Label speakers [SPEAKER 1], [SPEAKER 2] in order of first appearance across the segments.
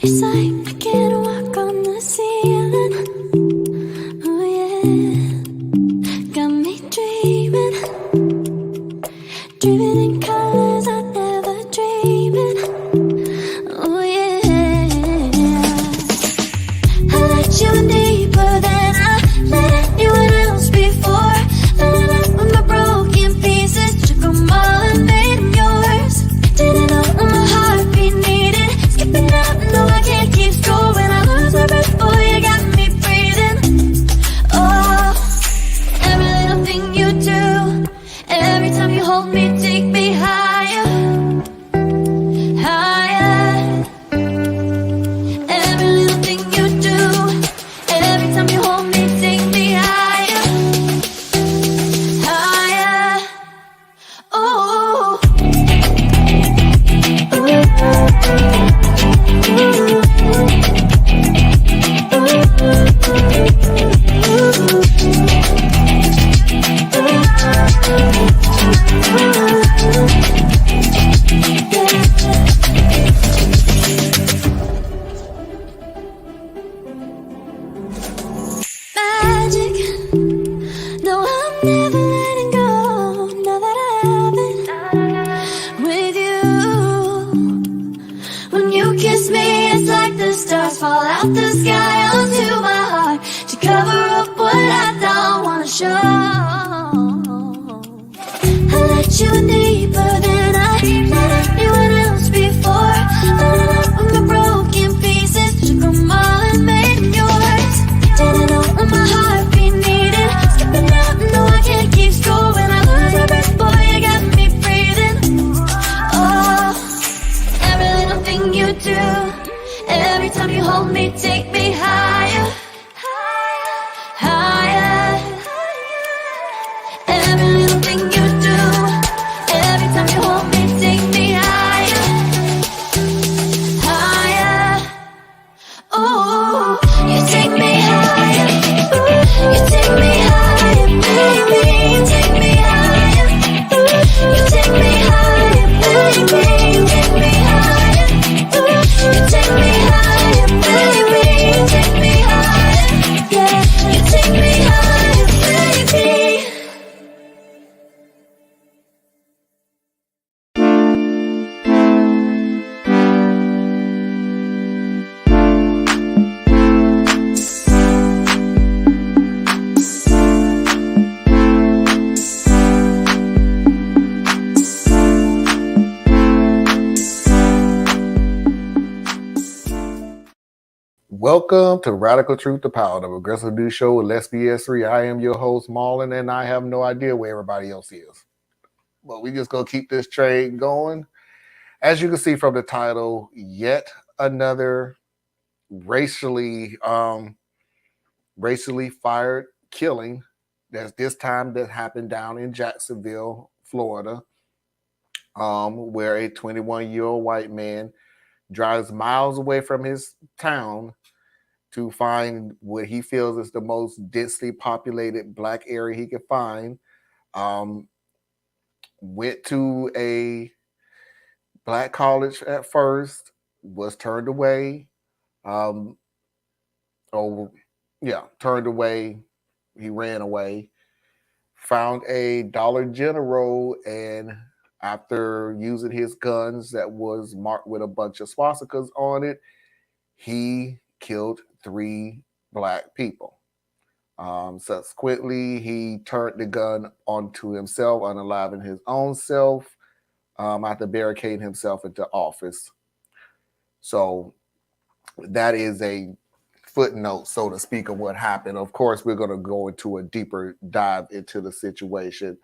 [SPEAKER 1] It's like I can't walk on the ceiling. Oh yeah, got me dreaming, dreaming in colors I never dreamed in. Oh yeah, I let you in deeper than I let anyone else before. Filling up with my broken pieces, took them all and made them yours. Didn't know what my heartbeat needed, skipping out, no I can't keep score. When I lose my breath, boy, you got me breathing. Oh, every little thing you do, every time you hold me, take me higher, higher. Every little thing you do, every time you hold me, take me higher, higher. Oh, magic. No, I'm never letting go. Now that I have it with you. When you kiss me, it's like the stars fall out the sky onto my heart to cover up what I don't wanna show. I let you in deeper than I let anyone else before. Filling up with my broken pieces, took them all and made them yours. Didn't know what my heartbeat needed, skipping out, no I can't keep score. When I lose my breath, boy, you got me breathing. Oh, every little thing you do, every time you hold me, take me higher, higher. Every little thing you do, every time you hold me, take me higher, higher. Oh, you take me higher, you take me higher, baby, take me higher. You take me higher, baby, take me higher. You take me higher, baby, take me higher. Yeah, you take me higher, baby.
[SPEAKER 2] Welcome to Radical Truth, the Power, the Progressive News Show with Let's BS3. I am your host, Marlon, and I have no idea where everybody else is. But we just going to keep this train going. As you can see from the title, yet another racially fired killing. That's this time that happened down in Jacksonville, Florida, where a 21-year-old white man drives miles away from his town to find what he feels is the most densely populated Black area he could find. Went to a Black college at first, was turned away. Turned away. He ran away. Found a Dollar General, and after using his guns that was marked with a bunch of swastikas on it, he killed 3 Black people. Subsequently, he turned the gun onto himself, unaliving his own self, after barricading himself into office. So that is a footnote, so to speak, of what happened. Of course, we're going to go into a deeper dive into the situation.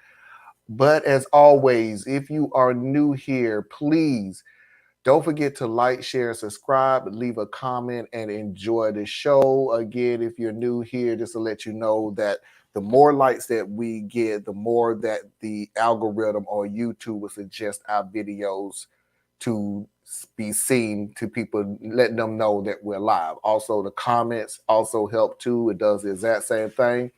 [SPEAKER 2] But as always, if you are new here, please don't forget to like, share, subscribe, leave a comment, and enjoy the show. Again, if you're new here, just to let you know that the more likes that we get, the more that the algorithm on YouTube will suggest our videos to be seen to people, letting them know that we're live. Also, the comments also help too. It does the exact same thing.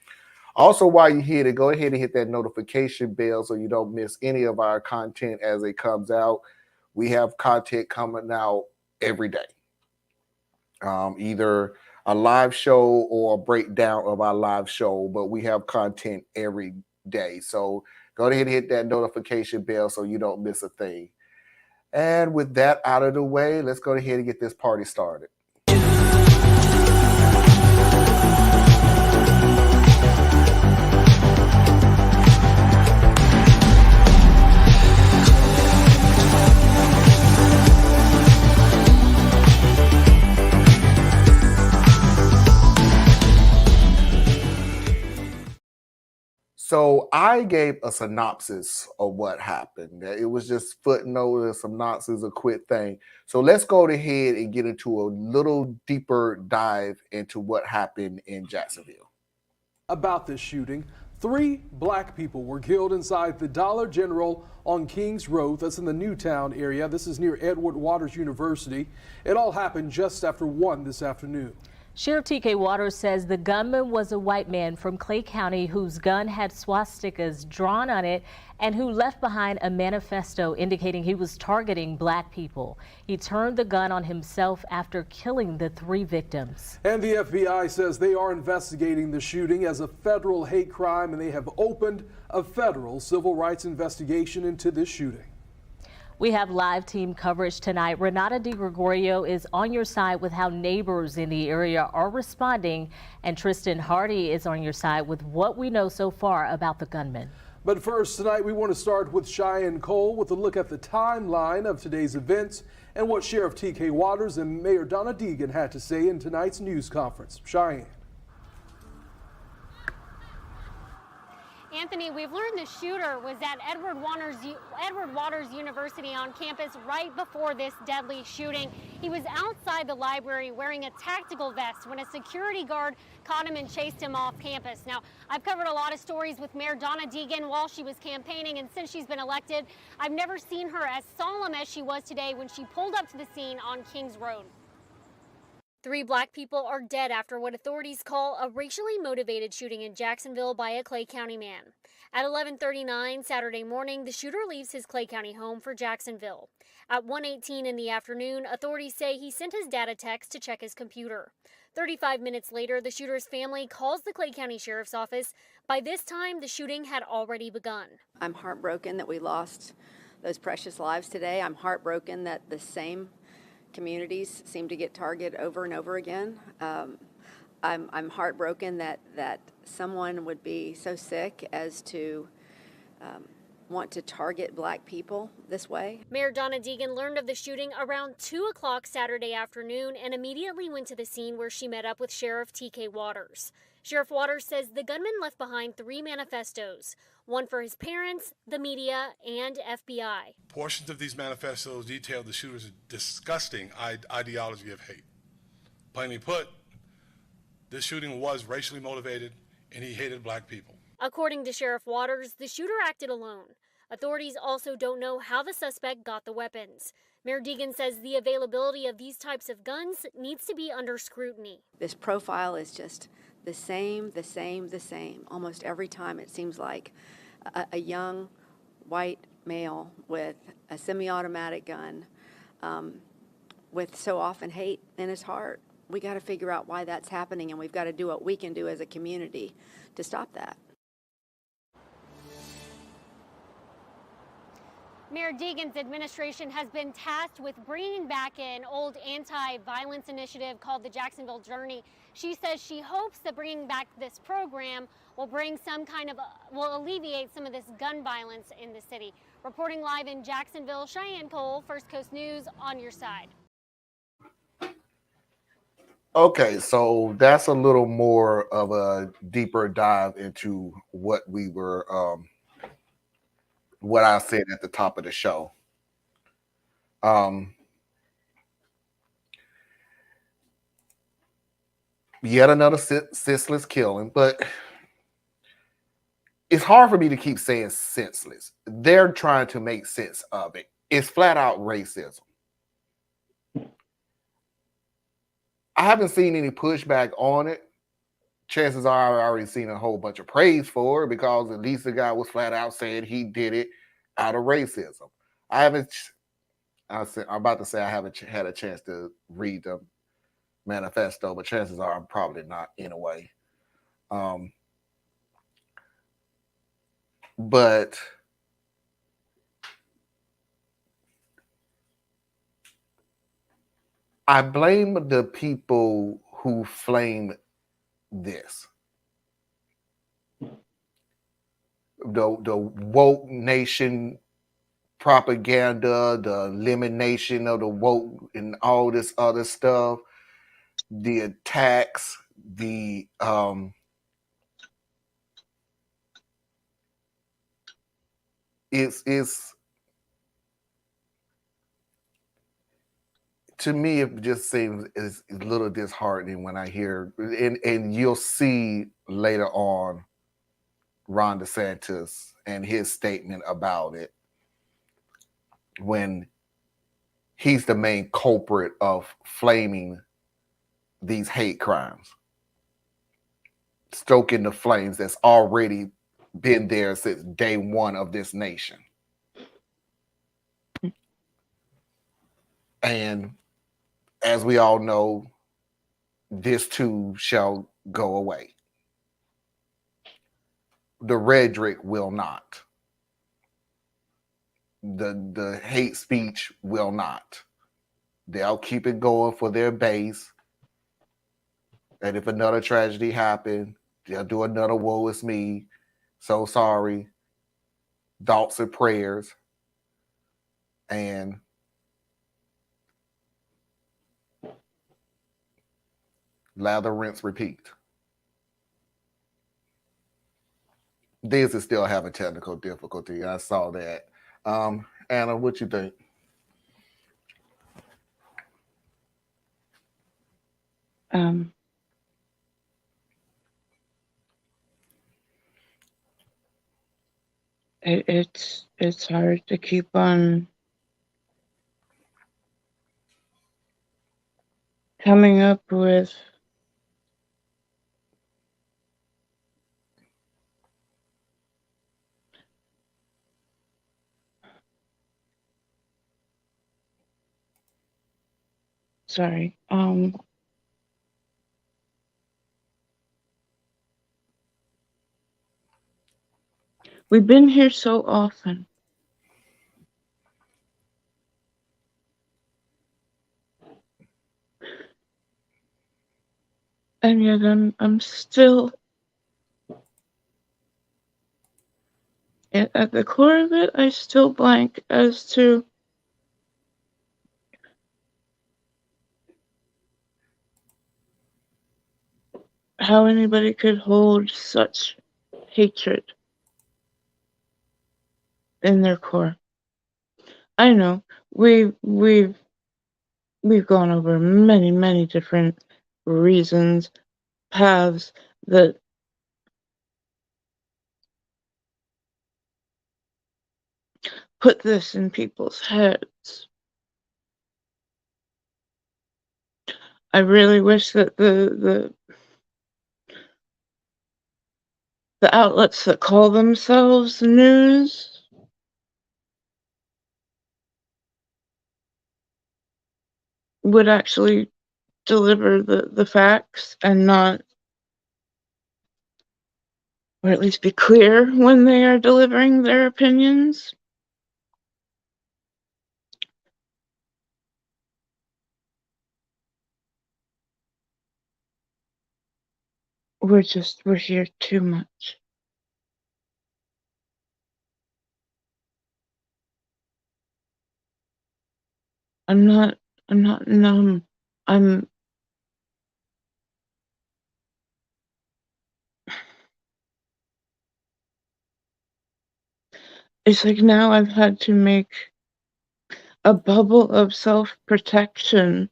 [SPEAKER 2] Also, while you're here, to go ahead and hit that notification bell so you don't miss any of our content as it comes out. We have content coming out every day. either a live show or a breakdown of our live show, but we have content every day. So go ahead and hit that notification bell so you don't miss a thing. And with that out of the way, let's go ahead and get this party started. So I gave a synopsis of what happened. It was just footnote, a synopsis, a quick thing. So let's go ahead and get into a little deeper dive into what happened in Jacksonville.
[SPEAKER 3] About this shooting, 3 black people were killed inside the Dollar General on Kings Road. That's in the Newtown area. This is near Edward Waters University. It all happened just after 1 this afternoon.
[SPEAKER 4] Sheriff T.K. Waters says the gunman was a white man from Clay County whose gun had swastikas drawn on it and who left behind a manifesto indicating he was targeting black people. He turned the gun on himself after killing the 3 victims.
[SPEAKER 3] And the FBI says they are investigating the shooting as a federal hate crime, and they have opened a federal civil rights investigation into this shooting.
[SPEAKER 4] We have live team coverage tonight. Renata DiGregorio is on your side with how neighbors in the area are responding, and Tristan Hardy is on your side with what we know so far about the gunman.
[SPEAKER 3] But first, tonight we want to start with Cheyenne Cole with a look at the timeline of today's events and what Sheriff T.K. Waters and Mayor Donna Deegan had to say in tonight's news conference. Cheyenne.
[SPEAKER 5] Anthony, we've learned the shooter was at Edward Waters University on campus right before this deadly shooting. He was outside the library wearing a tactical vest when a security guard caught him and chased him off campus. Now, I've covered a lot of stories with Mayor Donna Deegan while she was campaigning, and since she's been elected, I've never seen her as solemn as she was today when she pulled up to the scene on Kings Road. 3 black people are dead after what authorities call a racially motivated shooting in Jacksonville by a Clay County man. At 11:39 Saturday morning, the shooter leaves his Clay County home for Jacksonville. At 1:18 in the afternoon, authorities say he sent his dad a text to check his computer. 35 minutes later, the shooter's family calls the Clay County Sheriff's Office. By this time, the shooting had already begun.
[SPEAKER 6] I'm heartbroken that we lost those precious lives today. I'm heartbroken that the same communities seem to get targeted over and over again. I'm heartbroken that someone would be so sick as to want to target black people this way.
[SPEAKER 5] Mayor Donna Deegan learned of the shooting around 2 o'clock Saturday afternoon and immediately went to the scene where she met up with Sheriff T.K. Waters. Sheriff Waters says the gunman left behind 3 manifestos, one for his parents, the media, and FBI.
[SPEAKER 7] Portions of these manifestos detail the shooter's disgusting ideology of hate. Plainly put, this shooting was racially motivated and he hated black people.
[SPEAKER 5] According to Sheriff Waters, the shooter acted alone. Authorities also don't know how the suspect got the weapons. Mayor Deegan says the availability of these types of guns needs to be under scrutiny.
[SPEAKER 6] This profile is just the same. Almost every time it seems like a young white male with a semi-automatic gun with so often hate in his heart. We got to figure out why that's happening, and we've got to do what we can do as a community to stop that.
[SPEAKER 5] Mayor Deegan's administration has been tasked with bringing back an old anti-violence initiative called the Jacksonville Journey. She says she hopes that bringing back this program will will alleviate some of this gun violence in the city. Reporting live in Jacksonville, Cheyenne Cole, First Coast News, on your side.
[SPEAKER 2] Okay, so that's a little more of a deeper dive into what we were what I said at the top of the show. Yet another senseless killing, but it's hard for me to keep saying senseless. They're trying to make sense of it. It's flat out racism. I haven't seen any pushback on it. Chances are I've already seen a whole bunch of praise for it because at least the guy was flat out saying he did it out of racism. I'm about to say I haven't had a chance to read the manifesto, but chances are I'm probably not anyway. But I blame the people who flame this. The woke nation propaganda, the elimination of the woke and all this other stuff, the attacks, the it's to me it just seems is a little disheartening when I hear and you'll see later on Ron DeSantis and his statement about it when he's the main culprit of flaming these hate crimes, stoking the flames that's already been there since day one of this nation. And as we all know, this too shall go away. The rhetoric will not. The hate speech will not. They'll keep it going for their base. And if another tragedy happened, they'll do another woe is me. So sorry. Thoughts and prayers. And lather, rinse, repeat. This is still having technical difficulty. I saw that. Anna, what you think?
[SPEAKER 8] It's hard to keep on coming up with sorry. We've been here so often. And yet I'm still at the core of it, I still blank as to how anybody could hold such hatred in their core. I know we've gone over many different reasons, paths that put this in people's heads. I really wish that the outlets that call themselves news would actually deliver the facts and not, or at least be clear when they are delivering their opinions. We're here too much. I'm not numb. It's like now I've had to make a bubble of self-protection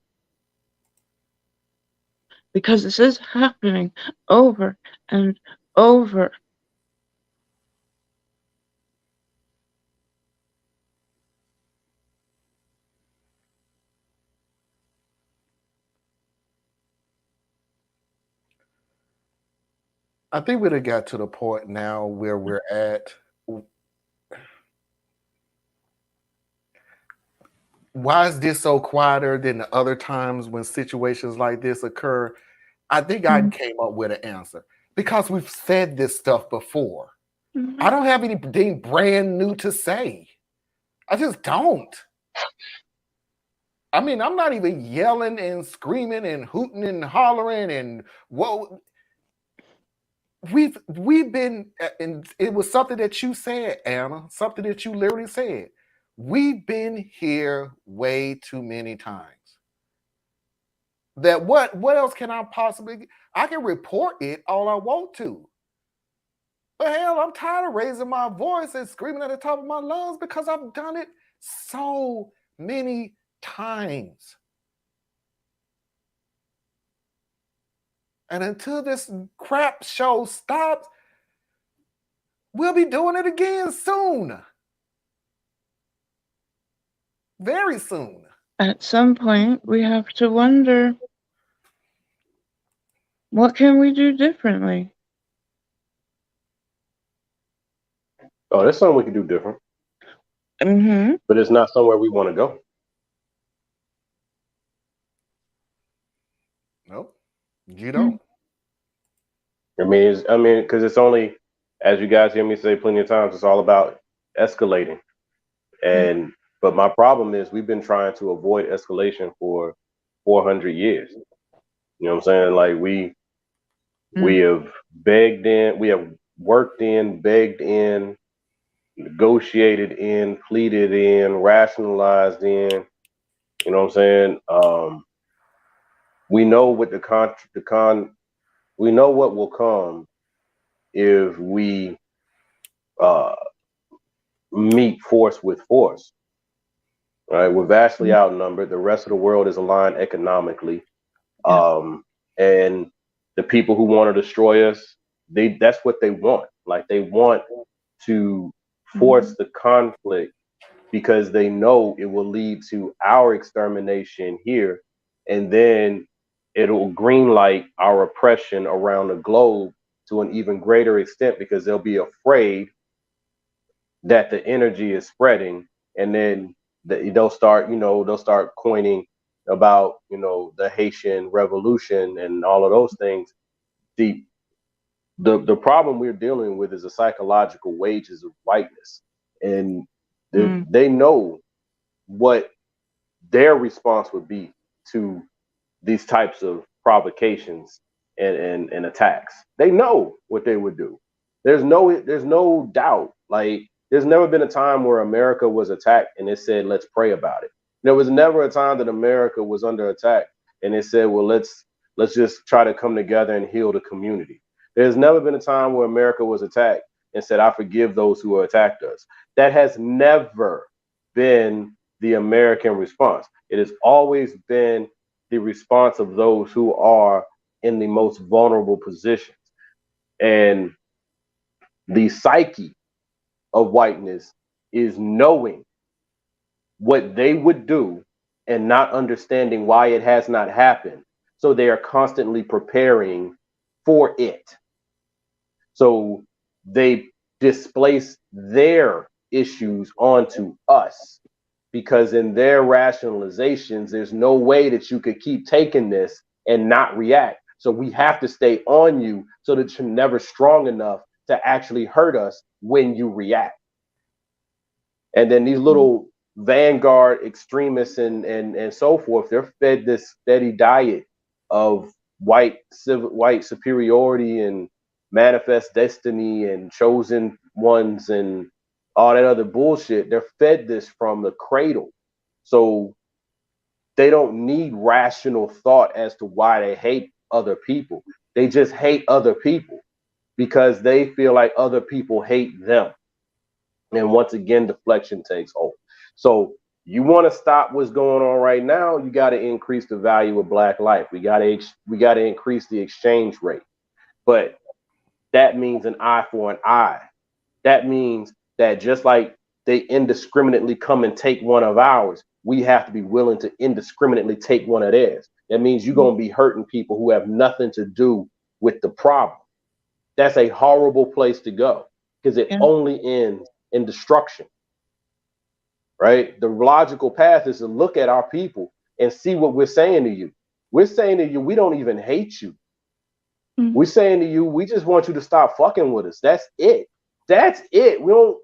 [SPEAKER 8] because this is happening over and over.
[SPEAKER 2] I think we done got to the point now where we're at. why is this so quieter than the other times when situations like this occur? I think I
[SPEAKER 8] Mhm.
[SPEAKER 2] came up with an answer because we've said this stuff before.
[SPEAKER 8] Mhm.
[SPEAKER 2] I don't have anything brand new to say. I just don't. I mean, I'm not even yelling and screaming and hooting and hollering and whoa. We've been, and it was something that you said, Anna, something that you literally said. We've been here way too many times. That what else can I possibly? I can report it all I want to. But hell, I'm tired of raising my voice and screaming at the top of my lungs because I've done it so many times. And until this crap show stops, we'll be doing it again soon. Very soon.
[SPEAKER 8] At some point, we have to wonder, what can we do differently?
[SPEAKER 9] Oh, there's something we can do different,
[SPEAKER 8] Mm-hmm.
[SPEAKER 9] but it's not somewhere we want to go.
[SPEAKER 2] Nope. You don't.
[SPEAKER 9] Because it's only, as you guys hear me say plenty of times, it's all about escalating. And but my problem is we've been trying to avoid escalation for 400 years. You know what I'm saying? Like we have begged in, we have worked in, begged in, negotiated in, pleaded in, rationalized in. You know what I'm saying? We know what we know what will come if we uh, meet force with force. Right? We're vastly outnumbered. The rest of the world is aligned economically, and the people who want to destroy us, that's what they want. Like they want to force the conflict because they know it will lead to our extermination here, and then it'll greenlight our oppression around the globe to an even greater extent because they'll be afraid that the energy is spreading, and then they'll start coining about the Haitian Revolution and all of those things. The problem we're dealing with is the psychological wages of whiteness, and they know what their response would be to these types of provocations and attacks. They know what they would do. There's no doubt. Like there's never been a time where America was attacked and it said, let's pray about it. There was never a time that America was under attack and it said, well, let's just try to come together and heal the community. There's never been a time where America was attacked and said, I forgive those who attacked us. That has never been the American response. It has always been the response of those who are in the most vulnerable positions. And the psyche of whiteness is knowing what they would do and not understanding why it has not happened. So they are constantly preparing for it. So they displace their issues onto us because in their rationalizations, there's no way that you could keep taking this and not react. So we have to stay on you so that you're never strong enough to actually hurt us when you react. And then these little vanguard extremists and so forth, they're fed this steady diet of white superiority and manifest destiny and chosen ones and all that other bullshit. They're fed this from the cradle. So they don't need rational thought as to why they hate other people. They just hate other people because they feel like other people hate them. And once again, deflection takes hold. So you want to stop what's going on right now, you got to increase the value of Black life. We got to increase the exchange rate. But that means an eye for an eye. That means that just like they indiscriminately come and take one of ours, we have to be willing to indiscriminately take one of theirs. That means you're going to be hurting people who have nothing to do with the problem. That's a horrible place to go because it only ends in destruction. right? The logical path is to look at our people and see what we're saying to you. We're saying to you, we don't even hate you. We're saying to you, we just want you to stop fucking with us. That's it. That's it. You know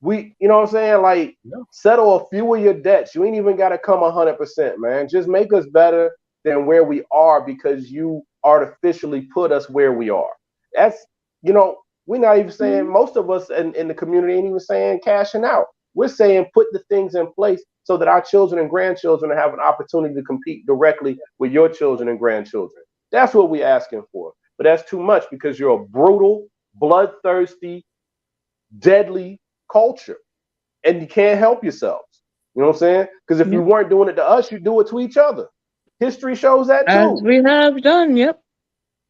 [SPEAKER 9] what I'm saying? Like, settle a few of your debts. You ain't even got to come 100%, man. Just make us better than where we are, because you artificially put us where we are. That's, we're not even saying, most of us in the community ain't even saying cashing out. We're saying put the things in place so that our children and grandchildren have an opportunity to compete directly with your children and grandchildren. That's what we're asking for. But that's too much, because you're a brutal, bloodthirsty, deadly culture, and you can't help yourselves. You know what I'm saying? Because if you weren't doing it to us, you do it to each other. History shows that too.
[SPEAKER 8] As we have done, yep.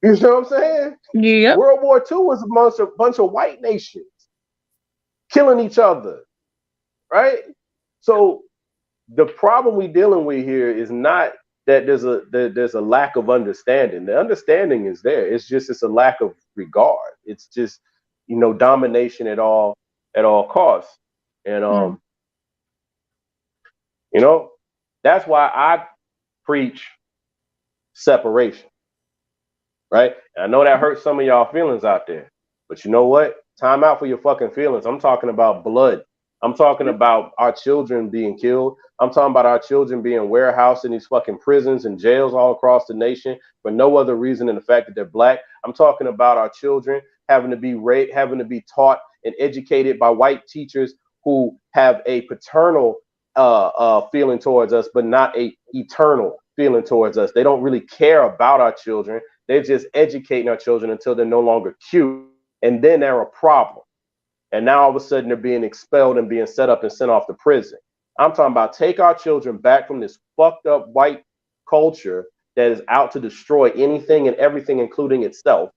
[SPEAKER 9] You know what I'm saying?
[SPEAKER 8] Yep.
[SPEAKER 9] World War II was a bunch of white nations killing each other, right? So the problem we're dealing with here is not that there's a lack of understanding. The understanding is there. It's a lack of regard. It's just, domination at all costs. And that's why I preach separation, right? And I know that hurts some of y'all feelings out there, but you know what? Time out for your fucking feelings. I'm talking about blood. I'm talking about our children being killed. I'm talking about our children being warehoused in these fucking prisons and jails all across the nation for no other reason than the fact that they're black. I'm talking about our children having to be raped, having to be taught and educated by white teachers who have a paternal feeling towards us, but not a eternal feeling towards us. They don't really care about our children. They're just educating our children until they're no longer cute, and then they're a problem. And now all of a sudden they're being expelled and being set up and sent off to prison. I'm talking about take our children back from this fucked up white culture that is out to destroy anything and everything, including itself.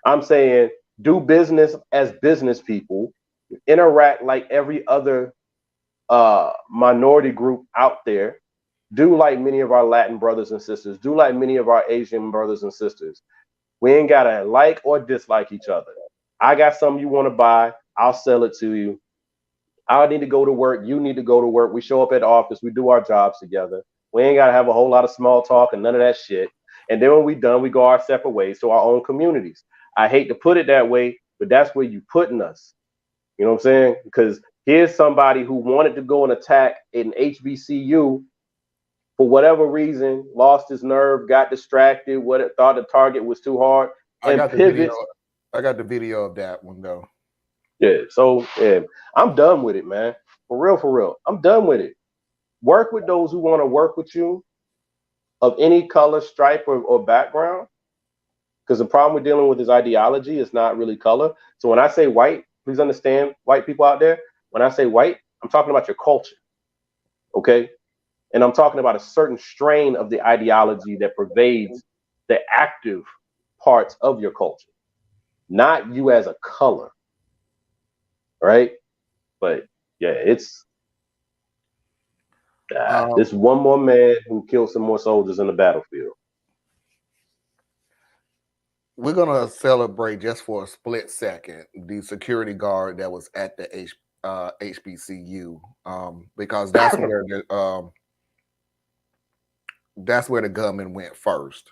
[SPEAKER 9] I'm saying do business as business people, interact like every other minority group out there, do like many of our Latin brothers and sisters, do like many of our Asian brothers and sisters. We ain't gotta like or dislike each other. I got something you want to buy, I'll sell it to you. I need to go to work, you need to go to work. We show up at the office, we do our jobs together. We ain't gotta have a whole lot of small talk and none of that shit. And then when we done, we go our separate ways to our own communities. I hate to put it that way, but that's where you putting us. You know what I'm saying? Because here's somebody who wanted to go and attack an HBCU for whatever reason, lost his nerve, got distracted, thought the target was too hard, and pivots.
[SPEAKER 2] I got the video of that one though.
[SPEAKER 9] Yeah, so I'm done with it, man. For real. I'm done with it. Work with those who want to work with you, of any color, stripe, or background. Because the problem we're dealing with is ideology. It's not really color. So when I say white, please understand, white people out there, when I say white, I'm talking about your culture. Okay? And I'm talking about a certain strain of the ideology that pervades the active parts of your culture, not you as a color, right? But yeah, it's this one more man who killed some more soldiers in the battlefield.
[SPEAKER 2] We're gonna celebrate just for a split second the security guard that was at the HBCU, because that's where the gunman went first.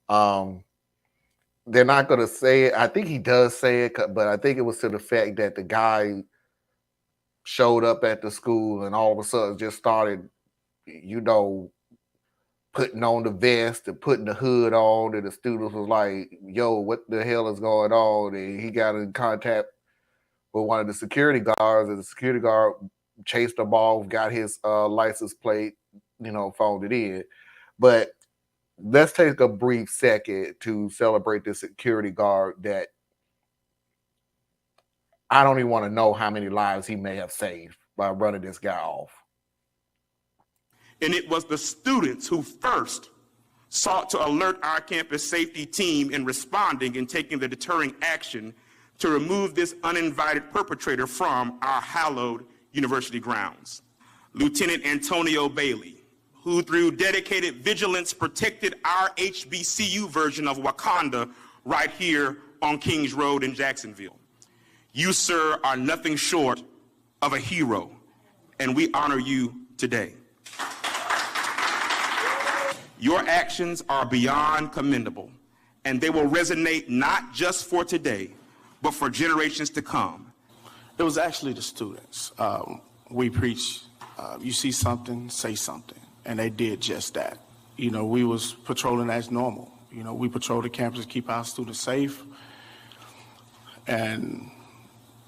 [SPEAKER 2] They're not going to say it. I think he does say it, but I think it was to the fact that the guy showed up at the school and all of a sudden just started, putting on the vest and putting the hood on, and the students was like, yo, what the hell is going on? And he got in contact with one of the security guards, and the security guard chased him off, got his license plate, phoned it in. But let's take a brief second to celebrate the security guard that I don't even want to know how many lives he may have saved by running this guy off.
[SPEAKER 10] And it was the students who first sought to alert our campus safety team in responding and taking the deterring action to remove this uninvited perpetrator from our hallowed university grounds. Lieutenant Antonio Bailey, who through dedicated vigilance protected our HBCU version of Wakanda right here on Kings Road in Jacksonville. You, sir, are nothing short of a hero. and we honor you today. Your actions are beyond commendable, and they will resonate not just for today, but for generations to come.
[SPEAKER 11] It was actually the students. We preach, you see something, say something, and they did just that. You know, we was patrolling as normal. You know, we patrol the campus, keep our students safe, and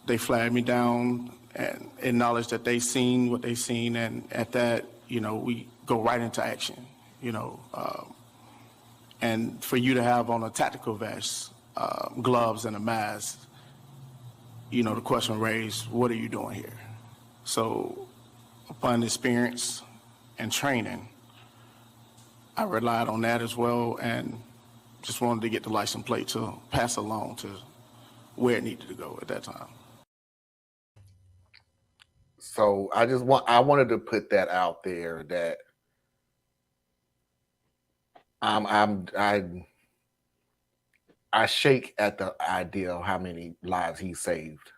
[SPEAKER 11] they flagged me down and acknowledged that they seen what they seen, and at that, you know, we go right into action, you know. And for you to have on a tactical vest, gloves and a mask, you know, the question raised, what are you doing here? So upon experience and training, I relied on that as well, and just wanted to get the license plate to pass along to where it needed to go at that time.
[SPEAKER 2] So I wanted to put that out there that I shake at the idea of how many lives he saved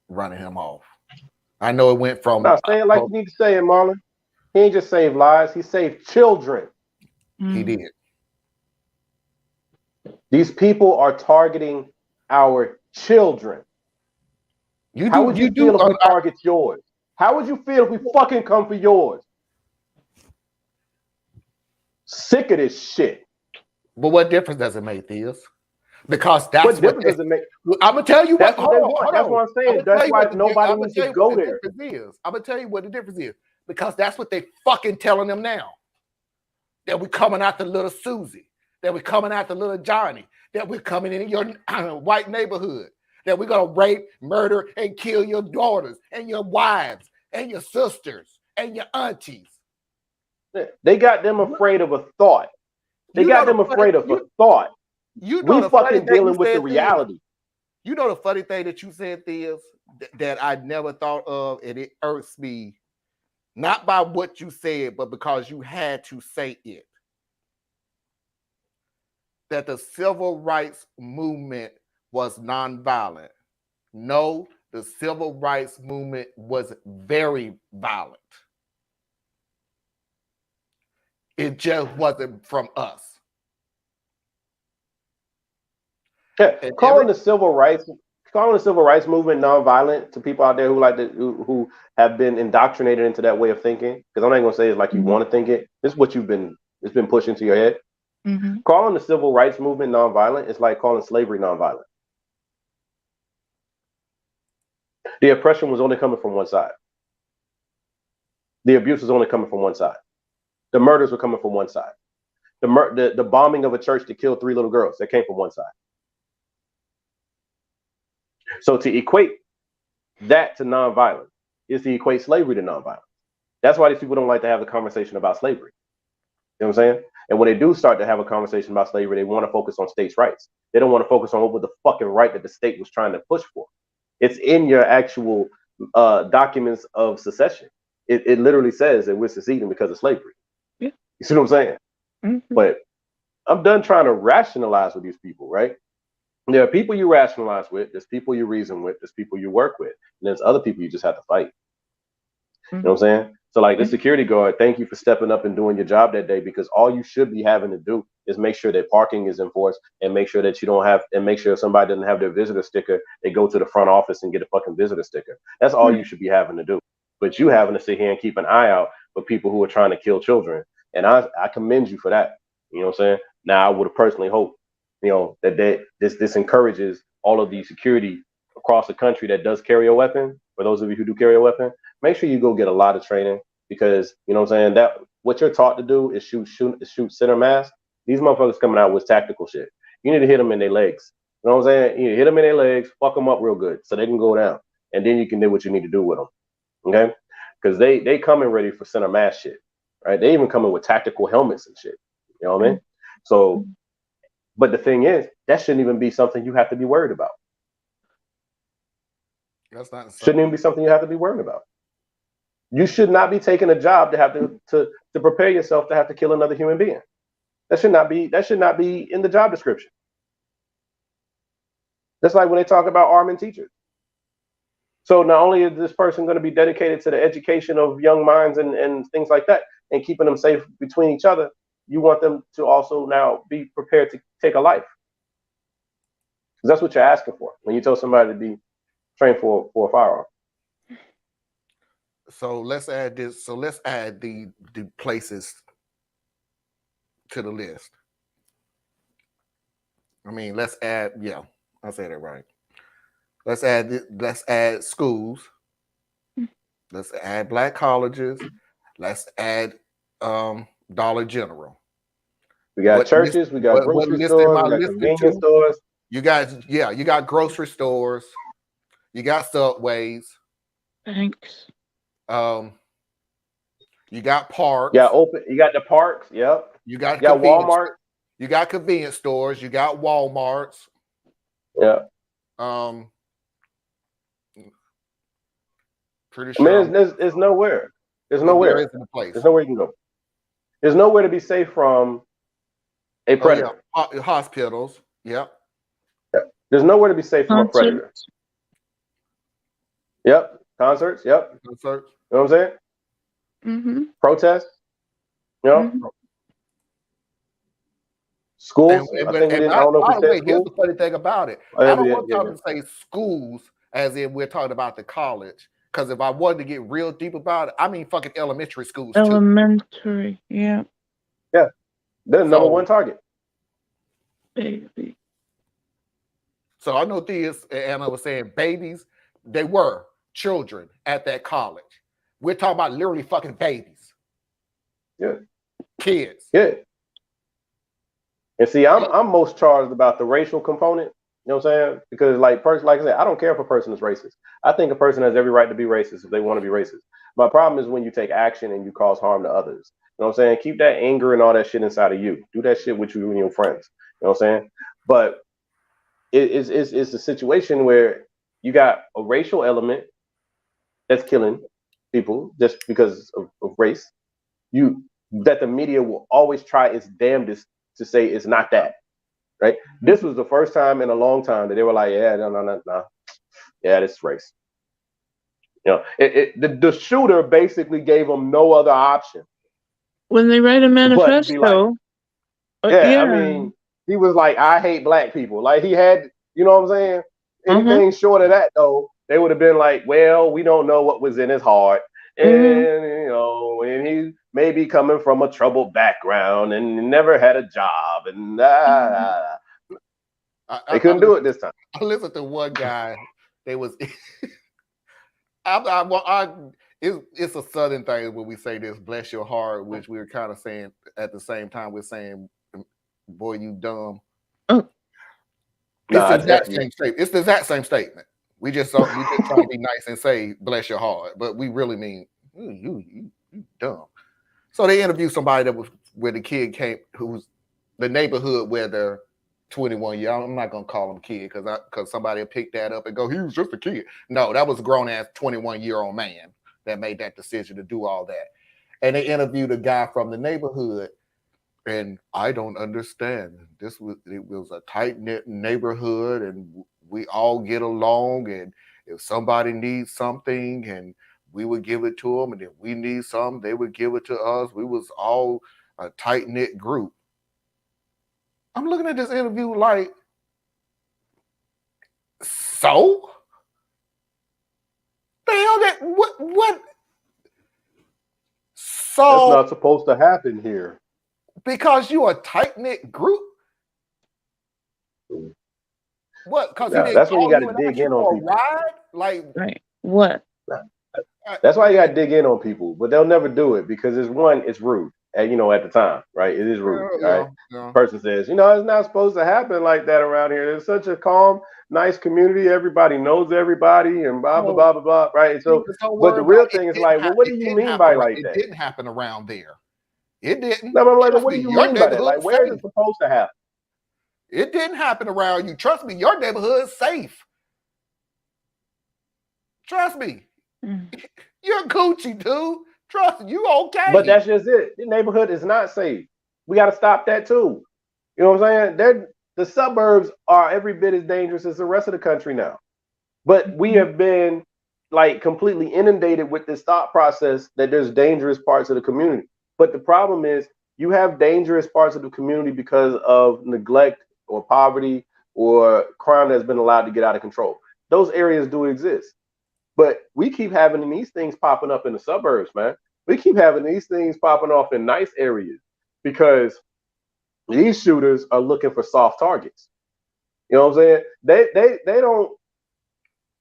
[SPEAKER 2] running him off. I know it went from
[SPEAKER 9] say it like you need to say it, Marlon. He ain't just saved lives, he saved children.
[SPEAKER 2] He did.
[SPEAKER 9] These people are targeting our children. How would you feel if we target yours? How would you feel if we fucking come for yours? Sick of this shit.
[SPEAKER 2] But what difference does it make, Theus? Because that's
[SPEAKER 9] what difference does it make?
[SPEAKER 2] I'm gonna tell you
[SPEAKER 9] that's
[SPEAKER 2] what.
[SPEAKER 9] They want. That's what I'm saying. That's why nobody needs to go there.
[SPEAKER 2] I'm gonna tell you what the difference is. Because that's what they fucking telling them now. That we're coming after little Susie. That we're coming after little Johnny. That we're coming in your white neighborhood. That we're gonna rape, murder, and kill your daughters and your wives and your sisters and your aunties.
[SPEAKER 9] They got them afraid of a thought. They got them afraid of a thought.
[SPEAKER 2] You know,
[SPEAKER 9] we fucking dealing with the reality.
[SPEAKER 2] You know the funny thing that you said, Theus, that I never thought of, and it irks me, not by what you said, but because you had to say it. That the civil rights movement was nonviolent. No, the civil rights movement was very violent. It just wasn't from us.
[SPEAKER 9] Yeah, calling the civil rights movement nonviolent to people out there who have been indoctrinated into that way of thinking. Because I'm not gonna say it's like you want to think it. This is what it's been pushed into your head. Calling the civil rights movement nonviolent is like calling slavery nonviolent. The oppression was only coming from one side. The abuse was only coming from one side. The murders were coming from one side. The bombing of a church to kill 3 little girls, that came from one side. So to equate that to nonviolence is to equate slavery to nonviolence. That's why these people don't like to have a conversation about slavery. You know what I'm saying? And when they do start to have a conversation about slavery, they want to focus on states' rights. They don't want to focus on what was the fucking right that the state was trying to push for. It's in your actual documents of secession. It literally says that we're seceding because of slavery.
[SPEAKER 8] Yeah.
[SPEAKER 9] You see what I'm saying? But I'm done trying to rationalize with these people, right? There are people you rationalize with, there's people you reason with, there's people you work with, and there's other people you just have to fight. You know what I'm saying? So like the security guard, thank you for stepping up and doing your job that day, because all you should be having to do is make sure that parking is enforced and make sure that you don't have, and make sure if somebody doesn't have their visitor sticker, they go to the front office and get a fucking visitor sticker. That's all you should be having to do. But you having to sit here and keep an eye out for people who are trying to kill children. And I commend you for that. You know what I'm saying? Now I would have personally hoped, you know, that this encourages all of the security across the country that does carry a weapon. For those of you who do carry a weapon, make sure you go get a lot of training, because you know what I'm saying, that what you're taught to do is shoot center mass. These motherfuckers coming out with tactical shit. You need to hit them in their legs. You know what I'm saying? You hit them in their legs, fuck them up real good so they can go down, and then you can do what you need to do with them. Okay? Because they coming ready for center mass shit, right? They even coming with tactical helmets and shit. You know what I mean? So, but the thing is, that shouldn't even be something you have to be worried about.
[SPEAKER 2] That's not
[SPEAKER 9] shouldn't even be something you have to be worried about. You should not be taking a job to have to prepare yourself to have to kill another human being. That should not be in the job description. That's like when they talk about arming teachers. So not only is this person going to be dedicated to the education of young minds and things like that, and keeping them safe between each other, you want them to also now be prepared to take a life. Because that's what you're asking for when you tell somebody to be trained for a firearm.
[SPEAKER 2] So let's add this. So let's add the places to the list. I mean, let's add. Yeah, I said it right. Let's add schools. Let's add black colleges. Let's add Dollar General.
[SPEAKER 9] We got churches. We got grocery stores. We got convenience stores.
[SPEAKER 2] You got grocery stores. You got Subways.
[SPEAKER 8] Thanks.
[SPEAKER 2] You got parks.
[SPEAKER 9] Yeah, you got the parks. Yep.
[SPEAKER 2] You got
[SPEAKER 9] Walmart.
[SPEAKER 2] You got convenience stores. You got Walmarts.
[SPEAKER 9] Yeah.
[SPEAKER 2] Pretty sure.
[SPEAKER 9] I mean, there's nowhere. There's nowhere.
[SPEAKER 2] There isn't a place.
[SPEAKER 9] There's nowhere you can go. There's nowhere to be safe from a predator.
[SPEAKER 2] Hospitals. Yep.
[SPEAKER 9] There's nowhere to be safe from a predator. Yep. Concerts. Yep.
[SPEAKER 2] Concerts.
[SPEAKER 9] You know what I'm saying?
[SPEAKER 8] Mm-hmm.
[SPEAKER 9] Protests. You know.
[SPEAKER 8] Mm-hmm.
[SPEAKER 9] Schools.
[SPEAKER 2] By the way, here's the funny thing about it. I don't want to say schools as in we're talking about the college. Because if I wanted to get real deep about it, I mean fucking elementary schools too.
[SPEAKER 8] Elementary, yeah.
[SPEAKER 9] Yeah. They're the number one target.
[SPEAKER 8] Baby.
[SPEAKER 2] So I know Thea and Anna was saying babies, they were children at that college. We're talking about literally fucking babies.
[SPEAKER 9] Yeah.
[SPEAKER 2] Kids.
[SPEAKER 9] Yeah. And see, I'm most charged about the racial component. You know what I'm saying? Because like I said, I don't care if a person is racist. I think a person has every right to be racist if they want to be racist. My problem is when you take action and you cause harm to others. You know what I'm saying? Keep that anger and all that shit inside of you. Do that shit with you and your friends. You know what I'm saying? But it's a situation where you got a racial element that's killing people just because of race. That the media will always try its damnedest to say it's not that. Right? This was the first time in a long time that they were like, yeah, no. Yeah, this is race. You know, the shooter basically gave them no other option.
[SPEAKER 8] When they write a manifesto.
[SPEAKER 9] I mean, he was like, I hate black people. Like he had, you know what I'm saying? Anything short of that, though, they would have been like, well, we don't know what was in his heart. And, you know, and he may be coming from a troubled background and never had a job. And they couldn't do it this time.
[SPEAKER 2] I listened to one guy. They was, it's a Southern thing when we say this, bless your heart, which we were kind of saying at the same time, we're saying, boy, you dumb. It's the exact same statement. We just try to be nice and say, bless your heart, but we really mean, you dumb. So they interviewed somebody that was where the kid came, who's the neighborhood where they're 21 years. I'm not gonna call him kid because somebody will pick that up and go, he was just a kid. No, that was a grown ass 21-year-old man that made that decision to do all that. And they interviewed a guy from the neighborhood, and I don't understand. It was a tight-knit neighborhood, and we all get along. And if somebody needs something, and we would give it to them, and if we need something, they would give it to us. We was all a tight-knit group. I'm looking at this interview like, so? The hell that what? So
[SPEAKER 9] that's not supposed to happen here.
[SPEAKER 2] Because you a tight-knit group? What? Because
[SPEAKER 9] that's when you got to dig in on people.
[SPEAKER 2] Like
[SPEAKER 8] what?
[SPEAKER 9] That's why you got to dig in on people, but they'll never do it because it's rude. At the time, right? It is rude. Right? Person says, it's not supposed to happen like that around here. It's such a calm, nice community. Everybody knows everybody, and blah blah blah blah blah. Right? So, but the real thing is like, well, what do you mean by like that?
[SPEAKER 2] It didn't happen around there. It didn't.
[SPEAKER 9] No, I'm like, what do you mean by that? Like, where is it supposed to happen?
[SPEAKER 2] It didn't happen around you. Trust me, your neighborhood is safe. Trust me. You're Gucci, dude. Trust me, you okay.
[SPEAKER 9] But that's just it. The neighborhood is not safe. We got to stop that too. You know what I'm saying? The suburbs are every bit as dangerous as the rest of the country now. But we have been like completely inundated with this thought process that there's dangerous parts of the community. But the problem is you have dangerous parts of the community because of neglect or poverty or crime that's been allowed to get out of control. Those areas do exist. But we keep having these things popping up in the suburbs, man. We keep having these things popping off in nice areas because these shooters are looking for soft targets. You know what I'm saying? They don't,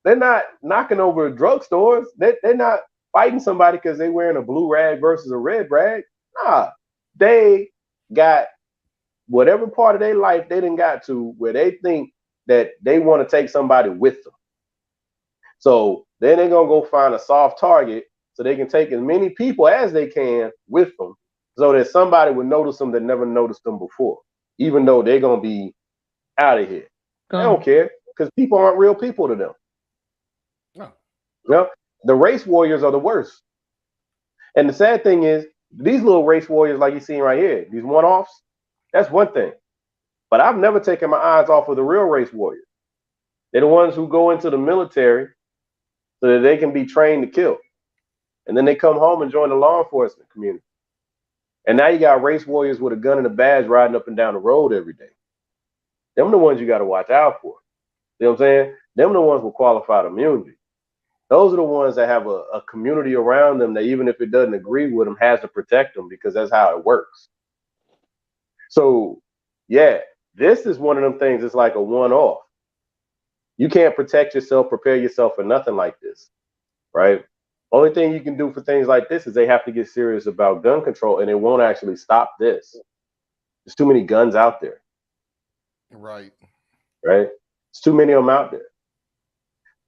[SPEAKER 9] they're not knocking over drugstores. They're not fighting somebody because they're wearing a blue rag versus a red rag. Nah, they got whatever part of their life they didn't got to where they think that they want to take somebody with them. So then they're gonna go find a soft target so they can take as many people as they can with them, so that somebody would notice them that never noticed them before, even though they're gonna be out of here. They don't care because people aren't real people to them.
[SPEAKER 2] No.
[SPEAKER 9] You know, the race warriors are the worst. And the sad thing is, these little race warriors like you're seeing right here, these one-offs, that's one thing. But I've never taken my eyes off of the real race warriors. They're the ones who go into the military so that they can be trained to kill. And then they come home and join the law enforcement community. And now you got race warriors with a gun and a badge riding up and down the road every day. Them the ones you got to watch out for. You know what I'm saying? Them the ones with qualified immunity. Those are the ones that have a community around them that even if it doesn't agree with them, has to protect them because that's how it works. So, yeah, this is one of them things that's like a one-off. You can't protect yourself, prepare yourself for nothing like this, right? Only thing you can do for things like this is they have to get serious about gun control, and it won't actually stop this. There's too many guns out there.
[SPEAKER 2] Right.
[SPEAKER 9] Right? There's too many of them out there.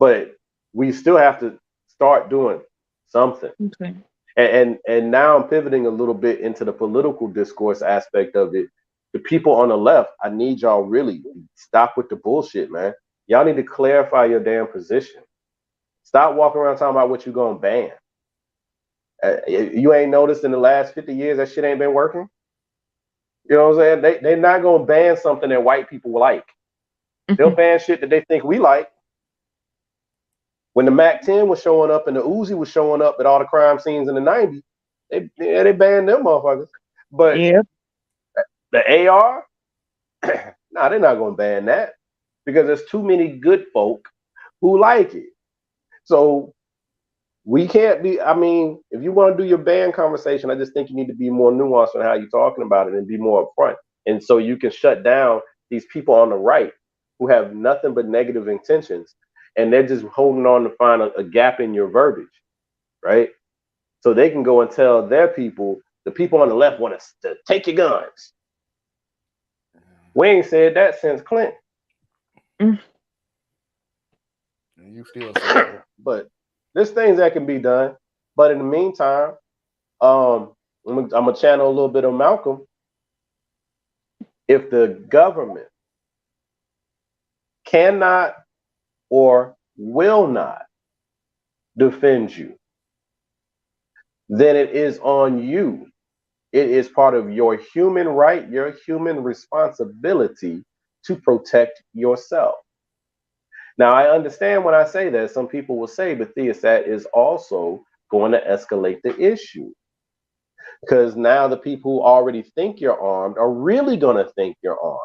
[SPEAKER 9] But we still have to start doing something.
[SPEAKER 8] Okay.
[SPEAKER 9] And now I'm pivoting a little bit into the political discourse aspect of it. The people on the left, I need y'all really stop with the bullshit, man. Y'all need to clarify your damn position. Stop walking around talking about what you're going to ban. You ain't noticed in the last 50 years that shit ain't been working? You know what I'm saying? They're not going to ban something that white people like. They'll ban shit that they think we like. When the MAC-10 was showing up and the Uzi was showing up at all the crime scenes in the 90s, they banned them motherfuckers. But the AR, nah, they're not going to ban that because there's too many good folk who like it. So we can't be, I mean, if you want to do your ban conversation, I just think you need to be more nuanced on how you're talking about it and be more upfront. And so you can shut down these people on the right who have nothing but negative intentions. And they're just holding on to find a gap in your verbiage, right? So they can go and tell their people, the people on the left want us to take your guns. We ain't said that since Clinton.
[SPEAKER 2] And you still say
[SPEAKER 9] But there's things that can be done. But in the meantime, I'm gonna channel a little bit of Malcolm. If the government cannot or will not defend you, then it is on you. It is part of your human right, your human responsibility to protect yourself. Now, I understand when I say that, some people will say, but Theus, that is also going to escalate the issue. Because now the people who already think you're armed are really going to think you're armed.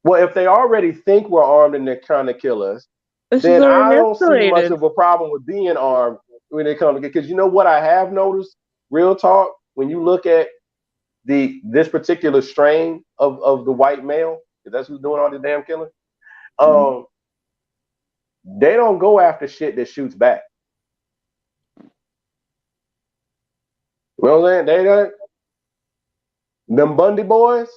[SPEAKER 9] Well, if they already think we're armed and they're trying to kill us, then I don't see much of a problem with being armed when they come to get. Because you know what I have noticed, real talk, when you look at this particular strain of the white male, because that's who's doing all the damn killing, they don't go after shit that shoots back. You know what I'm saying? They don't. Them Bundy boys,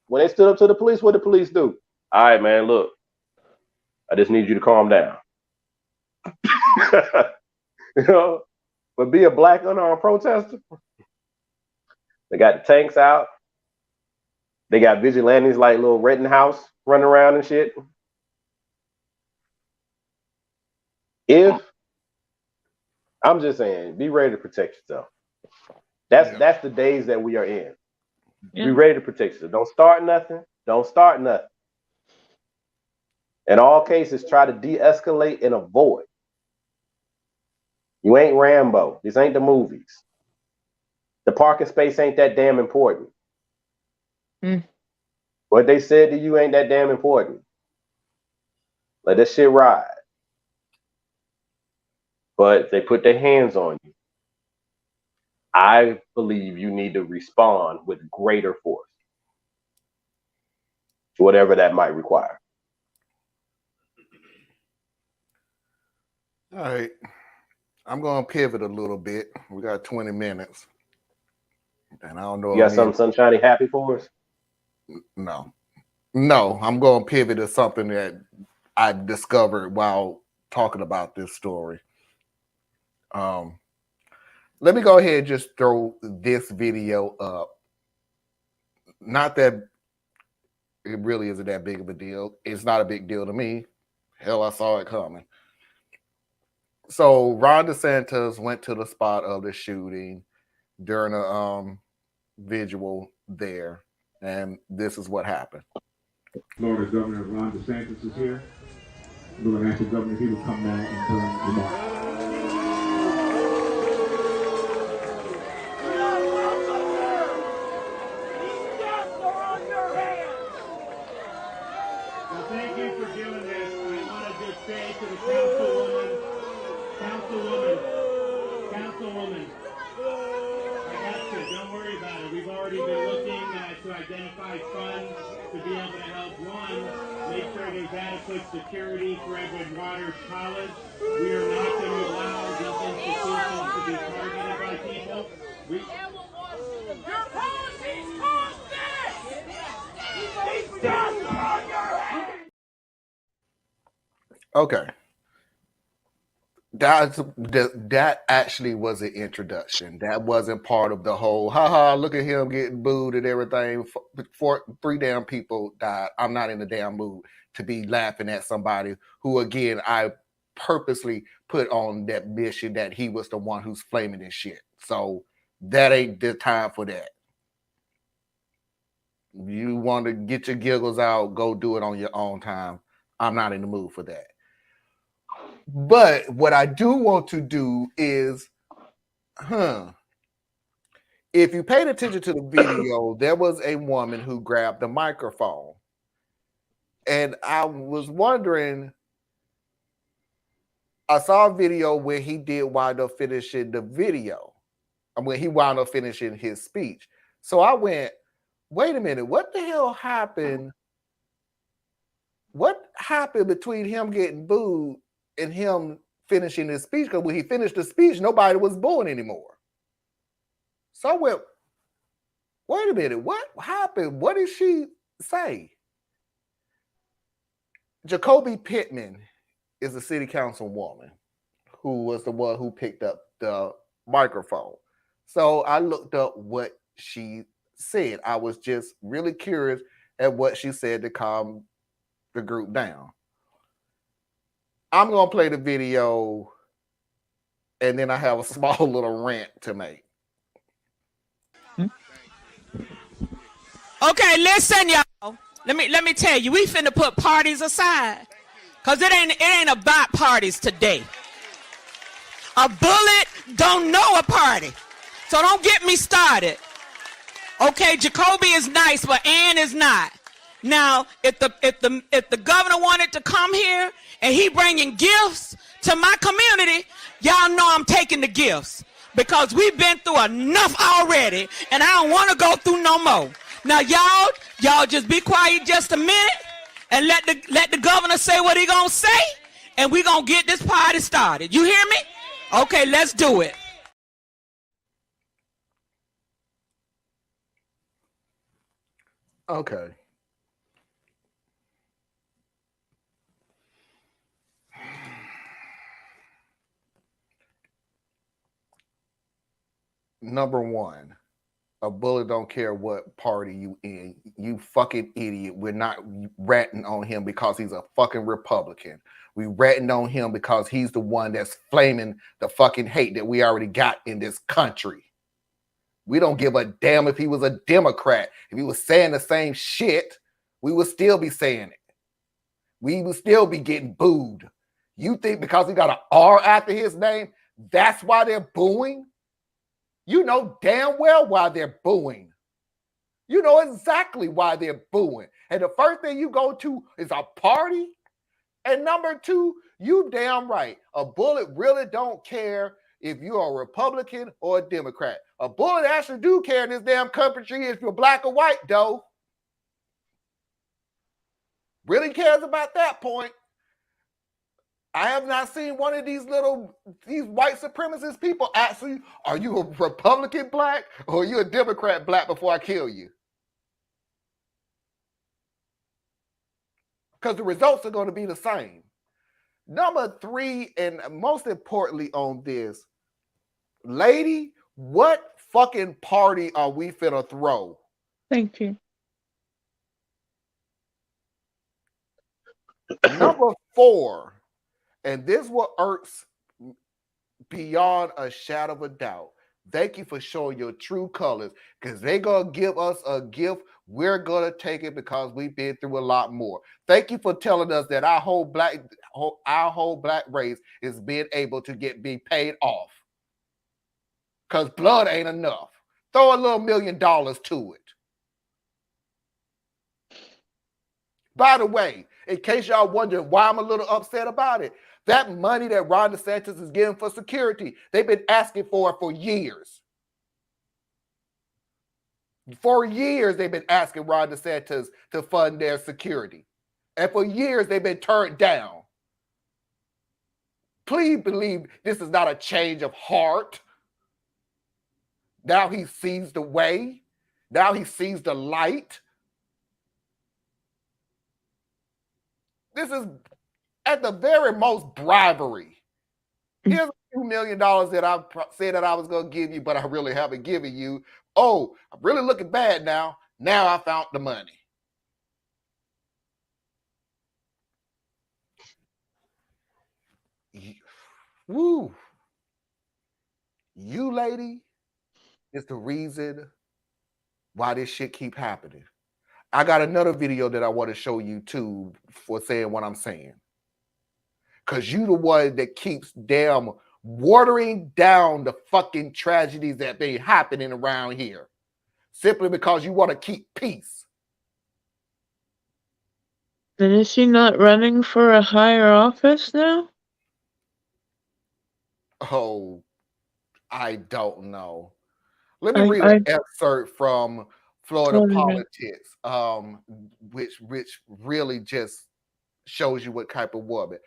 [SPEAKER 9] when they stood up to the police, what did the police do? All right, man, look, I just need you to calm down. You know, but be a black unarmed protester. They got the tanks out. They got vigilantes like little Rittenhouse running around and shit. If I'm just saying, be ready to protect yourself. That's the days that we are in. Yeah. Be ready to protect yourself. Don't start nothing. Don't start nothing. In all cases, try to de-escalate and avoid. You ain't Rambo. This ain't the movies. The parking space ain't that damn important. What they said to you ain't that damn important. Let that shit ride. But they put their hands on you. I believe you need to respond with greater force. Whatever that might require.
[SPEAKER 2] All right. I'm going to pivot a little bit. We got 20 minutes. And I don't know.
[SPEAKER 9] You got something sunshiny happy for us?
[SPEAKER 2] No. No, I'm going to pivot to something that I discovered while talking about this story. Let me go ahead and just throw this video up. Not that it really isn't that big of a deal. It's not a big deal to me. Hell, I saw it coming. So Ron DeSantis went to the spot of the shooting during a vigil there, and this is what happened.
[SPEAKER 12] Florida Governor Ron DeSantis is here. We're going to ask the governor if he would come down and turn remarks. Thank you for doing this. I want to just say to the councilwoman, I got you. Don't worry about it. We've already been looking to identify funds to be able to help make sure there's adequate security for Edward Waters College. We are not going to allow these institutions to be targeted by people. Your policies cause this! These deaths are on your head!
[SPEAKER 2] Okay. That actually was an introduction. That wasn't part of the whole, haha, look at him getting booed and everything. Three damn people died. I'm not in the damn mood to be laughing at somebody who, again, I purposely put on that mission that he was the one who's flaming this shit. So that ain't the time for that. You want to get your giggles out, go do it on your own time. I'm not in the mood for that. But what I do want to do is, if you paid attention to the video, there was a woman who grabbed the microphone. And I was wondering, I saw a video where he did wind up finishing the video. When he wound up finishing his speech. So I went, wait a minute, what the hell happened? What happened between him getting booed and him finishing his speech? Because when he finished the speech, nobody was booing anymore. So I went, wait a minute, what happened? What did she say? Jacoby Pittman is the city councilwoman who was the one who picked up the microphone. So I looked up what she said. I was just really curious at what she said to calm the group down. I'm going to play the video, and then I have a small little rant to make.
[SPEAKER 13] Okay, listen, y'all. Let me tell you, we finna put parties aside, cause it ain't about parties today. A bullet don't know a party, so don't get me started. Okay, Jacoby is nice, but Ann is not. Now, if the governor wanted to come here and he bringing gifts to my community, y'all know I'm taking the gifts, because we've been through enough already, and I don't want to go through no more. Now, y'all just be quiet just a minute and let the governor say what he gonna say, and we gonna get this party started. You hear me? Okay, let's do it.
[SPEAKER 2] Okay. Number one, a bullet don't care what party you in. You fucking idiot. We're not ratting on him because he's a fucking Republican. We ratting on him because he's the one that's flaming the fucking hate that we already got in this country. We don't give a damn if he was a Democrat. If he was saying the same shit, we would still be saying it. We would still be getting booed. You think because he got an R after his name, That's why they're booing. You know damn well why they're booing. You know exactly why they're booing. And the first thing you go to is a party. And number two, you damn right. A bullet really don't care if you're a Republican or a Democrat. A bullet actually do care in this damn country if you're black or white, though. Really cares about that point. I have not seen one of these white supremacist people ask you, are you a Republican black or are you a Democrat black before I kill you? Because the results are going to be the same. Number three, and most importantly on this, lady, what fucking party are we finna throw?
[SPEAKER 8] Thank you.
[SPEAKER 2] Number four, and this what irks beyond a shadow of a doubt. Thank you for showing your true colors, because they're gonna give us a gift. We're gonna take it because we've been through a lot more. Thank you for telling us that our whole black race is being able to be paid off. Because blood ain't enough. Throw a little $1 million to it. By the way, in case y'all wondering why I'm a little upset about it, that money that Ron DeSantis is getting for security, they've been asking for it for years. For years, they've been asking Ron DeSantis to fund their security. And for years, they've been turned down. Please believe this is not a change of heart. Now he sees the way. Now he sees the light. This is, at the very most, bribery. Here's a few $1 million that I said that I was going to give you, but I really haven't given you. Oh, I'm really looking bad now. Now I found the money. Woo. You, lady, is the reason why this shit keep happening. I got another video that I want to show you too for saying what I'm saying. Because you the one that keeps damn watering down the fucking tragedies that be happening around here. Simply because you want to keep peace.
[SPEAKER 8] Then is she not running for a higher office now?
[SPEAKER 2] Oh, I don't know. Let me read an excerpt from Florida Politics, which really just shows you what type of woman.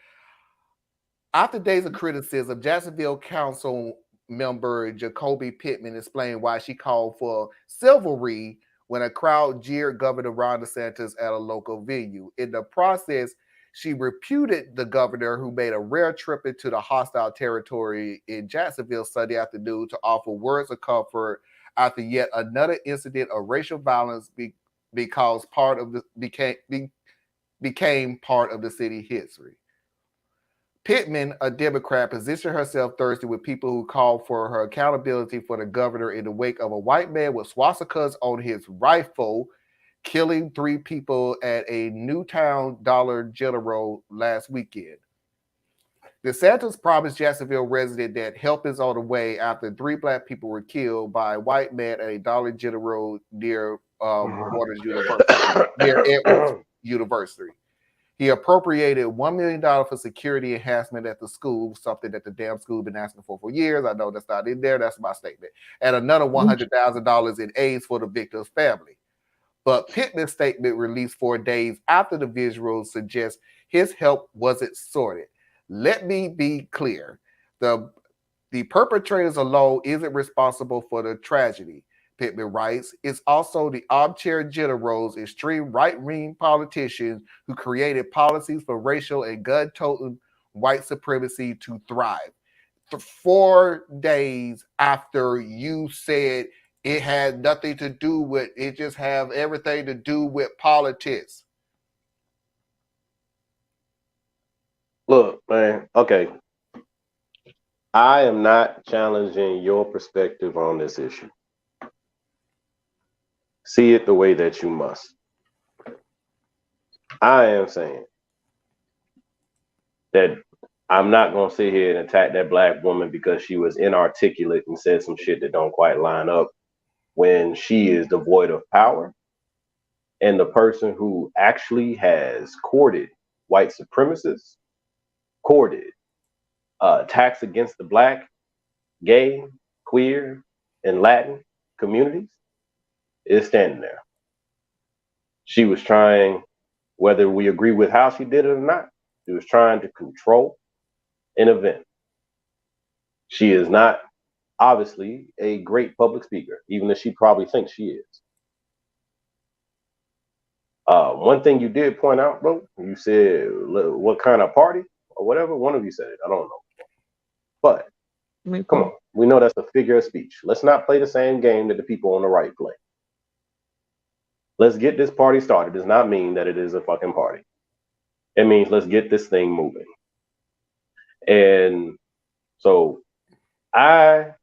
[SPEAKER 2] After days of criticism, Jacksonville Council member Jacoby Pittman explained why she called for chivalry when a crowd jeered Governor Ron DeSantis at a local venue. In the process, she reputed the governor, who made a rare trip into the hostile territory in Jacksonville Sunday afternoon to offer words of comfort after yet another incident of racial violence became part of the city history. Pittman, a Democrat, positioned herself Thursday with people who called for her accountability for the governor in the wake of a white man with swastikas on his rifle killing 3 people at a Newtown Dollar General last weekend. DeSantis promised Jacksonville resident that help is on the way after 3 black people were killed by a white man at a Dollar General near Waters University, near Edwards University. He appropriated $1 million for security enhancement at the school, something that the damn school been asking for years. I know that's not in there. That's my statement. And another $100,000 in aids for the victim's family. But Pittman's statement, released 4 days after the visuals, suggests his help wasn't sorted. Let me be clear. The perpetrators alone isn't responsible for the tragedy. Pittman writes, it's also the armchair generals, extreme right-wing politicians who created policies for racial and gun-toting white supremacy to thrive. 4 days after you said it had nothing to do with, it just have everything to do with politics.
[SPEAKER 9] Look, man, okay. I am not challenging your perspective on this issue. See it the way that you must. I am saying that I'm not going to sit here and attack that black woman because she was inarticulate and said some shit that don't quite line up when she is devoid of power. And the person who actually has courted white supremacists, courted attacks against the black, gay, queer, and Latin communities is standing there. She was trying, whether we agree with how she did it or not, she was trying to control an event. She is not obviously a great public speaker, even if she probably thinks she is. One thing you did point out, bro, you said what kind of party or whatever. One of you said it. I don't know. But come on, we know that's a figure of speech. Let's not play the same game that the people on the right play. Let's get this party started. Does not mean that it is a fucking party. It means let's get this thing moving. And so I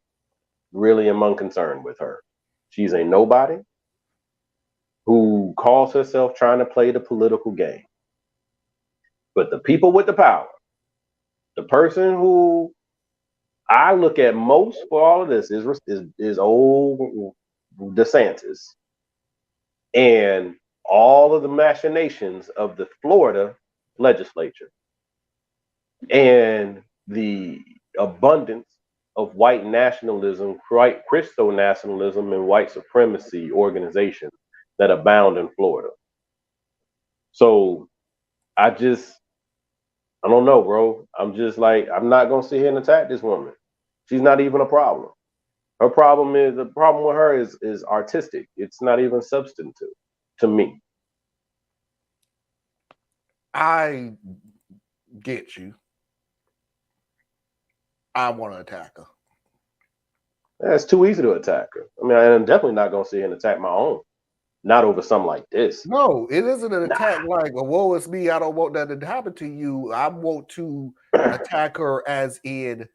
[SPEAKER 9] really am unconcerned with her. She's a nobody who calls herself trying to play the political game. But the people with the power, the person who I look at most for all of this is old DeSantis and all of the machinations of the Florida legislature and the abundance of white nationalism, white Christo nationalism, and white supremacy organizations that abound in Florida. So I don't know, bro. I'm just like, I'm not gonna sit here and attack this woman. She's not even a problem. The problem with her is artistic. It's not even substantive to me.
[SPEAKER 2] I get you. I want to attack her.
[SPEAKER 9] It's too easy to attack her. I mean, I'm definitely not gonna sit here and attack my own. Not over something like this.
[SPEAKER 2] No, it isn't an attack like, woe is me, I don't want that to happen to you. I want to attack her as in,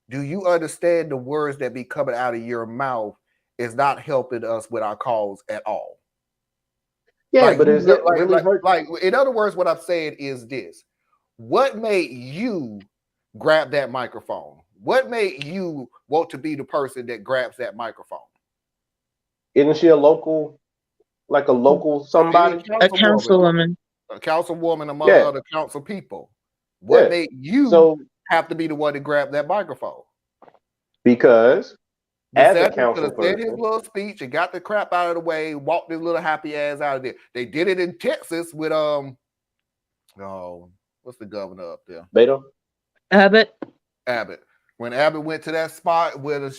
[SPEAKER 2] do you understand the words that be coming out of your mouth is not helping us with our cause at all?
[SPEAKER 9] Yeah,
[SPEAKER 2] like,
[SPEAKER 9] but is it really
[SPEAKER 2] like, in other words, what I'm saying is this. What made you grab that microphone? What made you want to be the person that grabs that microphone?
[SPEAKER 9] Isn't she a local somebody?
[SPEAKER 8] A councilwoman.
[SPEAKER 2] A councilwoman among other council people. What made you have to be the one to grab that microphone?
[SPEAKER 9] Because as a council
[SPEAKER 2] could have said his little speech and got the crap out of the way, walked his little happy ass out of there. They did it in Texas with what's the governor up there?
[SPEAKER 9] Beto?
[SPEAKER 8] Abbott.
[SPEAKER 2] When Abbott went to that spot where the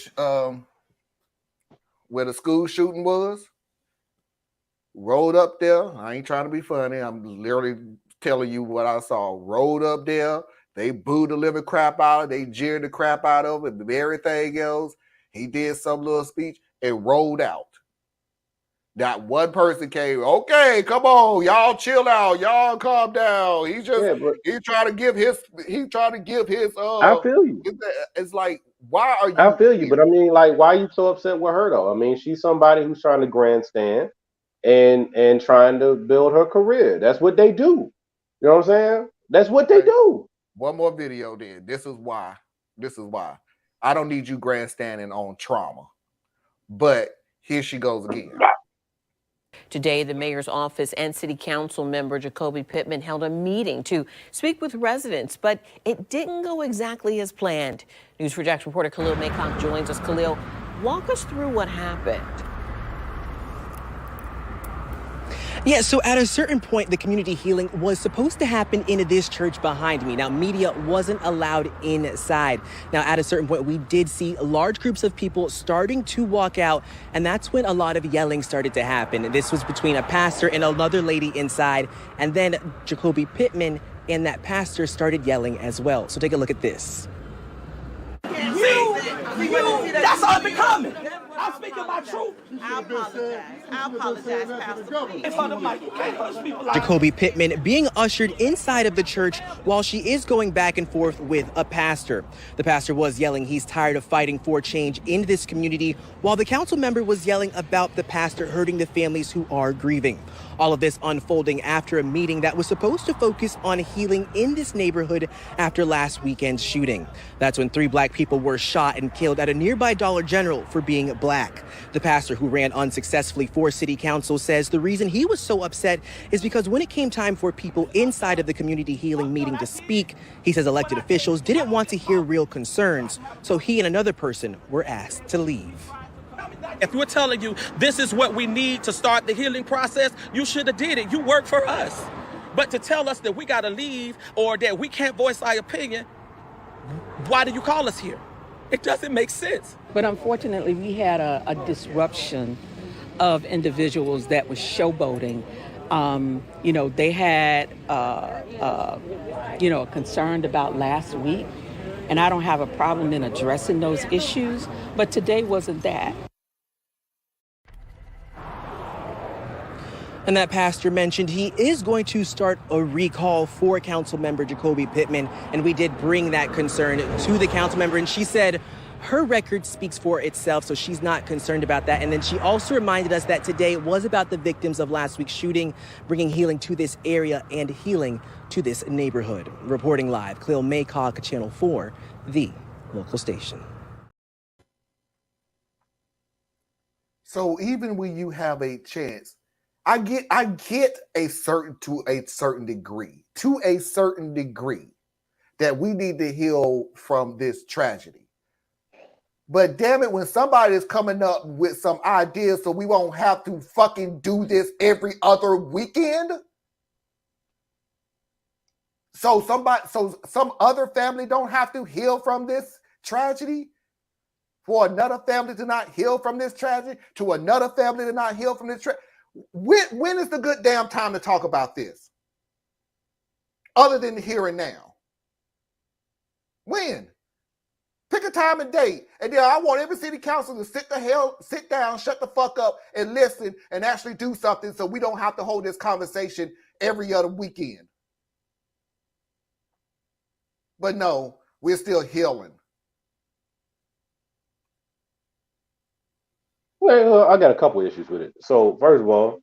[SPEAKER 2] school shooting was, rode up there. I ain't trying to be funny. I'm literally telling you what I saw. Rode up there. They booed the living crap out of it. They jeered the crap out of it. Everything else. He did some little speech and rolled out. Not one person came, okay, come on, y'all chill out, y'all calm down. He's trying to give his
[SPEAKER 9] I feel you.
[SPEAKER 2] It's like, why are you
[SPEAKER 9] I feel you, but I mean, like, why are you so upset with her though? I mean, she's somebody who's trying to grandstand and trying to build her career. That's what they do. You know what I'm saying? That's what they do.
[SPEAKER 2] One more video then. This is why. I don't need you grandstanding on trauma. But here she goes again.
[SPEAKER 14] Today, the mayor's office and city council member Jacoby Pittman held a meeting to speak with residents, but it didn't go exactly as planned. News4Jax reporter Khalil Maycock joins us. Khalil, walk us through what happened.
[SPEAKER 15] Yeah, so at a certain point, the community healing was supposed to happen in this church behind me. Now, media wasn't allowed inside. Now, at a certain point, we did see large groups of people starting to walk out, and that's when a lot of yelling started to happen. This was between a pastor and another lady inside, and then Jacoby Pittman and that pastor started yelling as well. So take a look at this.
[SPEAKER 13] That's unbecoming. I'm speaking my truth.
[SPEAKER 16] I apologize, Pastor.
[SPEAKER 15] Jacoby Pittman being ushered inside of the church while she is going back and forth with a pastor. The pastor was yelling he's tired of fighting for change in this community, while the council member was yelling about the pastor hurting the families who are grieving. All of this unfolding after a meeting that was supposed to focus on healing in this neighborhood after last weekend's shooting. That's when 3 black people were shot and killed at a nearby Dollar General for being black. The pastor, who ran unsuccessfully for city council, says the reason he was so upset is because when it came time for people inside of the community healing meeting to speak, he says elected officials didn't want to hear real concerns, so he and another person were asked to leave.
[SPEAKER 17] If we're telling you this is what we need to start the healing process, you should have did it. You work for us. But to tell us that we got to leave or that we can't voice our opinion, why do you call us here? It doesn't make sense.
[SPEAKER 18] But unfortunately, we had a disruption of individuals that was showboating. They had, concerned about last week, and I don't have a problem in addressing those issues, but today wasn't that.
[SPEAKER 15] And that pastor mentioned he is going to start a recall for council member Jacoby Pittman. And we did bring that concern to the council member. And she said her record speaks for itself, so she's not concerned about that. And then she also reminded us that today was about the victims of last week's shooting, bringing healing to this area and healing to this neighborhood. Reporting live, Cleo Maycock, Channel 4, the local station.
[SPEAKER 2] So even when you have a chance, I get a certain degree that we need to heal from this tragedy. But damn it, when somebody is coming up with some ideas so we won't have to fucking do this every other weekend. So some other family don't have to heal from this tragedy. For another family to not heal from this tragedy, to another family to not heal from this tragedy. When is the good damn time to talk about this? Other than here and now. When? Pick a time and date. And then I want every city council to sit down, shut the fuck up, and listen and actually do something so we don't have to hold this conversation every other weekend. But no, we're still healing.
[SPEAKER 9] Well, I got a couple issues with it. So first of all,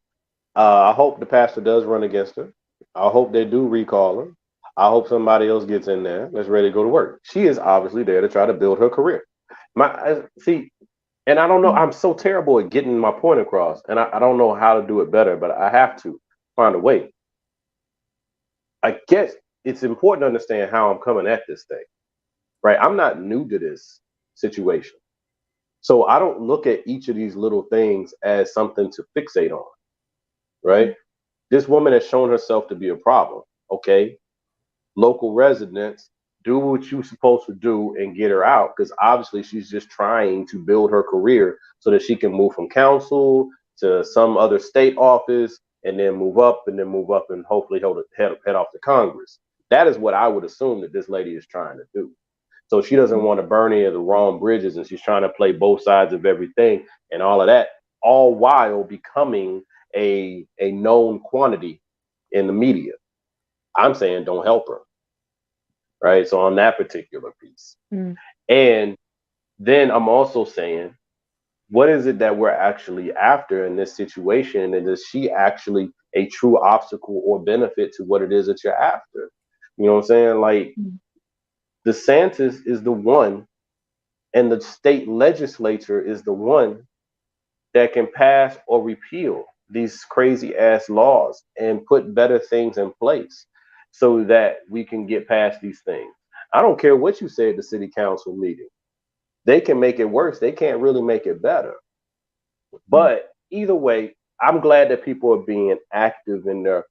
[SPEAKER 9] I hope the pastor does run against her. I hope they do recall her. I hope somebody else gets in there that's ready to go to work. She is obviously there to try to build her career. And I don't know, I'm so terrible at getting my point across, and I don't know how to do it better, but I have to find a way. I guess it's important to understand how I'm coming at this thing, right? I'm not new to this situation. So I don't look at each of these little things as something to fixate on, right? This woman has shown herself to be a problem, okay? Local residents, do what you're supposed to do and get her out, because obviously she's just trying to build her career so that she can move from council to some other state office and then move up and hopefully head off to Congress. That is what I would assume that this lady is trying to do. So she doesn't want to burn any of the wrong bridges, and she's trying to play both sides of everything and all of that, all while becoming a known quantity in the media. I'm saying don't help her, right? So on that particular piece. And then I'm also saying, what is it that we're actually after in this situation? And is she actually a true obstacle or benefit to what it is that you're after? You know what I'm saying? Like, DeSantis is the one, and the state legislature is the one that can pass or repeal these crazy ass laws and put better things in place so that we can get past these things. I don't care what you say at the city council meeting. They can make it worse. They can't really make it better. But either way, I'm glad that people are being active in their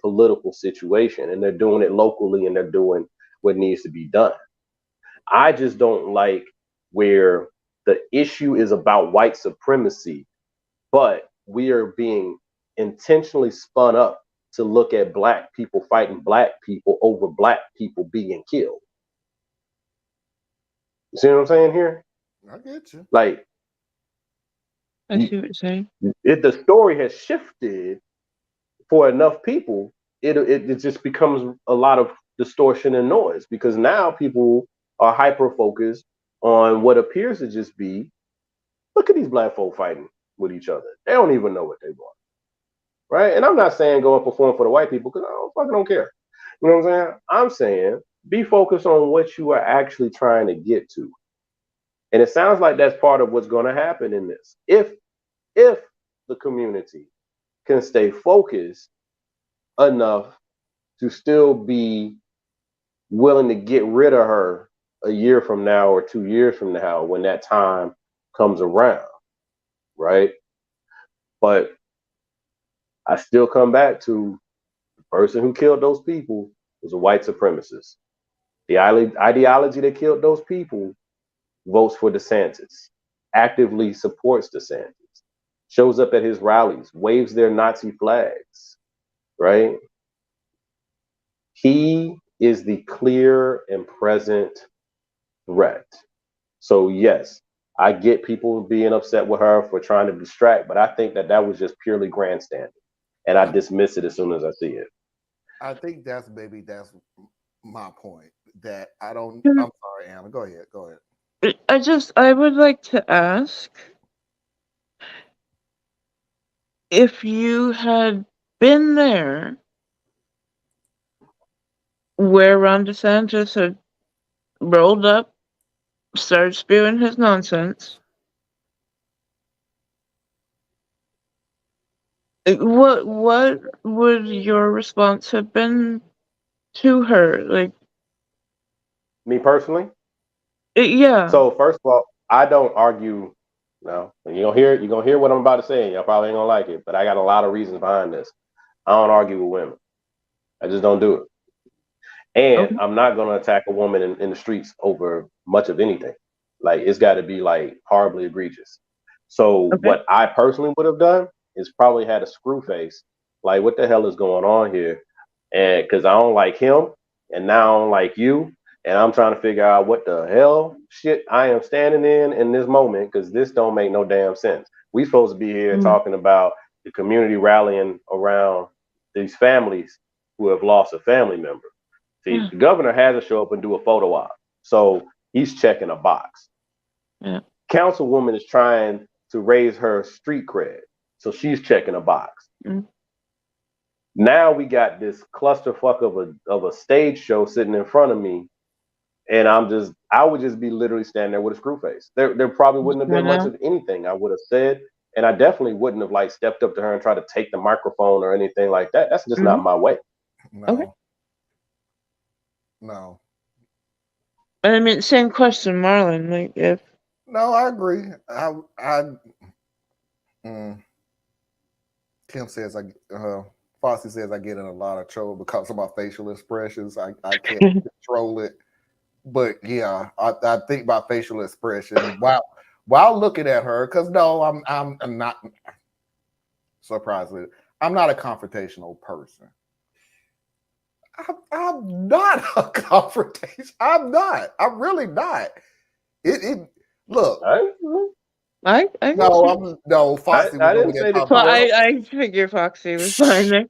[SPEAKER 9] political situation, and they're doing it locally, and they're doing what needs to be done. I just don't like where the issue is about white supremacy, but we are being intentionally spun up to look at black people fighting black people over black people being killed. You see what I'm saying here?
[SPEAKER 2] I get you.
[SPEAKER 9] Like,
[SPEAKER 8] I see what you're saying.
[SPEAKER 9] If the story has shifted for enough people, it just becomes a lot of distortion and noise because now people are hyper focused on what appears to just be, look at these black folk fighting with each other. They don't even know what they want, right? And I'm not saying go and perform for the white people because I don't care. You know what I'm saying? I'm saying be focused on what you are actually trying to get to. And it sounds like that's part of what's going to happen in this. If the community can stay focused enough to still be willing to get rid of her a year from now or 2 years from now when that time comes around, right? But I still come back to the person who killed those people was a white supremacist. The ideology that killed those people votes for DeSantis, actively supports DeSantis, shows up at his rallies, waves their Nazi flags, right? He is the clear and present threat. So yes, I get people being upset with her for trying to distract, but I think that was just purely grandstanding, and I dismiss it as soon as I see it.
[SPEAKER 2] I think that's my point. That I don't.
[SPEAKER 8] Mhm.
[SPEAKER 2] I'm sorry, Anna. Go ahead.
[SPEAKER 8] I would like to ask if you had been there where Ron DeSantis had rolled up, started spewing his nonsense. What would your response have been to her? Like,
[SPEAKER 9] Me personally?
[SPEAKER 8] yeah.
[SPEAKER 9] So first of all, I don't argue. No, you're gonna hear what I'm about to say. And y'all probably ain't gonna like it, but I got a lot of reasons behind this. I don't argue with women. I just don't do it. And
[SPEAKER 8] Okay.
[SPEAKER 9] I'm not gonna attack a woman in the streets over much of anything. Like it's got to be like horribly egregious. So
[SPEAKER 8] Okay.
[SPEAKER 9] what I personally would have done is probably had a screw face. Like what the hell is going on here? And because I don't like him, and now I don't like you, and I'm trying to figure out what the hell shit I am standing in this moment because this don't make no damn sense. We supposed to be here talking about the community rallying around these families who have lost a family member. See, the governor has to show up and do a photo op, so he's checking a box.
[SPEAKER 8] Yeah.
[SPEAKER 9] Councilwoman is trying to raise her street cred, so she's checking a box. Now we got this clusterfuck of a stage show sitting in front of me, and I would just be literally standing there with a screw face. There probably wouldn't have been much of anything I would have said, and I definitely wouldn't have like stepped up to her and tried to take the microphone or anything like that. That's just not my way.
[SPEAKER 2] No.
[SPEAKER 8] Okay.
[SPEAKER 2] No.
[SPEAKER 8] I mean, same question, Marlon. Like, if
[SPEAKER 2] No, I agree. Kim says Foxy says I get in a lot of trouble because of my facial expressions. I can't control it. But yeah, I think my facial expression while looking at her, because no, I'm not surprisingly, I'm not a confrontational person. I'm not a confrontation. I'm not. I'm really not. It look. No, Foxy.
[SPEAKER 9] I didn't say that.
[SPEAKER 8] Well, I figure Foxy was fine there.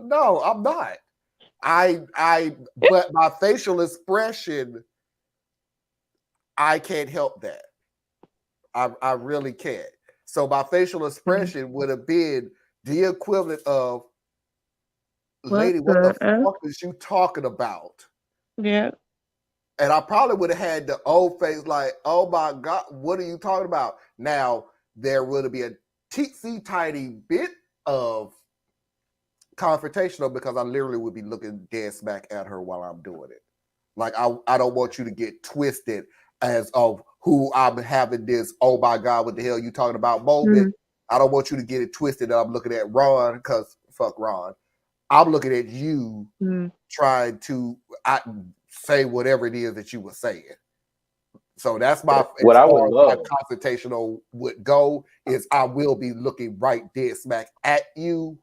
[SPEAKER 2] No, I'm not. But my facial expression, I can't help that. I really can't. So my facial expression would have been the equivalent of, lady, what the fuck is you talking about?
[SPEAKER 8] Yeah.
[SPEAKER 2] And I probably would have had the old face like, oh my God, what are you talking about? Now, there would be a teensy tiny bit of confrontational because I literally would be looking dead smack at her while I'm doing it. Like, I don't want you to get twisted as of who I'm having this, oh my God, what the hell you talking about moment. I don't want you to get it twisted that I'm looking at Ron because fuck Ron. I'm looking at you trying to say whatever it is that you were saying. So that's my
[SPEAKER 9] what I would love.
[SPEAKER 2] My confrontational would go is I will be looking right dead smack at you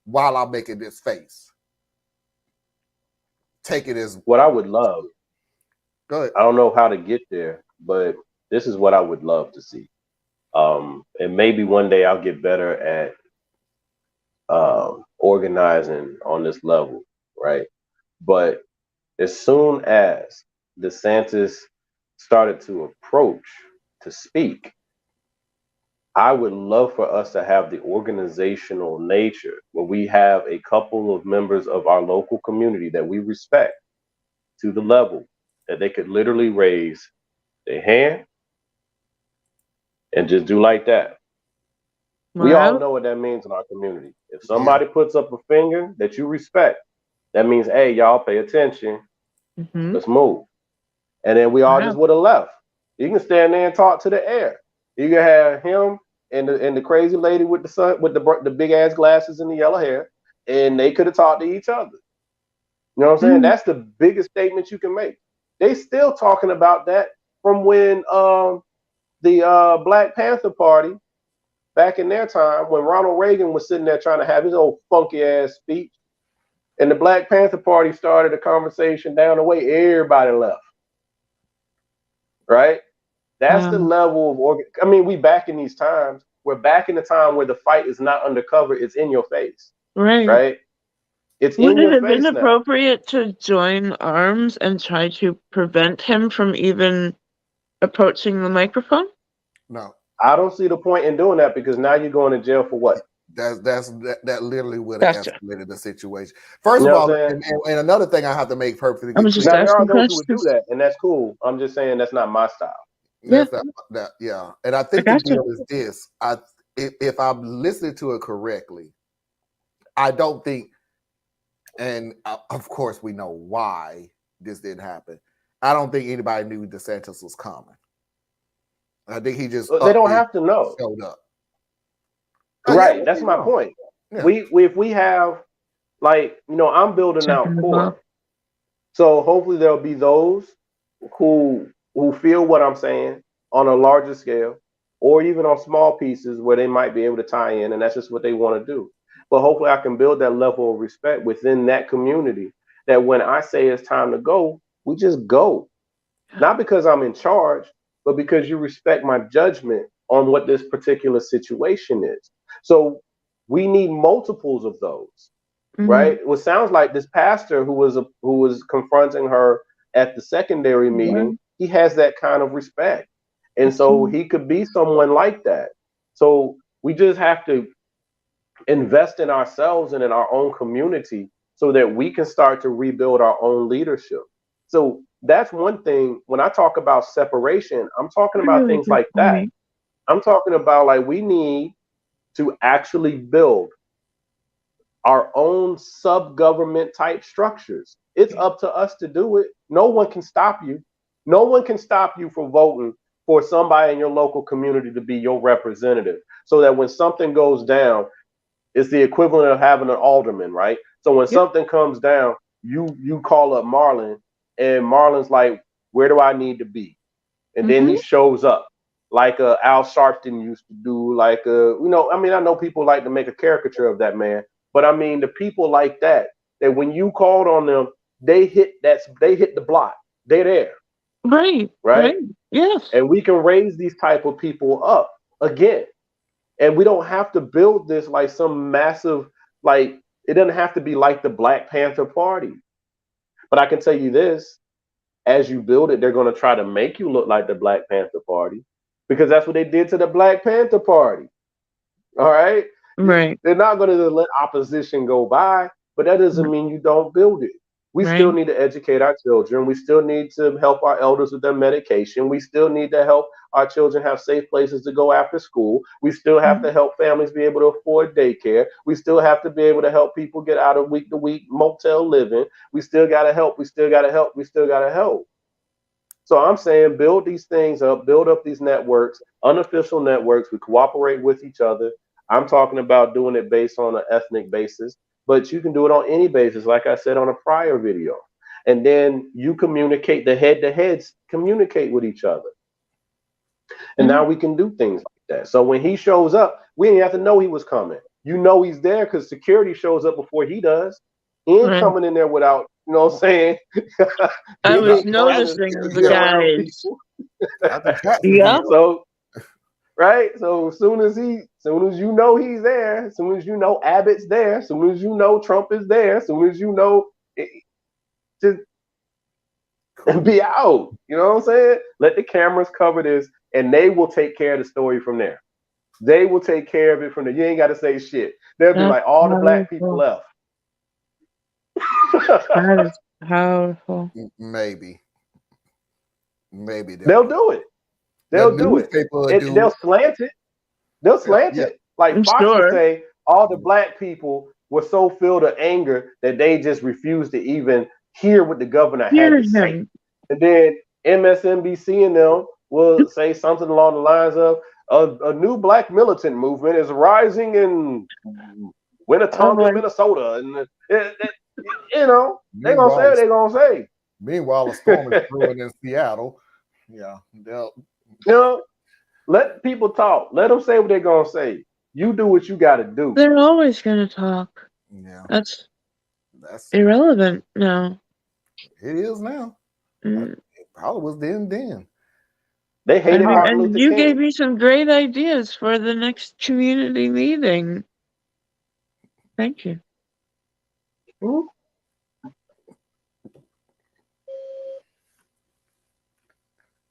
[SPEAKER 2] while I'm making this face. Take it as
[SPEAKER 9] what I would love.
[SPEAKER 2] Go ahead.
[SPEAKER 9] I don't know how to get there, but this is what I would love to see. And maybe one day I'll get better at organizing on this level, right? But as soon as DeSantis started to approach to speak, I would love for us to have the organizational nature where we have a couple of members of our local community that we respect to the level that they could literally raise their hand and just do like that. We all know what that means in our community. If somebody puts up a finger that you respect, that means, hey, y'all pay attention. Let's move. And then we all just would have left. You can stand there and talk to the air. You can have him and the crazy lady with the sun with the big ass glasses and the yellow hair, and they could have talked to each other. You know what I'm saying? That's the biggest statement you can make. They still talking about that from when the Black Panther Party back in their time, when Ronald Reagan was sitting there trying to have his old funky ass speech, and the Black Panther Party started a conversation down the way, everybody left. Right? That's the level of I mean, we back in these times. We're back in the time where the fight is not undercover, it's in your face. Right? It's
[SPEAKER 8] Would
[SPEAKER 9] in
[SPEAKER 8] it
[SPEAKER 9] your
[SPEAKER 8] have been
[SPEAKER 9] face now.
[SPEAKER 8] appropriate to join arms and try to prevent him from even approaching the microphone?
[SPEAKER 2] No.
[SPEAKER 9] I don't see the point in doing that because now you're going to jail for what?
[SPEAKER 2] That literally would have escalated the situation. First of all, and another thing I have to make perfectly clear.
[SPEAKER 9] Now there are those who would do that, and that's cool. I'm just saying that's not my style.
[SPEAKER 2] That's not that, yeah. And I think the deal is this. If I'm listening to it correctly, I don't think, and of course we know why this didn't happen. I don't think anybody knew DeSantis was coming. I think he just
[SPEAKER 9] they don't have to know.
[SPEAKER 2] Showed up.
[SPEAKER 9] Right, that's my point.
[SPEAKER 2] Yeah.
[SPEAKER 9] If we have, like, you know, I'm building out core, so hopefully there'll be those who feel what I'm saying on a larger scale, or even on small pieces where they might be able to tie in, and that's just what they want to do. But hopefully I can build that level of respect within that community that when I say it's time to go, we just go. Not because I'm in charge, but because you respect my judgment on what this particular situation is. So we need multiples of those, right? What sounds like this pastor who was confronting her at the secondary meeting, he has that kind of respect. And so he could be someone like that. So we just have to invest in ourselves and in our own community so that we can start to rebuild our own leadership. So that's one thing. When I talk about separation, I'm talking about things like that. I'm talking about, like, we need to actually build our own sub-government type structures. It's up to us to do it. No one can stop you. No one can stop you from voting for somebody in your local community to be your representative, so that when something goes down, it's the equivalent of having an alderman, right? So when something comes down, you call up Marlon, and Marlon's like, where do I need to be? And then he shows up, like Al Sharpton used to do, like, you know, I mean, I know people like to make a caricature of that man, but I mean, the people like that when you called on them, they hit the block. They're there. Right?
[SPEAKER 8] Yes.
[SPEAKER 9] And we can raise these type of people up again. And we don't have to build this like some massive, like, it doesn't have to be like the Black Panther Party. But I can tell you this, as you build it, they're going to try to make you look like the Black Panther Party, because that's what they did to the Black Panther Party. All right?
[SPEAKER 8] Right.
[SPEAKER 9] They're not going to let opposition go by, but that doesn't mean you don't build it. We still need to educate our children. We still need to help our elders with their medication. We still need to help our children have safe places to go after school. We still have to help families be able to afford daycare. We still have to be able to help people get out of week-to-week motel living. We still got to help. We still got to help. We still got to help. So I'm saying build these things up, build up these networks, unofficial networks. We cooperate with each other. I'm talking about doing it based on an ethnic basis, but you can do it on any basis, like I said on a prior video. And then you communicate, the head-to-heads communicate with each other. And now we can do things like that. So when he shows up, we didn't have to know he was coming. You know he's there because security shows up before he does. He ain't coming in there without, you know what I'm saying?
[SPEAKER 8] I was noticing the guys.
[SPEAKER 9] So, right? So as soon as you know he's there, as soon as you know Abbott's there, as soon as you know Trump is there, as soon as you know, just be out. You know what I'm saying? Let the cameras cover this, and they will take care of the story from there. They will take care of it from there. You ain't got to say shit. They'll be like, all the black people left.
[SPEAKER 8] That is powerful.
[SPEAKER 2] Maybe
[SPEAKER 9] they'll do it. They'll do it. They'll slant it. They'll slant it. Like Fox would say, all the black people were so filled with anger that they just refused to even hear what the governor had to say. And then MSNBC and them will say something along the lines of, a new black militant movement is rising in Winnetonka, Minnesota. And, you know, they're going to say what they're going to say.
[SPEAKER 2] Meanwhile, a storm is brewing in Seattle. Yeah.
[SPEAKER 9] You know, let people talk. Let them say what they're going to say. You do what you got to do.
[SPEAKER 8] They're always going to talk.
[SPEAKER 2] Yeah.
[SPEAKER 8] That's irrelevant now.
[SPEAKER 2] It is now. It probably was then.
[SPEAKER 9] They hated Martin Luther
[SPEAKER 8] and you
[SPEAKER 9] King.
[SPEAKER 8] gave me some great ideas for the next community meeting. Thank you.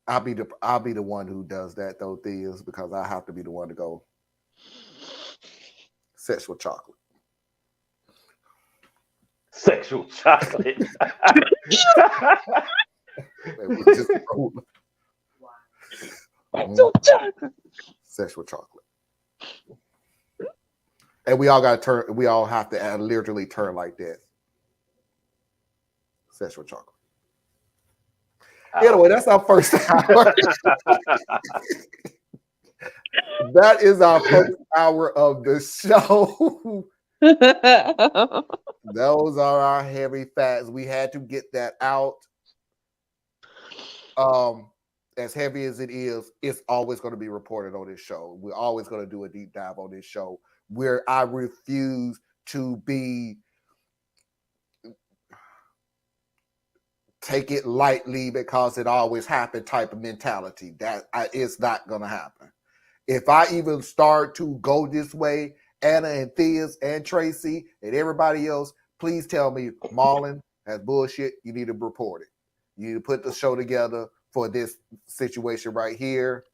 [SPEAKER 2] I'll be the one who does that though, Theas, because I have to be the one to go sexual chocolate.
[SPEAKER 9] Sexual chocolate.
[SPEAKER 2] Sexual chocolate. And we all got to turn. We all have to literally turn like that. Sexual chocolate. Anyway, that's our first hour. That is our first hour of the show. Those are our heavy facts. We had to get that out. As heavy as it is, it's always going to be reported on this show. We're always going to do a deep dive on this show where I refuse to be take it lightly because it always happened type of mentality. It's not going to happen. If I even start to go this way, Anna and Theas and Tracy and everybody else, please tell me Marlon has bullshit. You need to report it. You need to put the show together for this situation right here.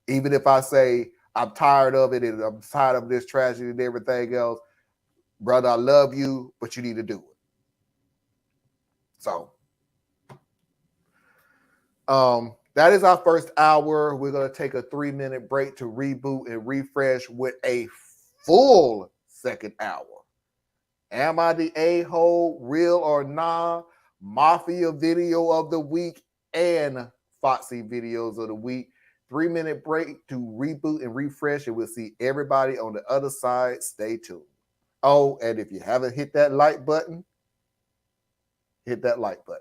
[SPEAKER 2] Even if I say I'm tired of it and I'm tired of this tragedy and everything else, brother, I love you, but you need to do it. So that is our first hour. We're going to take a 3-minute break to reboot and refresh with a full second hour. Am I the a-hole, real or nah? Mafia video of the week and Foxy videos of the week. 3-minute break to reboot and refresh, and we'll see everybody on the other side. Stay tuned. Oh, and if you haven't hit that like button, hit that like button.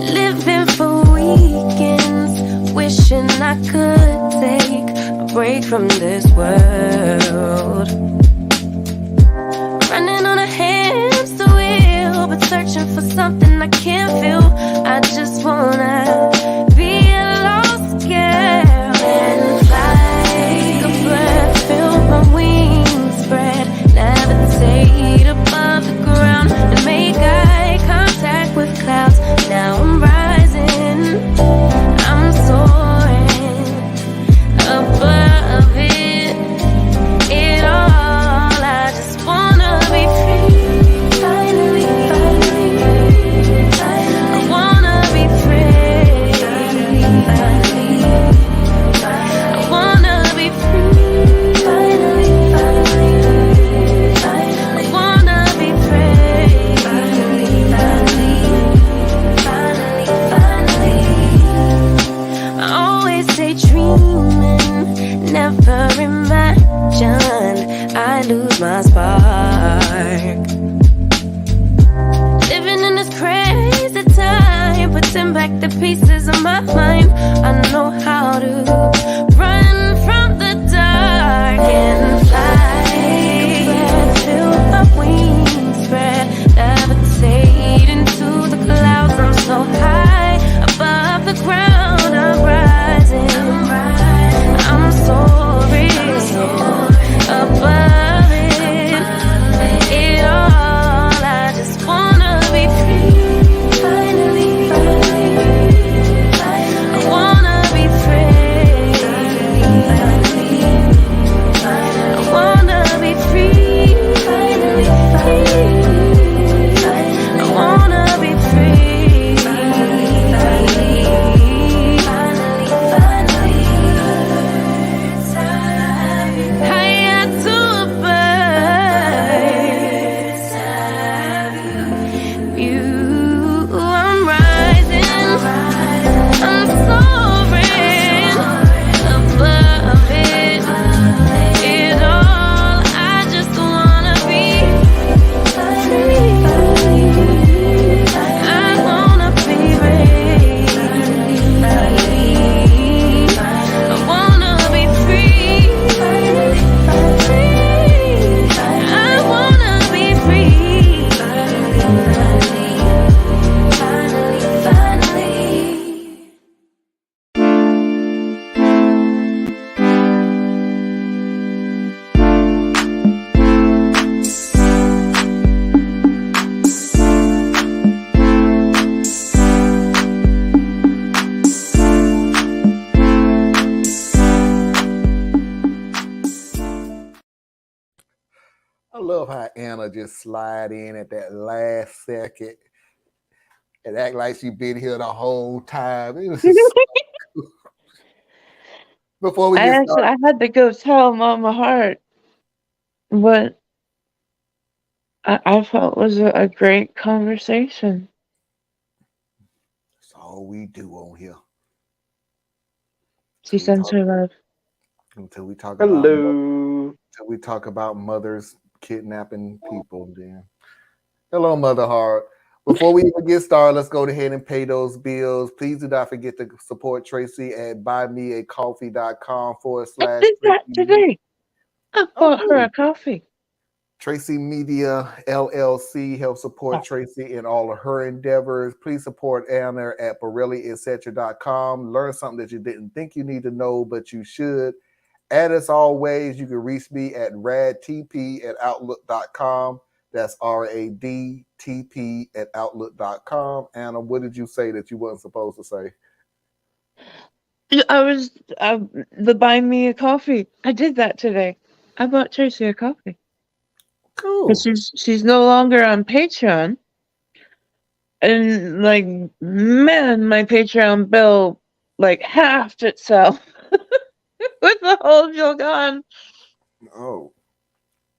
[SPEAKER 1] Living for weekends, wishing I could take a break from this world. Running on a hamster wheel, but searching for something I can't feel. I just wanna be a lost girl and fly. Take a breath, feel my wings spread, levitate above the ground and make eye contact with clouds. Now I'm rising, I'm soaring above it all. I just wanna be free, finally, I wanna be free, I wanna be free, finally, I wanna be free, finally. I always say dreaming, never imagined I lose my spark. Living in this crazy time, putting back the pieces of my mind. I know how to run from the dark and fly.
[SPEAKER 2] love how Anna just slide in at that last second and act like she been here the whole time. It was just before we get started.
[SPEAKER 8] I had to go tell Mama Hart what I felt was a great conversation.
[SPEAKER 2] That's all we do on here.
[SPEAKER 8] She sends her love.
[SPEAKER 2] Until we talk about mothers kidnapping people. Then hello, Mother Heart. Before we even get started, let's go ahead and pay those bills. Please do not forget to support Tracy at buymeacoffee.com /
[SPEAKER 8] I did that today. I bought her a coffee.
[SPEAKER 2] Tracy Media LLC helps support Tracy in all of her endeavors. Please support Anna at BorelliEtc.com. Learn something that you didn't think you need to know, but you should. As always, you can reach me at radtp@outlook.com. That's RADTP@outlook.com. Anna, what did you say that you weren't supposed to say?
[SPEAKER 8] I was the buy me a coffee. I did that today. I bought Tracy a coffee.
[SPEAKER 2] Cool.
[SPEAKER 8] She's no longer on Patreon. And like, man, my Patreon bill like halved itself with the whole deal gone.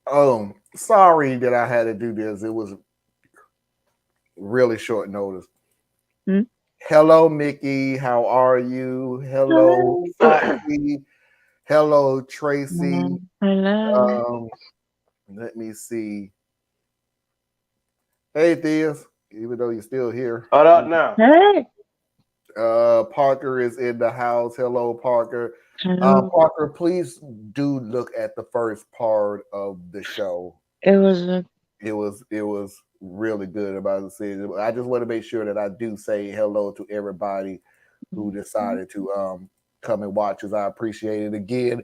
[SPEAKER 2] Oh, sorry that I had to do this. It was really short notice. Hello, Mickey. How are you? Hello, Foxy. Hello, Tracy.
[SPEAKER 8] Hello.
[SPEAKER 2] Let me see. Hey, Theus. Even though you're still here.
[SPEAKER 9] Hold up now.
[SPEAKER 8] Hey.
[SPEAKER 2] Parker is in the house. Hello, Parker. Parker, please do look at the first part of the show.
[SPEAKER 8] It was
[SPEAKER 2] really good about the season. I just want to make sure that I do say hello to everybody who decided to come and watch us. I appreciate it. Again,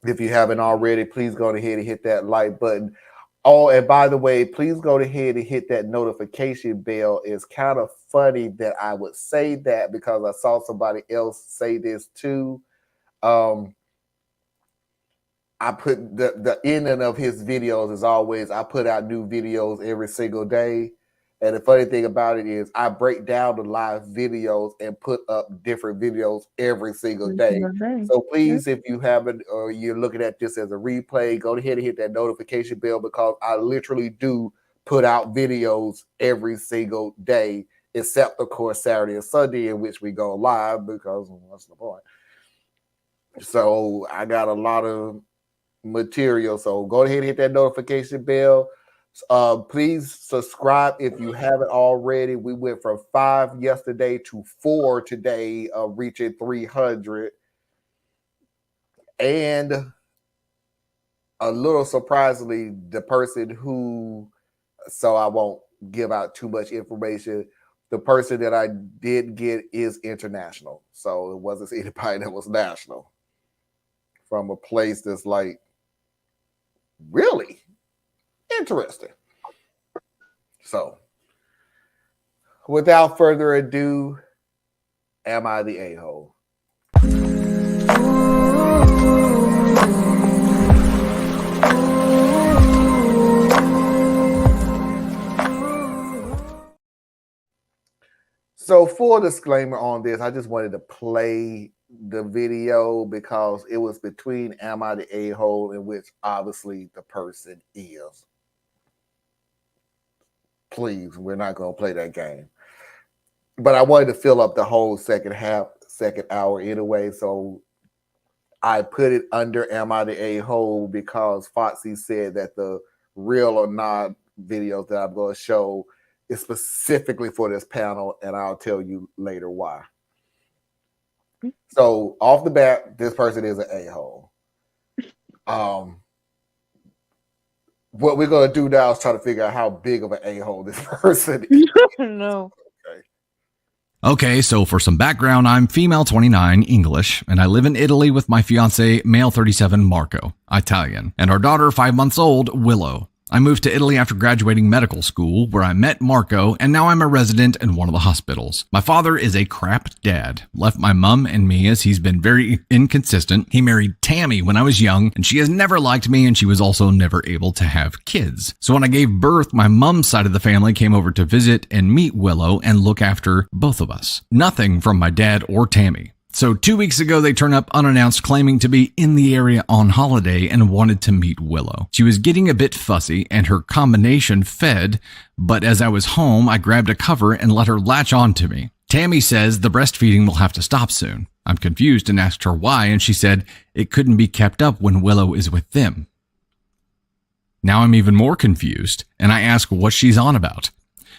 [SPEAKER 2] if you haven't already, please go ahead and hit that like button. Oh, and by the way, please go ahead and hit that notification bell. It's kind of funny that I would say that because I saw somebody else say this too. I put the ending of his videos as always. I put out new videos every single day. And the funny thing about it is I break down the live videos and put up different videos every single day. So please, if you haven't or you're looking at this as a replay, go ahead and hit that notification bell because I literally do put out videos every single day, except of course Saturday and Sunday in which we go live because what's the point? So I got a lot of material. So go ahead and hit that notification bell. Please subscribe if you haven't already. We went from 5 yesterday to 4 today, reaching 300. And a little surprisingly, the person who, so I won't give out too much information, the person that I did get is international. So it wasn't anybody that was national from a place that's like really interesting. So, without further ado, am I the a-hole? So, full disclaimer on this, I just wanted to play the video because it was between am I the a-hole, in which obviously the person is. Please, we're not going to play that game. But I wanted to fill up the whole second hour anyway, so I put it under am I the a-hole because Foxy said that the real or not videos that I'm going to show is specifically for this panel, and I'll tell you later why. So off the bat, this person is an a-hole. What we're going to do now is try to figure out how big of an a-hole this person is.
[SPEAKER 8] No.
[SPEAKER 19] Okay, so for some background, I'm female 29, English, and I live in Italy with my fiance, male 37, Marco, Italian, and our daughter, 5 months old, Willow. I moved to Italy after graduating medical school, where I met Marco, and now I'm a resident in one of the hospitals. My father is a crap dad. Left my mom and me as he's been very inconsistent. He married Tammy when I was young, and she has never liked me, and she was also never able to have kids. So when I gave birth, my mom's side of the family came over to visit and meet Willow and look after both of us. Nothing from my dad or Tammy. So 2 weeks ago, they turned up unannounced, claiming to be in the area on holiday and wanted to meet Willow. She was getting a bit fussy and her combination fed, but as I was home, I grabbed a cover and let her latch on to me. Tammy says the breastfeeding will have to stop soon. I'm confused and asked her why, and she said it couldn't be kept up when Willow is with them. Now I'm even more confused, and I ask what she's on about.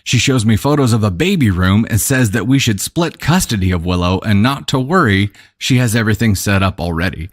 [SPEAKER 19] She shows me photos of a baby room and says that we should split custody of Willow and not to worry, she has everything set up already.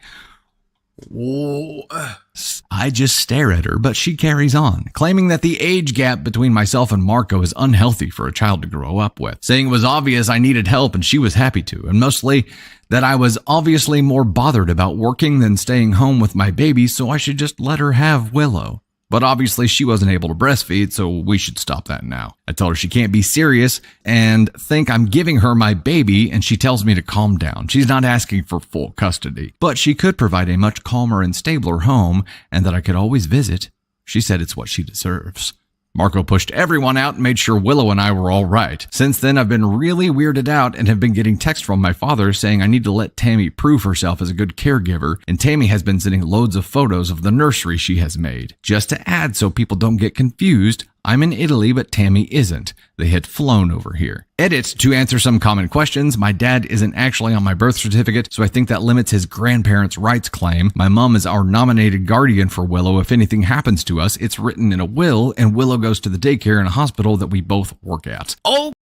[SPEAKER 19] I just stare at her, but she carries on, claiming that the age gap between myself and Marco is unhealthy for a child to grow up with, saying it was obvious I needed help and she was happy to, and mostly that I was obviously more bothered about working than staying home with my baby, so I should just let her have Willow. But obviously she wasn't able to breastfeed, so we should stop that now. I tell her she can't be serious and think I'm giving her my baby, and she tells me to calm down. She's not asking for full custody, but she could provide a much calmer and stabler home and that I could always visit. She said it's what she deserves. Marco pushed everyone out and made sure Willow and I were all right. Since then, I've been really weirded out and have been getting texts from my father saying I need to let Tammy prove herself as a good caregiver, and Tammy has been sending loads of photos of the nursery she has made. Just to add so people don't get confused, I'm in Italy, but Tammy isn't. They had flown over here. Edit, to answer some common questions, my dad isn't actually on my birth certificate, so I think that limits his grandparents' rights claim. My mom is our nominated guardian for Willow. If anything happens to us, it's written in a will, and Willow goes to the daycare and a hospital that we both work at. Oh!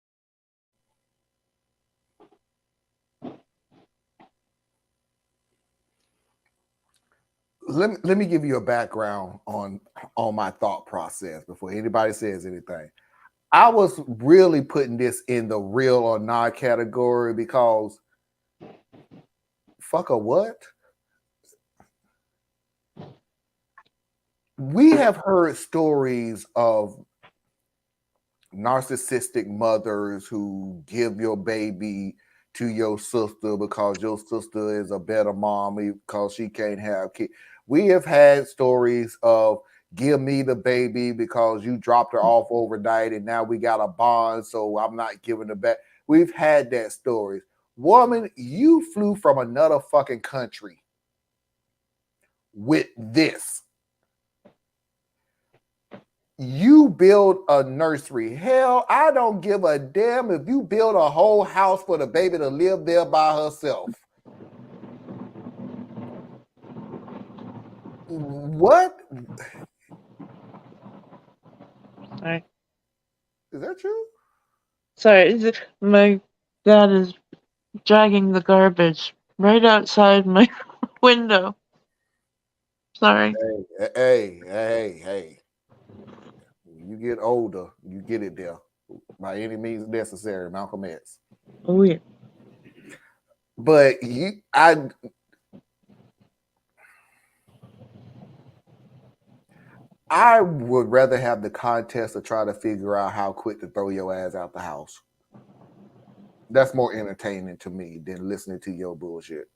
[SPEAKER 2] Let me give you a background on my thought process before anybody says anything. I was really putting this in the real or not category because fuck a what? We have heard stories of narcissistic mothers who give your baby to your sister because your sister is a better mom because she can't have kids. We have had stories of give me the baby because you dropped her off overnight and now we got a bond, so I'm not giving her back. We've had that story. Woman, you flew from another fucking country with this. You build a nursery. Hell, I don't give a damn if you build a whole house for the baby to live there by herself. What?
[SPEAKER 8] Sorry.
[SPEAKER 2] Is that true?
[SPEAKER 8] Sorry, my dad is dragging the garbage right outside my window. Sorry.
[SPEAKER 2] Hey. When you get older, you get it there. By any means necessary, Malcolm X.
[SPEAKER 8] Oh, yeah.
[SPEAKER 2] But I would rather have the contest to try to figure out how quick to throw your ass out the house. That's more entertaining to me than listening to your bullshit.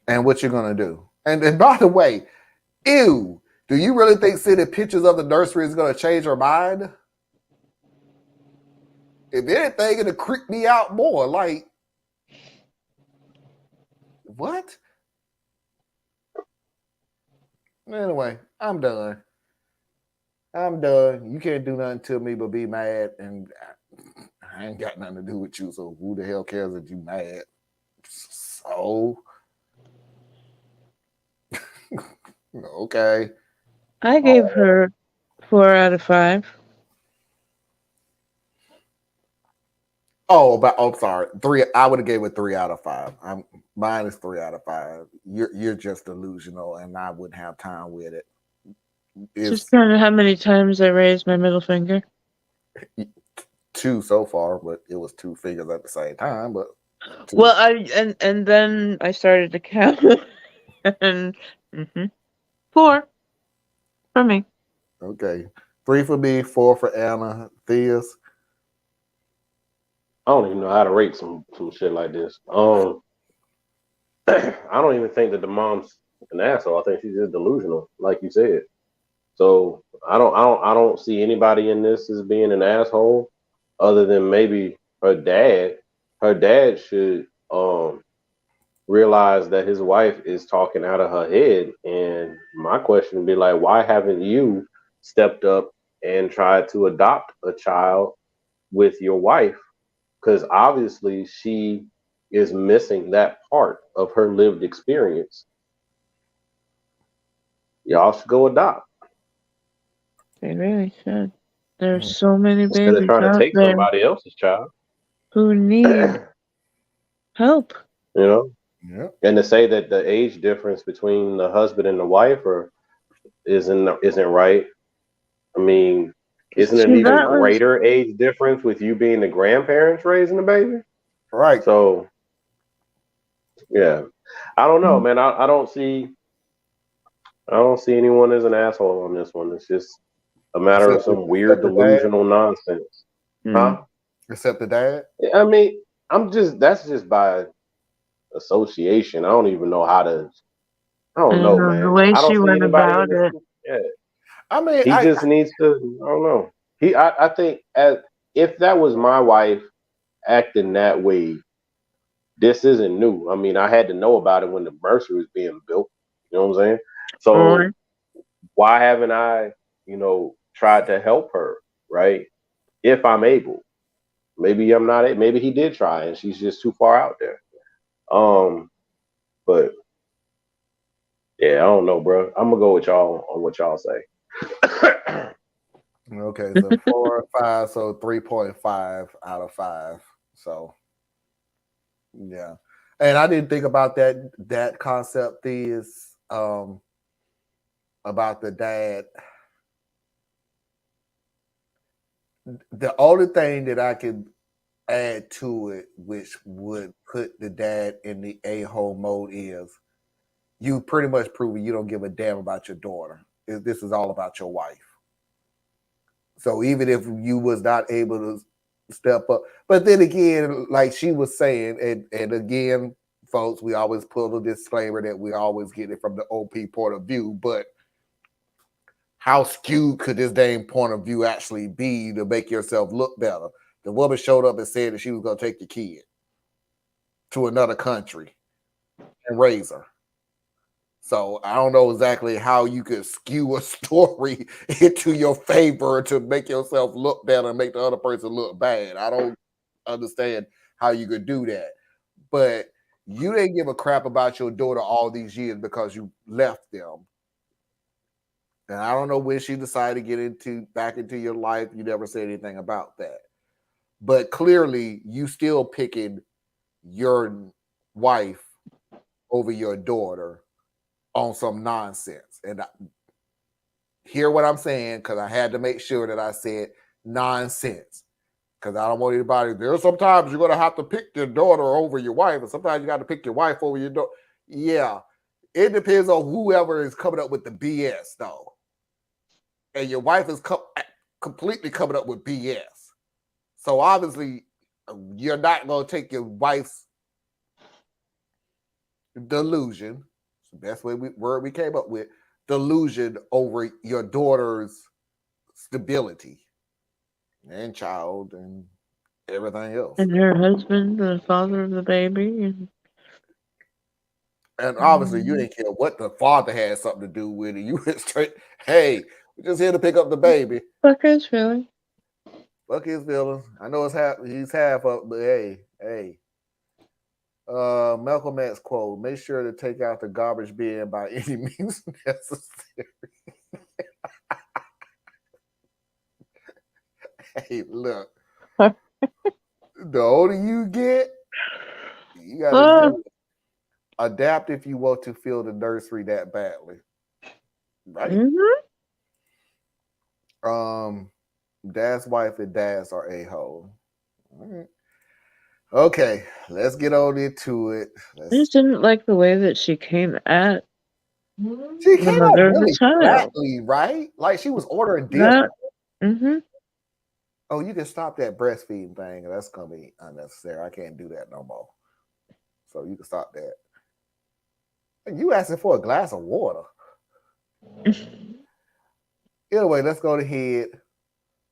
[SPEAKER 2] And what you're going to do. And by the way, ew, do you really think sending pictures of the nursery is going to change her mind? If anything, it'll creep me out more. Like, what? Anyway, I'm done. You can't do nothing to me but be mad, and I ain't got nothing to do with you, so who the hell cares that you mad? So, okay.
[SPEAKER 8] I gave her 4 out of 5.
[SPEAKER 2] I'm sorry. 3. I would have gave it 3 out of 5. Mine is 3 out of 5. You're just delusional, and I wouldn't have time with it.
[SPEAKER 8] Just kind of how many times I raised my middle finger.
[SPEAKER 2] 2 so far, but it was 2 fingers at the same time. But 2.
[SPEAKER 8] Well, and then I started to count, and 4 for me.
[SPEAKER 2] Okay. 3 for me, 4 for Anna. Theus.
[SPEAKER 9] I don't even know how to rate some shit like this. I don't even think that the mom's an asshole. I think she's just delusional, like you said. So I don't see anybody in this as being an asshole, other than maybe her dad. Her dad should realize that his wife is talking out of her head. And my question would be like, why haven't you stepped up and tried to adopt a child with your wife? Because obviously she is missing that part of her lived experience. Y'all should go adopt.
[SPEAKER 8] They really should. There's so many
[SPEAKER 9] Instead of
[SPEAKER 8] babies
[SPEAKER 9] trying to
[SPEAKER 8] out
[SPEAKER 9] take
[SPEAKER 8] there
[SPEAKER 9] somebody else's child.
[SPEAKER 8] who need help.
[SPEAKER 9] You know?
[SPEAKER 2] Yeah.
[SPEAKER 9] And to say that the age difference between the husband and the wife isn't right. I mean, isn't
[SPEAKER 8] See,
[SPEAKER 9] an even
[SPEAKER 8] that was
[SPEAKER 9] greater age difference with you being the grandparents raising the baby?
[SPEAKER 2] Right.
[SPEAKER 9] So yeah. I don't know, man. I don't see anyone as an asshole on this one. It's just a matter of some weird
[SPEAKER 2] the dad.
[SPEAKER 9] delusional nonsense. Huh?
[SPEAKER 2] Except the dad.
[SPEAKER 9] I mean, that's just by association. I don't even know how to. I don't know,
[SPEAKER 8] the
[SPEAKER 9] man.
[SPEAKER 8] way
[SPEAKER 9] I don't
[SPEAKER 8] she
[SPEAKER 9] see
[SPEAKER 8] went
[SPEAKER 9] anybody in
[SPEAKER 8] about
[SPEAKER 9] this.
[SPEAKER 8] it.
[SPEAKER 9] Yeah,
[SPEAKER 2] I mean,
[SPEAKER 9] he just needs to. I don't know. I think if that was my wife acting that way, this isn't new. I mean, I had to know about it when the Mercer was being built. You know what I'm saying? So why haven't I, tried to help her, right? If I'm able. Maybe I'm not. Maybe he did try, and she's just too far out there. But yeah, I don't know, bro. I'm gonna go with y'all on what y'all say.
[SPEAKER 2] Okay, so 4 or 5, so 3.5 out of 5. So yeah. And I didn't think about that concept is about the dad. The only thing that I could add to it, which would put the dad in the a-hole mode, is you pretty much proving you don't give a damn about your daughter. This is all about your wife. So even if you was not able to step up, but then again, like she was saying, and again, folks, we always put a disclaimer that we always get it from the OP point of view, but how skewed could this damn point of view actually be to make yourself look better? The woman showed up and said that she was going to take the kid to another country and raise her. So I don't know exactly how you could skew a story into your favor to make yourself look better and make the other person look bad. I don't understand how you could do that. But you didn't give a crap about your daughter all these years because you left them. And I don't know when she decided to get back into your life. You never said anything about that. But clearly, you still picking your wife over your daughter on some nonsense. And hear what I'm saying, because I had to make sure that I said nonsense. Because I don't want anybody, there's sometimes you're going to have to pick your daughter over your wife, and sometimes you got to pick your wife over your daughter. Yeah, it depends on whoever is coming up with the BS, though. And your wife is completely coming up with BS. So obviously, you're not going to take your wife's delusion. It's the best word we came up with. Delusion over your daughter's stability and child and everything else.
[SPEAKER 8] And her husband, the father of the baby.
[SPEAKER 2] And obviously, you didn't care what the father had something to do with it. You went straight, hey, we're just here to pick up the baby.
[SPEAKER 8] Fuck his feelings.
[SPEAKER 2] Fuck his feelings. I know he's half up, but hey. Malcolm X quote, make sure to take out the garbage bin by any means necessary. Hey, look. The older you get, you gotta adapt if you want to fill the nursery that badly. Right?
[SPEAKER 8] Mm-hmm.
[SPEAKER 2] Dad's wife and Dad's are a-hole. All right. Okay, let's get on into it.
[SPEAKER 8] I just didn't like the way that she came at
[SPEAKER 2] She
[SPEAKER 8] The
[SPEAKER 2] came out
[SPEAKER 8] mother of the
[SPEAKER 2] really
[SPEAKER 8] child.
[SPEAKER 2] flatly, right? Like she was ordering dinner.
[SPEAKER 8] That, mm-hmm.
[SPEAKER 2] Oh, you can stop that breastfeeding thing. That's gonna be unnecessary. I can't do that no more. So you can stop that. You asking for a glass of water. Anyway, let's go ahead.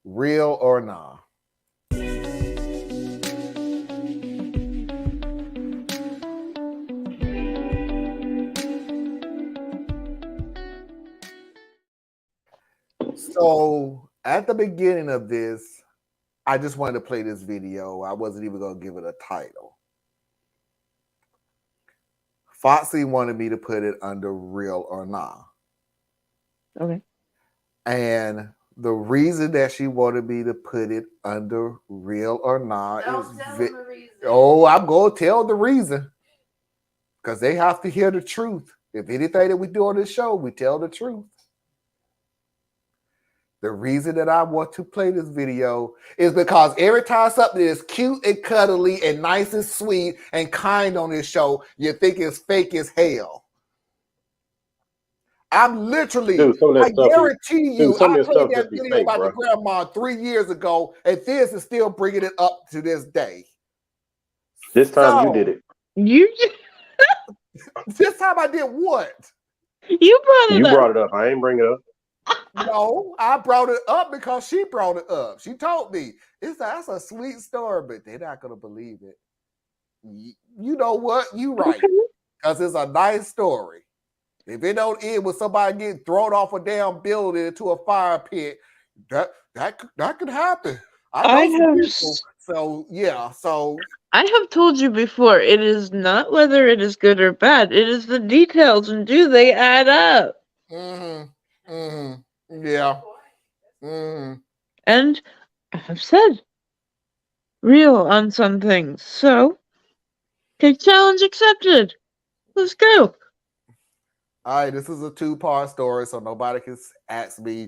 [SPEAKER 2] Real or nah? So at the beginning of this, I just wanted to play this video. I wasn't even going to give it a title. Foxy wanted me to put it under real or nah.
[SPEAKER 8] Okay.
[SPEAKER 2] And the reason that she wanted me to put it under real or nah is... Oh, I'm going to tell the reason. Because they have to hear the truth. If anything that we do on this show, we tell the truth. The reason that I want to play this video is because every time something is cute and cuddly and nice and sweet and kind on this show, you think it's fake as hell. I'm literally, I guarantee you, I played that video about the grandma 3 years ago, and Fizz is still bringing it up to this day.
[SPEAKER 9] This time you did it.
[SPEAKER 2] This time I did what?
[SPEAKER 8] You brought it up.
[SPEAKER 9] You brought it up. I ain't bring it up.
[SPEAKER 2] No, I brought it up because she brought it up. She told me that's a sweet story, but they're not gonna believe it. You know what? You right, because it's a nice story. If it don't end with somebody getting thrown off a damn building into a fire pit, that could happen. I know some people. So yeah, so
[SPEAKER 8] I have told you before, it is not whether it is good or bad. It is the details, and do they add up?
[SPEAKER 2] Yeah.
[SPEAKER 8] And I have said real on some things. So, okay, challenge accepted. Let's go.
[SPEAKER 2] All right, this is a 2-part story, so nobody can ask me.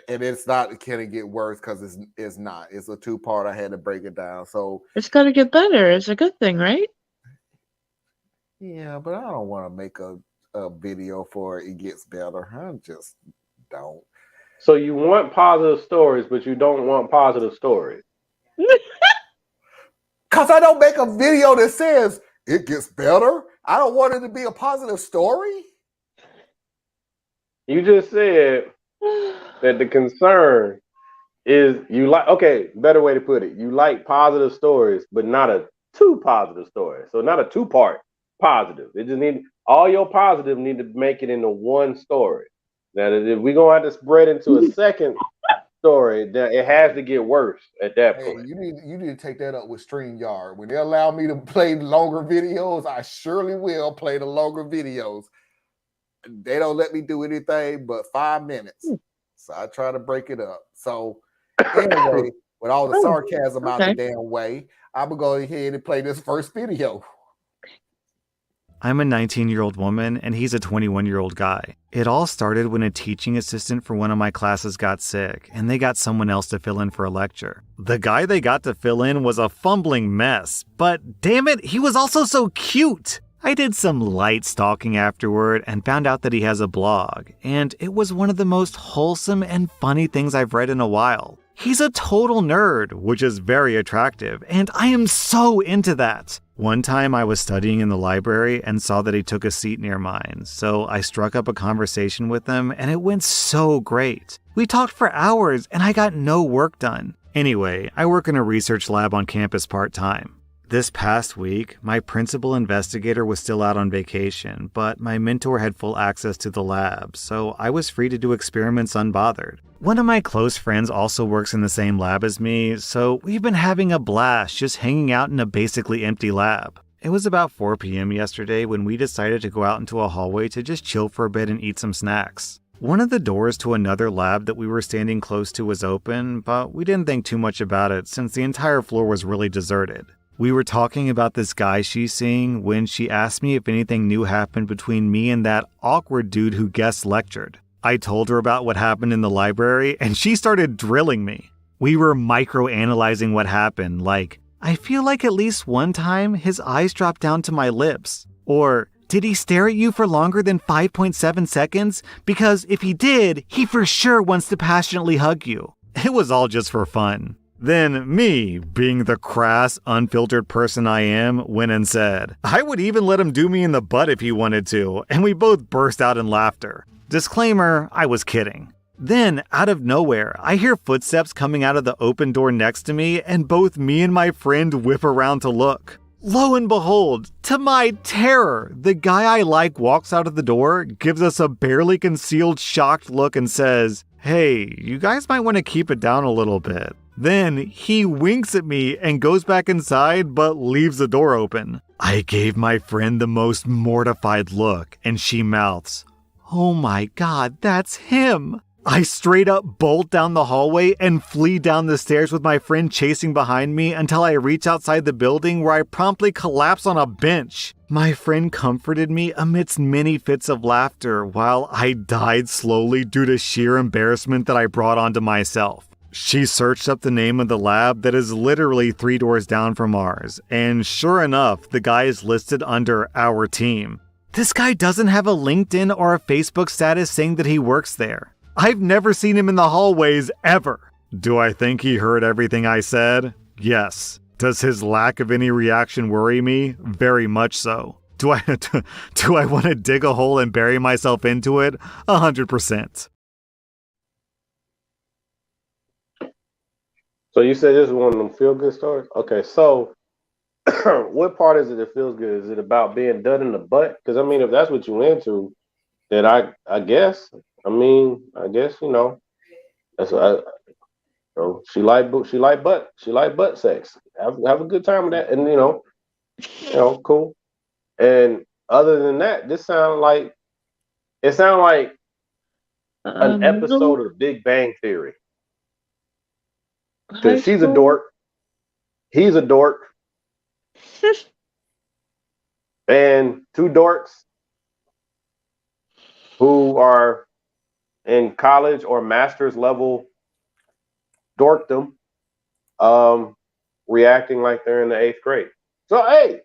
[SPEAKER 2] And it's not, can it get worse? Because it's not. It's a 2-part. I had to break it down. So
[SPEAKER 8] it's got to get better. It's a good thing, right?
[SPEAKER 2] Yeah, but I don't want to make a video for it gets better. I just don't.
[SPEAKER 9] So you want positive stories, but you don't want positive stories.
[SPEAKER 2] Because I don't make a video that says it gets better. I don't want it to be a positive story.
[SPEAKER 9] You just said that the concern is you like, okay, better way to put it. You like positive stories, but not a 2 positive stories. So not a 2-part positive. It just need all your positive need to make it into 1 story. Now, if we're gonna have to spread into a second story, then it has to get worse at that point.
[SPEAKER 2] You need to take that up with StreamYard. When they allow me to play longer videos, I surely will play the longer videos. They don't let me do anything but 5 minutes. So I try to break it up. So anyway, with all the sarcasm out the damn way, I'm gonna go ahead and play this first video.
[SPEAKER 19] I'm a 19-year-old woman and he's a 21-year-old guy. It all started when a teaching assistant for one of my classes got sick and they got someone else to fill in for a lecture. The guy they got to fill in was a fumbling mess, but damn it, he was also so cute. I did some light stalking afterward and found out that he has a blog, and it was one of the most wholesome and funny things I've read in a while. He's a total nerd, which is very attractive, and I am so into that. One time I was studying in the library and saw that he took a seat near mine, so I struck up a conversation with him and it went so great. We talked for hours and I got no work done. Anyway, I work in a research lab on campus part-time. This past week, my principal investigator was still out on vacation, but my mentor had full access to the lab, so I was free to do experiments unbothered. One of my close friends also works in the same lab as me, so we've been having a blast just hanging out in a basically empty lab. It was about 4 p.m. yesterday when we decided to go out into a hallway to just chill for a bit and eat some snacks. One of the doors to another lab that we were standing close to was open, but we didn't think too much about it since the entire floor was really deserted. We were talking about this guy she's seeing when she asked me if anything new happened between me and that awkward dude who guest lectured. I told her about what happened in the library and she started drilling me. We were micro-analyzing what happened, like, I feel like at least one time his eyes dropped down to my lips. Or,
[SPEAKER 20] Did he stare at you for longer than 5.7 seconds? Because if he did, he for sure wants to passionately hug you. It was all just for fun. Then me, being the crass, unfiltered person I am, went and said, I would even let him do me in the butt if he wanted to, and we both burst out in laughter. Disclaimer, I was kidding. Then, out of nowhere, I hear footsteps coming out of the open door next to me, and both me and my friend whip around to look. Lo and behold, to my terror, the guy I like walks out of the door, gives us a barely concealed shocked look and says, hey, you guys might want to keep it down a little bit. Then he winks at me and goes back inside but leaves the door open. I gave my friend the most mortified look and she mouths, oh my god, that's him. I straight up bolt down the hallway and flee down the stairs with my friend chasing behind me until I reach outside the building where I promptly collapse on a bench. My friend comforted me amidst many fits of laughter while I died slowly due to sheer embarrassment that I brought onto myself. She searched up the name of the lab that is literally 3 doors down from ours, and sure enough, the guy is listed under our team. This guy doesn't have a LinkedIn or a Facebook status saying that he works there. I've never seen him in the hallways ever. Do I think he heard everything I said? Yes. Does his lack of any reaction worry me? Very much so. Do I want to dig a hole and bury myself into it? 100%.
[SPEAKER 9] So you said this is one of them feel-good stories? Okay, so what part is it that feels good? Is it about being done in the butt? Because, I mean, if that's what you into, then I guess, you know, that's what she like butt sex. Have a good time with that, and you know, cool. And other than that, it sounds like an episode of Big Bang Theory. Because she's a dork, he's a dork, and 2 dorks who are in college or master's level dorkdom, reacting like they're in the 8th grade. So, hey,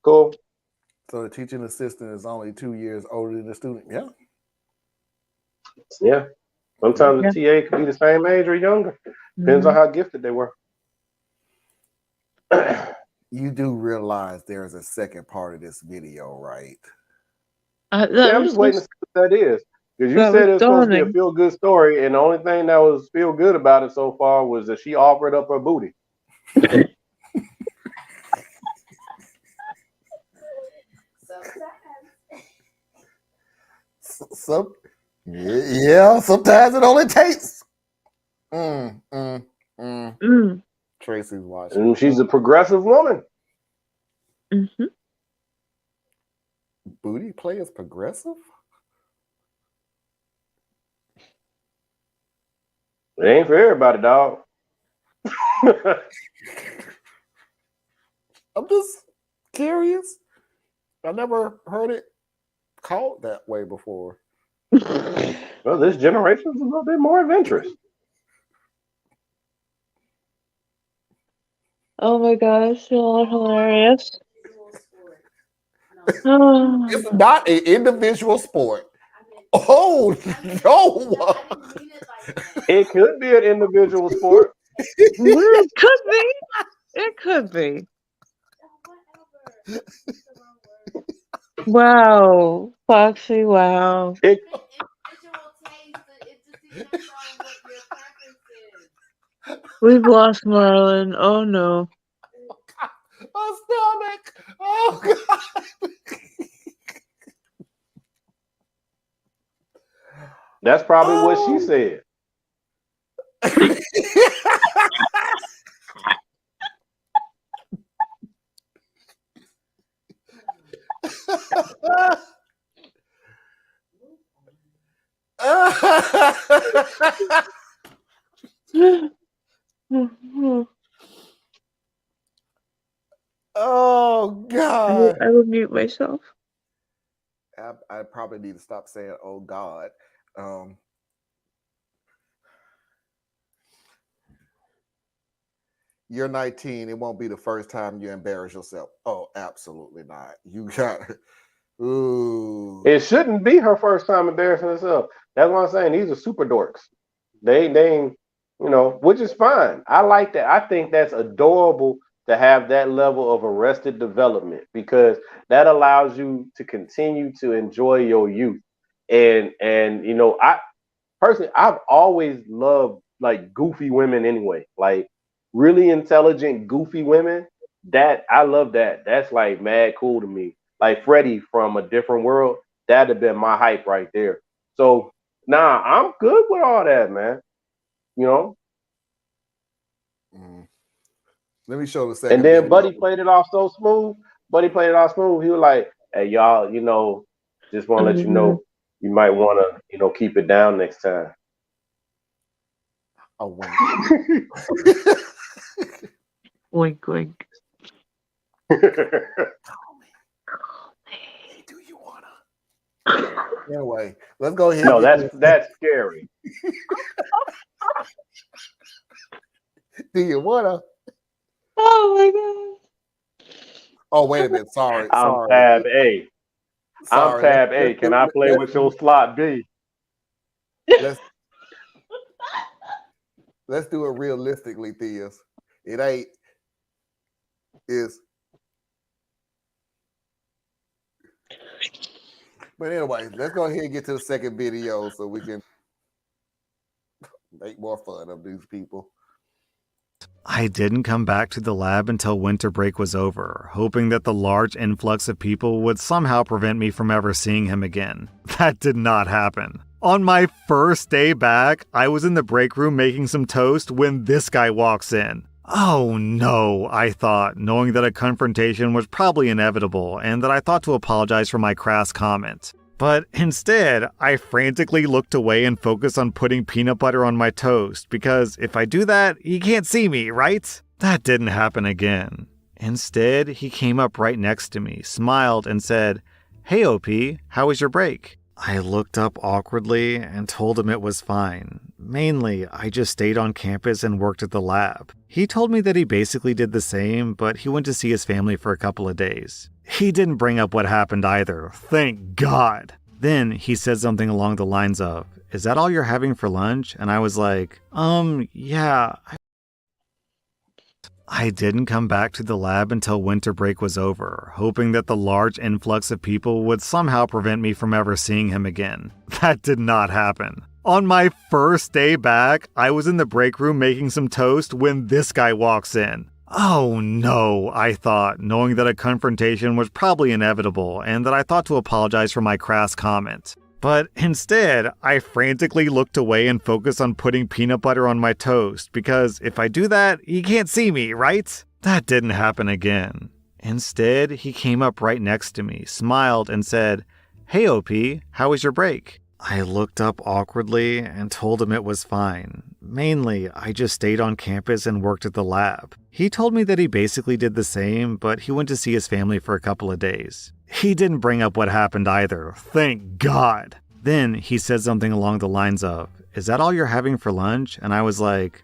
[SPEAKER 9] cool.
[SPEAKER 2] So the teaching assistant is only 2 years older than the student. Yeah.
[SPEAKER 9] Yeah. Sometimes the TA could be the same age or younger. Depends on how gifted they were.
[SPEAKER 2] You do realize there's a second part of this video, right?
[SPEAKER 9] Yeah, I'm just waiting to see what that is. Because you said it was supposed to be a feel-good story, and the only thing that was feel-good about it so far was that she offered up her booty.
[SPEAKER 2] Sometimes it only takes. Tracy's watching.
[SPEAKER 9] And she's a progressive woman.
[SPEAKER 8] Mm-hmm.
[SPEAKER 2] Booty play is progressive?
[SPEAKER 9] It ain't for everybody, dog.
[SPEAKER 2] I'm just curious. I never heard it called that way before.
[SPEAKER 9] Well, this generation's a little bit more adventurous.
[SPEAKER 8] Oh my gosh, you're hilarious.
[SPEAKER 2] It's not an individual sport. Oh no!
[SPEAKER 9] It could be an individual sport.
[SPEAKER 8] It could be. It could be. Wow, Foxy, wow. We've lost Marlon. Oh no.
[SPEAKER 2] My stomach. Oh god.
[SPEAKER 9] That's probably what she said.
[SPEAKER 2] Oh god.
[SPEAKER 8] I will mute myself.
[SPEAKER 2] I probably need to stop saying oh god. you're 19. It won't be the first time you embarrass yourself. Oh, absolutely not. You got ooh.
[SPEAKER 9] It shouldn't be her first time embarrassing herself. That's what I'm saying. These are super dorks. They ain't, which is fine. I like that. I think that's adorable to have that level of arrested development, because that allows you to continue to enjoy your youth. And I personally, I've always loved like goofy women anyway. Like really intelligent, goofy women. That I love that. That's like mad cool to me. Like Freddie from A Different World, that'd have been my hype right there. So nah, I'm good with all that, man.
[SPEAKER 2] Let me show the second.
[SPEAKER 9] And then
[SPEAKER 2] video.
[SPEAKER 9] Buddy played it off so smooth. He was like, "Hey y'all, just want to let you know, you might want to, keep it down next time."
[SPEAKER 2] Oh, wink.
[SPEAKER 8] Wink, wink.
[SPEAKER 2] Do you wanna? Anyway, let's go ahead.
[SPEAKER 9] No, that's scary.
[SPEAKER 2] Do you wanna?
[SPEAKER 8] Oh my god.
[SPEAKER 2] Oh, wait a minute. Sorry.
[SPEAKER 9] I'm tab A.
[SPEAKER 2] Sorry.
[SPEAKER 9] I'm tab A. Can I play with your slot B?
[SPEAKER 2] Let's do it realistically, Theus. It ain't. But anyway, let's go ahead and get to the second video so we can make more fun of these people.
[SPEAKER 20] I didn't come back to the lab until winter break was over, hoping that the large influx of people would somehow prevent me from ever seeing him again. That did not happen. On my first day back, I was in the break room making some toast when this guy walks in. Oh no, I thought, knowing that a confrontation was probably inevitable and that I thought to apologize for my crass comment. But instead, I frantically looked away and focused on putting peanut butter on my toast, because if I do that, he can't see me, right? That didn't happen again. Instead, he came up right next to me, smiled, and said, "Hey OP, how was your break?" I looked up awkwardly and told him it was fine. Mainly, I just stayed on campus and worked at the lab. He told me that he basically did the same, but he went to see his family for a couple of days. He didn't bring up what happened either, thank God. Then he said something along the lines of, "Is that all you're having for lunch?" And I was like, yeah. I didn't come back to the lab until winter break was over, hoping that the large influx of people would somehow prevent me from ever seeing him again. That did not happen. On my first day back, I was in the break room making some toast when this guy walks in. Oh no, I thought, knowing that a confrontation was probably inevitable and that I thought to apologize for my crass comment. But instead, I frantically looked away and focused on putting peanut butter on my toast, because if I do that, he can't see me, right? That didn't happen again. Instead, he came up right next to me, smiled, and said, "Hey OP, how was your break?" I looked up awkwardly and told him it was fine. Mainly, I just stayed on campus and worked at the lab. He told me that he basically did the same, but he went to see his family for a couple of days. He didn't bring up what happened either, thank God. Then he said something along the lines of, "Is that all you're having for lunch?" And I was like,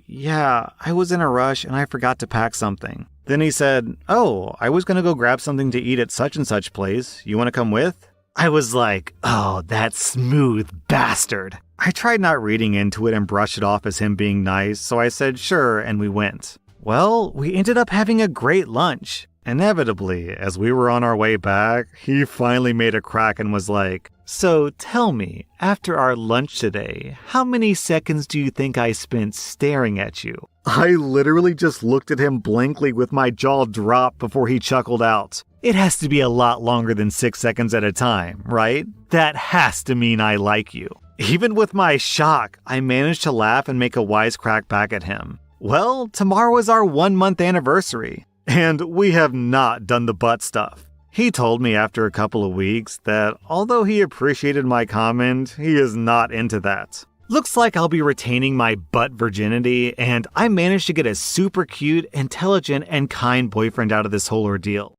[SPEAKER 20] yeah, I was in a rush and I forgot to pack something. Then he said, "Oh, I was gonna go grab something to eat at such and such place. You wanna come with?" I was like, oh, that smooth bastard. I tried not reading into it and brushed it off as him being nice, so I said sure, and we went. Well, we ended up having a great lunch. Inevitably, as we were on our way back, he finally made a crack and was like, "So tell me, after our lunch today, how many seconds do you think I spent staring at you?" I literally just looked at him blankly with my jaw dropped before he chuckled out. "It has to be a lot longer than 6 seconds at a time, right? That has to mean I like you." Even with my shock, I managed to laugh and make a wisecrack back at him. Well, tomorrow is our 1-month anniversary, and we have not done the butt stuff. He told me after a couple of weeks that although he appreciated my comment, he is not into that. Looks like I'll be retaining my butt virginity, and I managed to get a super cute, intelligent, and kind boyfriend out of this whole ordeal.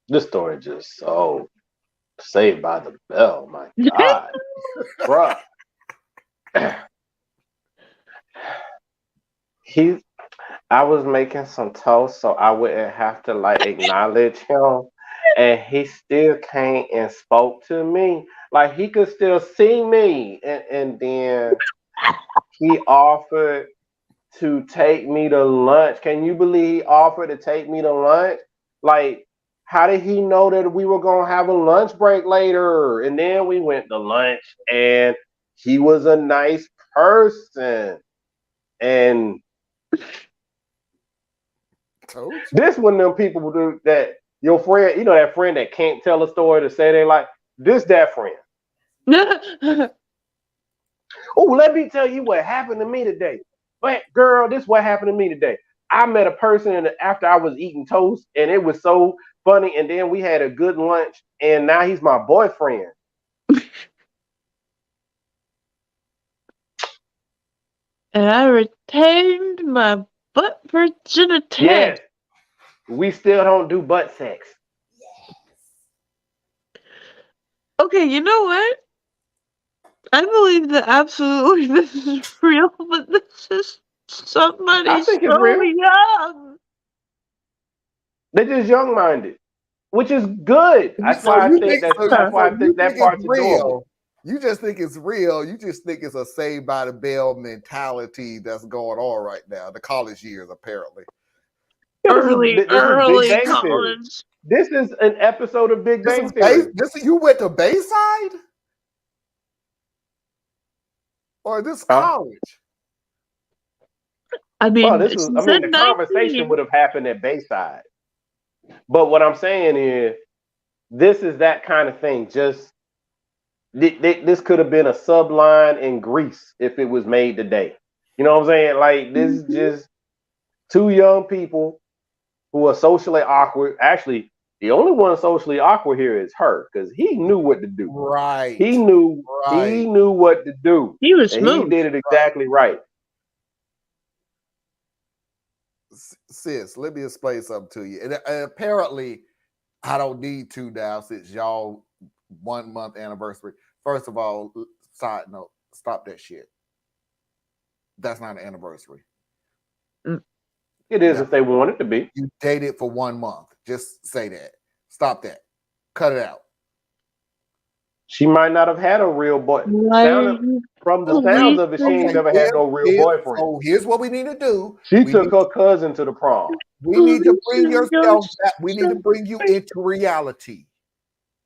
[SPEAKER 9] This story just so Saved by the Bell, my God. Bruh. I was making some toast so I wouldn't have to like acknowledge him, and he still came and spoke to me. Like he could still see me, and then he offered to take me to lunch. Can you believe he offered to take me to lunch? Like, how did he know that we were gonna have a lunch break later? And then we went to lunch, and he was a nice person. And this one of them people who do that. Your friend, you know that friend that can't tell a story to say they like this. That friend. Oh, let me tell you what happened to me today. But girl, this is what happened to me today. I met a person after I was eating toast, and it was so funny. And then we had a good lunch, and now he's my boyfriend.
[SPEAKER 8] And I retained my butt virginity.
[SPEAKER 9] Yes, we still don't do butt sex.
[SPEAKER 8] Okay, you know what? I believe that absolutely this is real, but this is somebody
[SPEAKER 9] I think it's
[SPEAKER 8] so
[SPEAKER 9] real.
[SPEAKER 8] young.
[SPEAKER 9] They're just young-minded, which is good. That's why I think that part's adorable.
[SPEAKER 2] You just think it's real. You just think it's a Saved by the Bell mentality that's going on right now. The college years, apparently.
[SPEAKER 8] Early
[SPEAKER 9] Big Bang
[SPEAKER 8] college.
[SPEAKER 9] Theory. This is an episode of Big Bang Theory.
[SPEAKER 2] You went to Bayside? Or this college?
[SPEAKER 8] I mean,
[SPEAKER 9] the conversation would have happened at Bayside. But what I'm saying is, this is that kind of thing. Just this could have been a subline in Greece if it was made today. You know what I'm saying? Like this is just two young people who are socially awkward. Actually, the only one socially awkward here is her, because he knew what to do.
[SPEAKER 2] Right.
[SPEAKER 9] He knew what to do.
[SPEAKER 8] He was
[SPEAKER 9] and
[SPEAKER 8] smooth.
[SPEAKER 9] he did it exactly right.
[SPEAKER 2] Sis, let me explain something to you. And apparently, I don't need to now since y'all 1 month anniversary. First of all, side note, stop that shit. That's not an anniversary.
[SPEAKER 9] It is if they want it to be.
[SPEAKER 2] You dated for 1 month. Just say that. Stop that. Cut it out.
[SPEAKER 9] She might not have had a real boy. From the sounds of it, she ain't never had no real boyfriend.
[SPEAKER 2] So here's what we need to do.
[SPEAKER 9] She took her cousin to the prom.
[SPEAKER 2] We need to bring yourself back. We need to bring you into reality.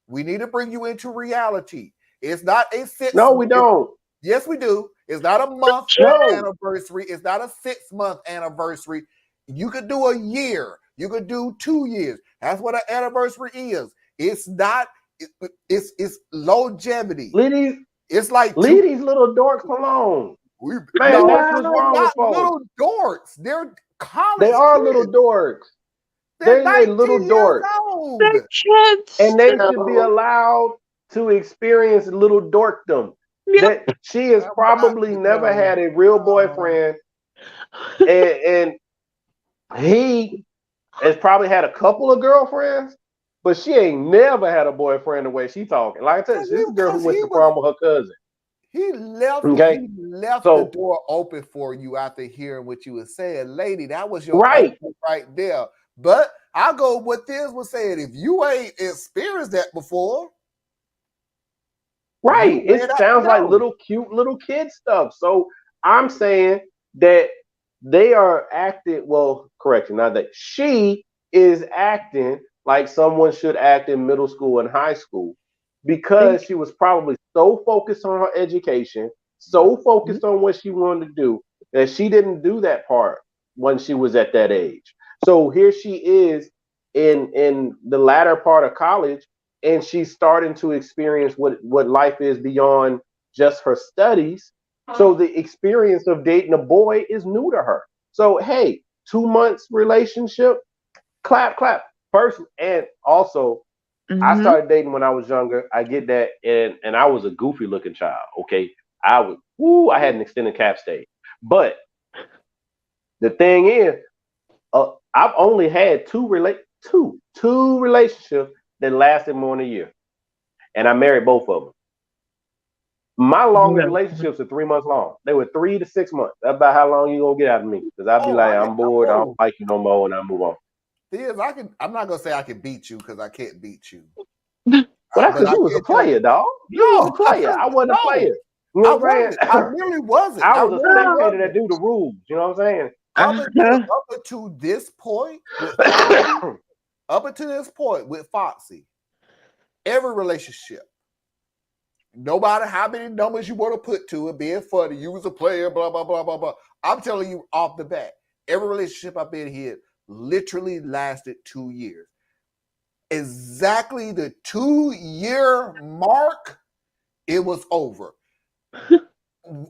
[SPEAKER 2] We need to bring you into reality. It's not a 6
[SPEAKER 9] No, we don't.
[SPEAKER 2] Yes, we do. It's not a month anniversary. It's not a 6 month anniversary. You could do a year. You could do 2 years. That's what an anniversary is. It's not. It's longevity. It's like
[SPEAKER 9] leave these little dorks alone. Man, that's what's wrong with folks.
[SPEAKER 2] Little dorks. They're college.
[SPEAKER 9] They are little dorks. They're little dorks. And they should be allowed to experience little dorkdom. That she has probably never had a real boyfriend, and he has probably had a couple of girlfriends, but she ain't never had a boyfriend the way she talking. Like I said, she's a girl who went to prom with her cousin.
[SPEAKER 2] He left.
[SPEAKER 9] Okay?
[SPEAKER 2] He left the door open for you after hearing what you were saying, lady. That was your
[SPEAKER 9] right
[SPEAKER 2] there. But I'll go with what Thiz was saying. If you ain't experienced that before,
[SPEAKER 9] right? It sounds like cute little kid stuff. So I'm saying that they are acting. Well, correction, not that she is acting like someone should act in middle school and high school, because she was probably so focused on her education, so focused on what she wanted to do, that she didn't do that part when she was at that age. So here she is in the latter part of college, and she's starting to experience what life is beyond just her studies. So the experience of dating a boy is new to her. So hey, 2 months relationship, clap. First, and also, I started dating when I was younger. I get that, and I was a goofy looking child. Okay, I had an extended cap stay. But the thing is, I've only had two relationships that lasted more than a year, and I married both of them. My longest relationships are 3 months long. They were 3 to 6 months. That's about how long you gonna get out of me. Because I'll be like, I'm bored, I don't like you no more, and I move on.
[SPEAKER 2] I'm not gonna say I can beat you because I can't beat you.
[SPEAKER 9] Well, that's because you was a player, dog. You was a player. I wasn't a player. You know what I'm saying?
[SPEAKER 2] I really wasn't.
[SPEAKER 9] I was a spectator that do the rules. You know what I'm saying?
[SPEAKER 2] Up until this point, with Foxy, every relationship, no matter how many numbers you want to put to it, being funny, you was a player, blah, blah, blah, blah, blah. I'm telling you off the bat, every relationship I've been here literally lasted 2 years. Exactly the 2-year mark, it was over.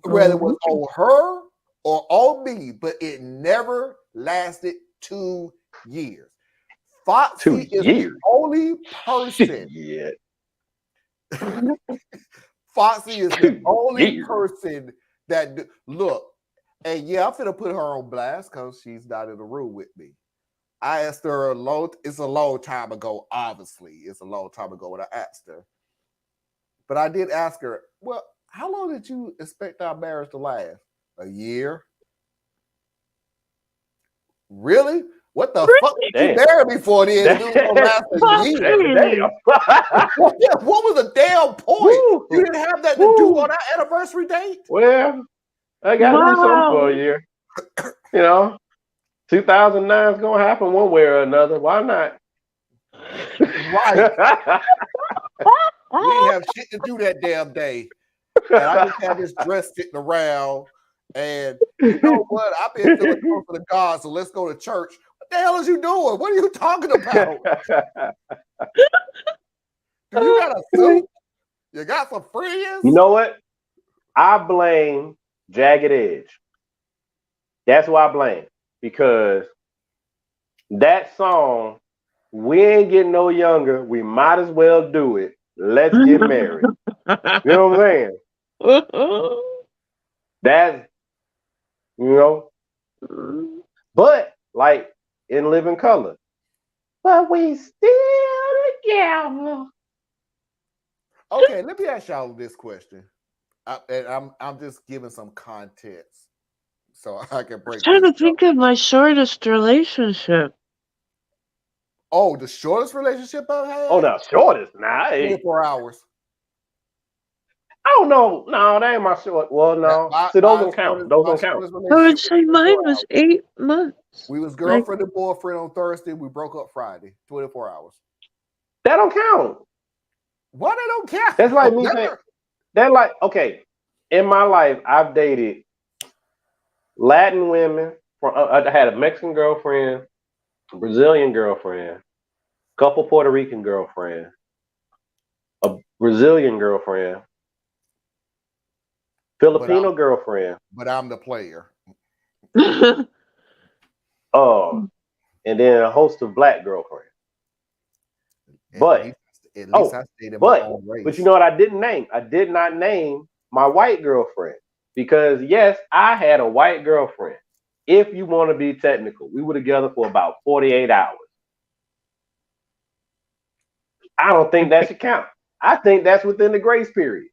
[SPEAKER 2] Whether it was on her or on me, but it never lasted 2 years. Foxy is the only person. Foxy is the only person that look. And yeah, I'm finna put her on blast because she's not in the room with me. I asked her it's a long time ago, obviously. It's a long time ago when I asked her. But I did ask her, well, how long did you expect our marriage to last? A year? Really? What the fuck did you marry me for then? If it was gonna last a year. What was the damn point? You didn't have that to do on our anniversary date?
[SPEAKER 9] Well, I got to do something for a year. You know, 2009 is gonna happen one way or another. Why not?
[SPEAKER 2] Right. We didn't have shit to do that damn day. And I just had this dress sitting around. And you know what? I've been feeling close to God, so let's go to church. What the hell is you doing? What are you talking about? Do you got a suit? You got some friends?
[SPEAKER 9] You know what? I blame Jagged Edge. That's who I blame. Because that song, we ain't getting no younger. We might as well do it. Let's get married. You know what I'm saying? That's, you know. But, like, in Living Color. But we still together.
[SPEAKER 2] Okay, let me ask y'all this question. I'm just giving some context so I can break.
[SPEAKER 8] I'm trying to think of my shortest relationship.
[SPEAKER 2] Oh, the shortest relationship I've had?
[SPEAKER 9] Oh, the shortest? Nah,
[SPEAKER 2] 24 hours.
[SPEAKER 9] Oh, no, that ain't my short. Well, no. See, those don't count. Those don't count.
[SPEAKER 8] I would say mine was 8 months.
[SPEAKER 2] We was girlfriend and boyfriend on Thursday. We broke up Friday. 24 hours.
[SPEAKER 9] That don't count.
[SPEAKER 2] Why they don't count?
[SPEAKER 9] That's like me saying, that like, okay, in my life, I've dated Latin women. I had a Mexican girlfriend, a Brazilian girlfriend, a couple Puerto Rican girlfriends, a Brazilian girlfriend, Filipino girlfriend.
[SPEAKER 2] But I'm the player.
[SPEAKER 9] And then a host of black girlfriends. But
[SPEAKER 2] at least I stayed in my own race.
[SPEAKER 9] But you know what I didn't name? I did not name my white girlfriend. Because yes, I had a white girlfriend. If you want to be technical, we were together for about 48 hours. I don't think that should count. I think that's within the grace period.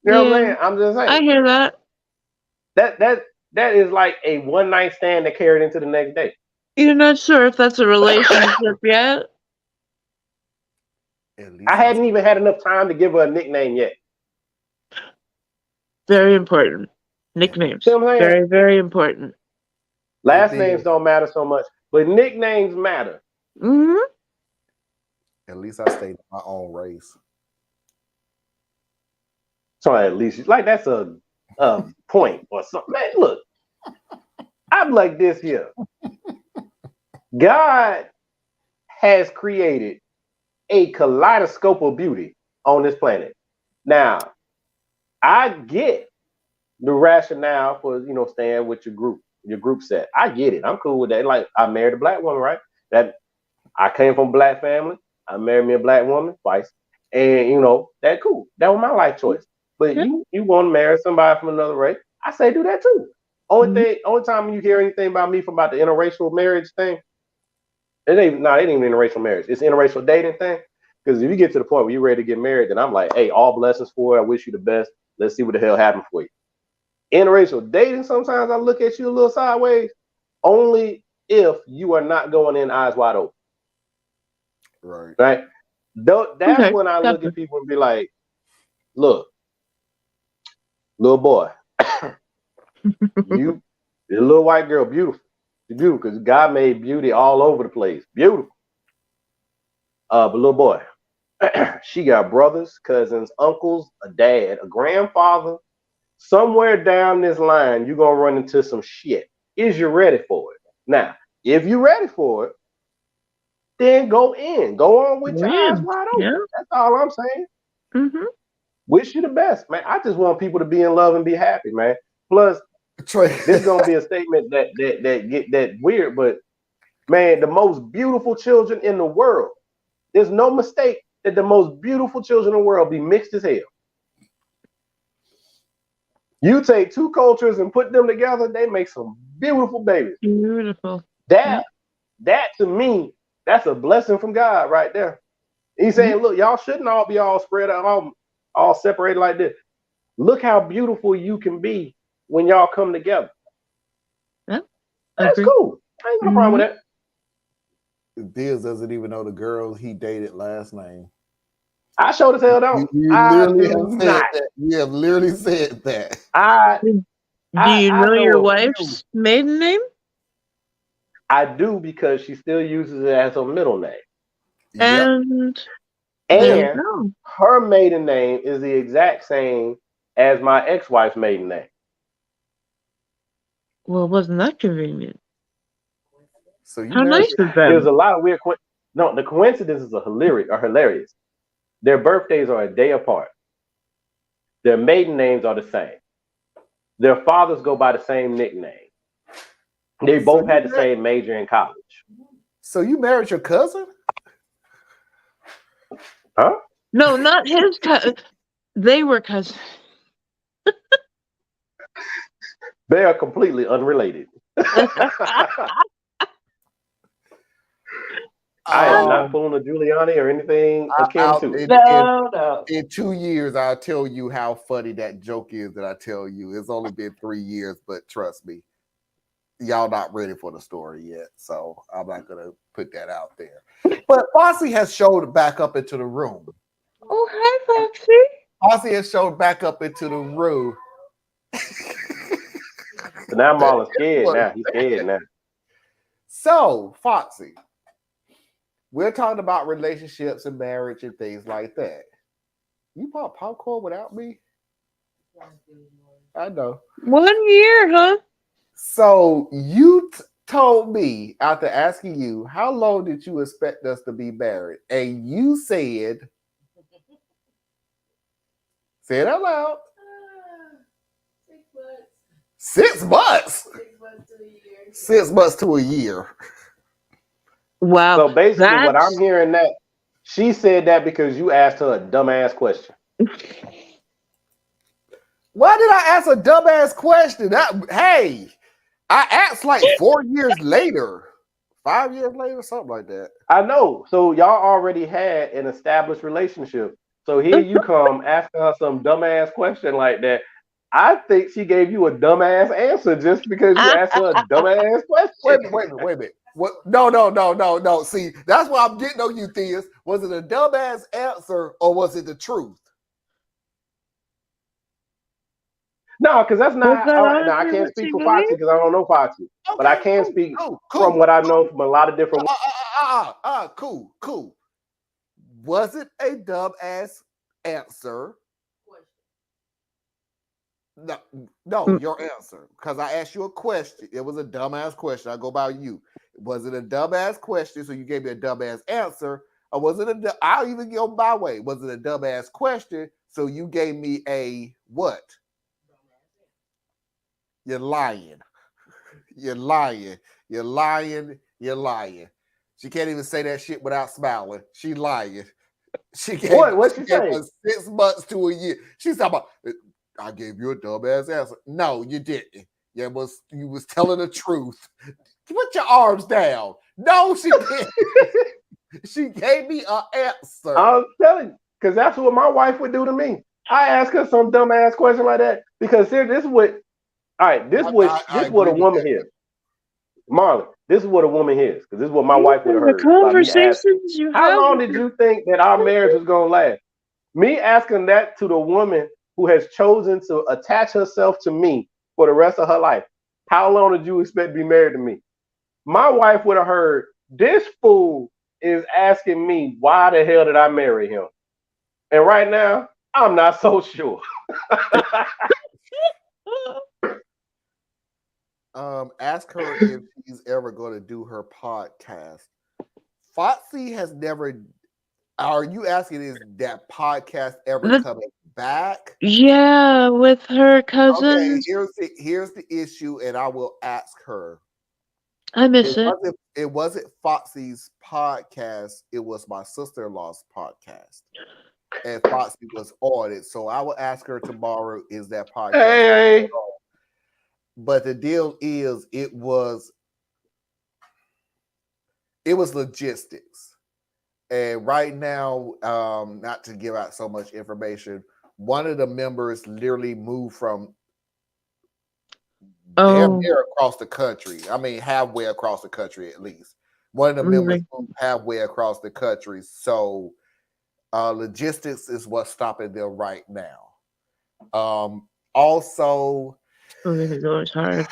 [SPEAKER 9] You know what I'm saying? I'm just saying.
[SPEAKER 8] I hear that.
[SPEAKER 9] That is like a one night stand that carried into the next day.
[SPEAKER 8] You're not sure if that's a relationship yet?
[SPEAKER 9] I hadn't even had enough time to give her a nickname yet.
[SPEAKER 8] Very important. Nicknames. Very, very important.
[SPEAKER 9] Last names don't matter so much, but nicknames matter.
[SPEAKER 8] Mm-hmm.
[SPEAKER 2] At least I stayed in my own race.
[SPEAKER 9] So at least, like, that's a point or something. Man, look, I'm like this here. God has created a kaleidoscope of beauty on this planet. Now, I get the rationale for, you know, staying with your group set. I get it. I'm cool with that. Like, I married a black woman, right? That I came from a black family. I married me a black woman twice. And, you know, that cool. That was my life choice. But you want to marry somebody from another race, I say do that too. Only time you hear anything about me from about the interracial marriage thing, it ain't even interracial marriage. It's interracial dating thing. Because if you get to the point where you're ready to get married, then I'm like, hey, all blessings for you. I wish you the best. Let's see what the hell happened for you. Interracial dating, sometimes I look at you a little sideways, only if you are not going in eyes wide open. Right? That's when I look at people and be like, look, little boy, you're a little white girl, beautiful. You're beautiful because God made beauty all over the place. Beautiful. But little boy, she got brothers, cousins, uncles, a dad, a grandfather. Somewhere down this line, you're going to run into some shit. Is you ready for it? Now, if you're ready for it, then go in. Go on with your eyes wide open. Yeah. That's all I'm saying.
[SPEAKER 8] Mm-hmm.
[SPEAKER 9] Wish you the best, man. I just want people to be in love and be happy, man. Plus, this is going to be a statement that get that weird, but man, the most beautiful children in the world, there's no mistake that the most beautiful children in the world be mixed as hell. You take two cultures and put them together, they make some beautiful babies.
[SPEAKER 8] Beautiful.
[SPEAKER 9] That to me, that's a blessing from God right there. He's saying, look, y'all shouldn't all be all spread out, all separated like this. Look how beautiful you can be when y'all come together.
[SPEAKER 8] Yeah,
[SPEAKER 9] that's cool. I ain't got no problem with that.
[SPEAKER 2] Biz doesn't even know the girl he dated last name.
[SPEAKER 9] I showed as hell don't.
[SPEAKER 2] You have literally said that.
[SPEAKER 8] Do you know your wife's maiden name?
[SPEAKER 9] I do, because she still uses it as her middle name.
[SPEAKER 8] And
[SPEAKER 9] her maiden name is the exact same as my ex-wife's maiden name.
[SPEAKER 8] Well, wasn't that convenient?
[SPEAKER 2] So you
[SPEAKER 8] how nice is that?
[SPEAKER 9] There's a lot of weird the coincidences are hilarious. Their birthdays are a day apart. Their maiden names are the same. Their fathers go by the same nickname. They both had the same major in college.
[SPEAKER 2] So you married your cousin?
[SPEAKER 9] Huh?
[SPEAKER 8] No, not his cousin. They were cousins.
[SPEAKER 9] They are completely unrelated. I am not pulling a Giuliani or anything akin to it.
[SPEAKER 2] In 2 years, I'll tell you how funny that joke is that I tell you. It's only been 3 years, but trust me, y'all not ready for the story yet. So I'm not going to put that out there. But Foxy has showed back up into the room.
[SPEAKER 8] Oh, hi, Foxy.
[SPEAKER 2] Foxy has showed back up into the room.
[SPEAKER 9] So now Marlon's scared now. He's scared now.
[SPEAKER 2] So, Foxy, we're talking about relationships and marriage and things like that. You bought popcorn without me? I know.
[SPEAKER 8] 1 year, huh?
[SPEAKER 2] So you told me, after asking you, how long did you expect us to be married? And you said, say it out loud. 6 months. 6 months to a year.
[SPEAKER 8] Wow.
[SPEAKER 9] So basically, what I'm hearing that she said that because you asked her a dumbass question.
[SPEAKER 2] Why did I ask a dumbass question? I asked like 4 years later, 5 years later, something like that.
[SPEAKER 9] I know. So y'all already had an established relationship. So here you come asking her some dumbass question like that. I think she gave you a dumbass answer just because you asked her a dumbass question.
[SPEAKER 2] Wait a minute. What? No. See, that's what I'm getting on you, Theus. Was it a dumbass answer or was it the truth?
[SPEAKER 9] No, because that's not. Now, I can't speak for Foxy because I don't know Foxy, but I can speak from what I've known from a lot of different.
[SPEAKER 2] Cool. Was it a dumbass answer? No, your answer. Because I asked you a question. It was a dumbass question. I go by you. Was it a dumbass question? So you gave me a dumbass answer. Or was it I'll even go my way. Was it a dumbass question? So you gave me a what? You're lying. You're lying. She can't even say that shit without smiling. She lying. She gave,
[SPEAKER 9] what you say?
[SPEAKER 2] 6 months to a year. She's talking about, I gave you a dumbass answer. No, you didn't. You was telling the truth. Put your arms down. No, she didn't. She gave me an answer.
[SPEAKER 9] I'm telling you, because that's what my wife would do to me. I ask her some dumb ass question like that because here, this is what. All right, this
[SPEAKER 2] I
[SPEAKER 9] what a
[SPEAKER 2] agree with
[SPEAKER 9] woman
[SPEAKER 2] that.
[SPEAKER 9] hears. Marlon, this is what a woman hears because this is what my
[SPEAKER 8] These
[SPEAKER 9] wife would have
[SPEAKER 8] are the
[SPEAKER 9] heard by me asking.
[SPEAKER 8] conversations you
[SPEAKER 9] How
[SPEAKER 8] have.
[SPEAKER 9] long did you think that our marriage was gonna last? Me asking that to the woman who has chosen to attach herself to me for the rest of her life. How long did you expect to be married to me? My wife would have heard, this fool is asking me why the hell did I marry him? And right now, I'm not so sure.
[SPEAKER 2] Ask her if she's ever going to do her podcast. Foxy has never. Are you asking is that podcast ever coming back?
[SPEAKER 8] Yeah, with her
[SPEAKER 2] Okay,
[SPEAKER 8] cousins.
[SPEAKER 2] here's the issue, and I will ask her.
[SPEAKER 8] I miss it.
[SPEAKER 2] It wasn't Foxy's podcast. It was my sister-in-law's podcast, and Foxy was on it. So I will ask her tomorrow. Is that podcast?
[SPEAKER 9] Hey.
[SPEAKER 2] But the deal is, it was logistics, and right now, not to give out so much information, one of the members literally moved from damn near across the country. I mean, halfway across the country at least. One of the members moved halfway across the country, so logistics is what's stopping them right now. Also.
[SPEAKER 8] It's hard.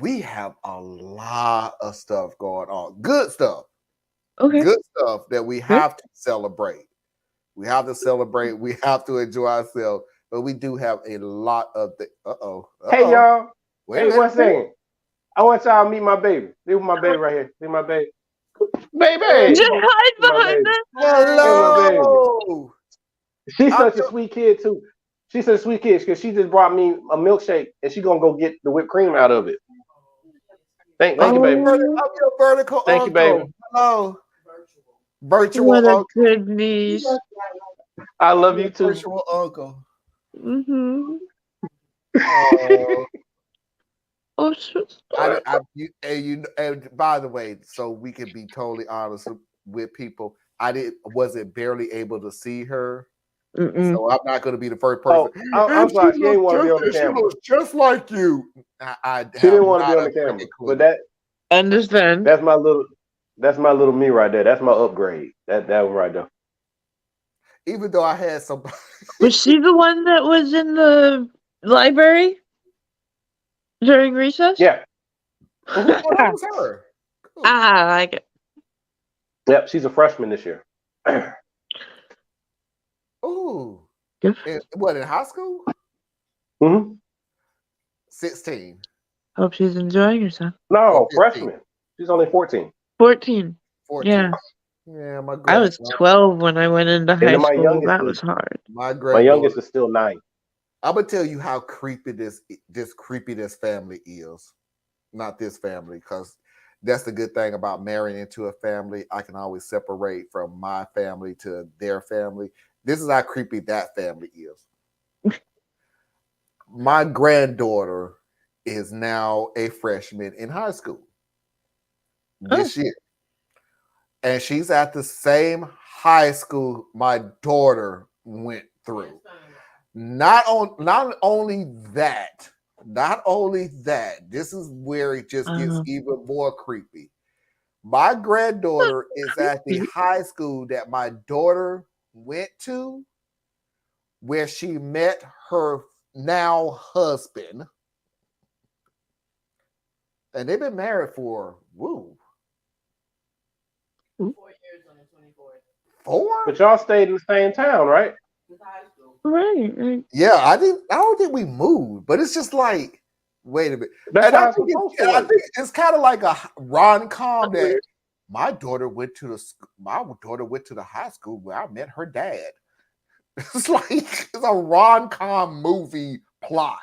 [SPEAKER 2] We have a lot of stuff going on. Good stuff.
[SPEAKER 8] Okay.
[SPEAKER 2] Good stuff that we have to celebrate. We have to celebrate. We have to enjoy ourselves. But we do have a lot of the
[SPEAKER 9] Hey y'all.
[SPEAKER 2] Wait
[SPEAKER 9] one second. I want y'all to meet my baby. This is my baby right here. See my baby. Baby.
[SPEAKER 8] Just hide behind that.
[SPEAKER 2] Hello.
[SPEAKER 9] She's such a sweet kid too. She's such a sweet kid because she just brought me a milkshake and she's gonna go get the whipped cream out of it. Thank you, baby.
[SPEAKER 2] I'm your vertical
[SPEAKER 9] Thank
[SPEAKER 2] uncle.
[SPEAKER 9] you, baby.
[SPEAKER 2] Hello. Virtual
[SPEAKER 8] What a
[SPEAKER 2] uncle.
[SPEAKER 8] good niece.
[SPEAKER 9] I love you too.
[SPEAKER 2] Virtual uncle.
[SPEAKER 8] Mm-hmm.
[SPEAKER 2] Oh, and by the way, so we can be totally honest with people, wasn't barely able to see her. So I'm not going to be the first person.
[SPEAKER 9] I'm sorry, she didn't want to be on the camera.
[SPEAKER 2] She looks just like you.
[SPEAKER 9] She didn't want to be on the camera. But that
[SPEAKER 8] understand.
[SPEAKER 9] That's my little me right there. That's my upgrade. That one right there.
[SPEAKER 2] Even though I had some.
[SPEAKER 8] Was she the one that was in the library during recess?
[SPEAKER 9] Yeah.
[SPEAKER 2] That was her. Cool.
[SPEAKER 8] I like it.
[SPEAKER 9] Yep, she's a freshman this year.
[SPEAKER 2] Ooh. What, in high school?
[SPEAKER 9] Mm-hmm.
[SPEAKER 2] 16.
[SPEAKER 8] Hope she's enjoying herself.
[SPEAKER 9] No, freshman. She's only 14.
[SPEAKER 8] 14.
[SPEAKER 2] 14.
[SPEAKER 8] Yeah.
[SPEAKER 2] Yeah,
[SPEAKER 8] I was 12 when I went into high school. That was hard.
[SPEAKER 9] My youngest is still 9.
[SPEAKER 2] I'm gonna tell you how creepy this family is. Not this family, because that's the good thing about marrying into a family. I can always separate from my family to their family. This is how creepy that family is. My granddaughter is now a freshman in high school this year. And she's at the same high school my daughter went through. Not only that, this is where it just gets even more creepy. My granddaughter is at the high school that my daughter went to, where she met her now husband. And they've been married for
[SPEAKER 8] 4
[SPEAKER 2] years on the 24th. 4?
[SPEAKER 9] But y'all stayed in the same town, right?
[SPEAKER 8] Right.
[SPEAKER 2] Yeah, I don't think we moved, but it's just like, wait a minute.
[SPEAKER 9] That's
[SPEAKER 2] and
[SPEAKER 9] how
[SPEAKER 2] I think it's kind of like a rom-com that my daughter went to the high school where I met her dad. It's like it's a rom-com movie plot.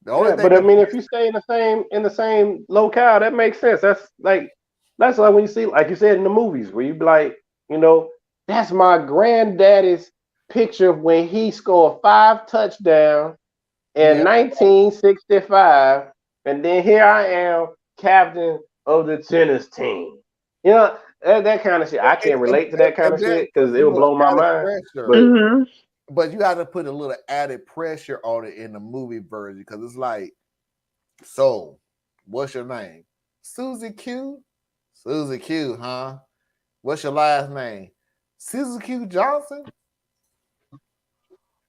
[SPEAKER 9] But I mean, if you stay in the same locale, that makes sense. That's like when you see, like you said in the movies, where you be like, that's my granddaddy's picture when he scored 5 touchdowns in 1965, and then here I am, captain of the tennis team. You know, that kind of shit. I can't relate to that kind of shit because it would blow my mind.
[SPEAKER 2] But you got to put a little added pressure on it in the movie version because it's like, so, what's your name? Susie Q? Susie Q, huh? What's your last name? Susie Q Johnson?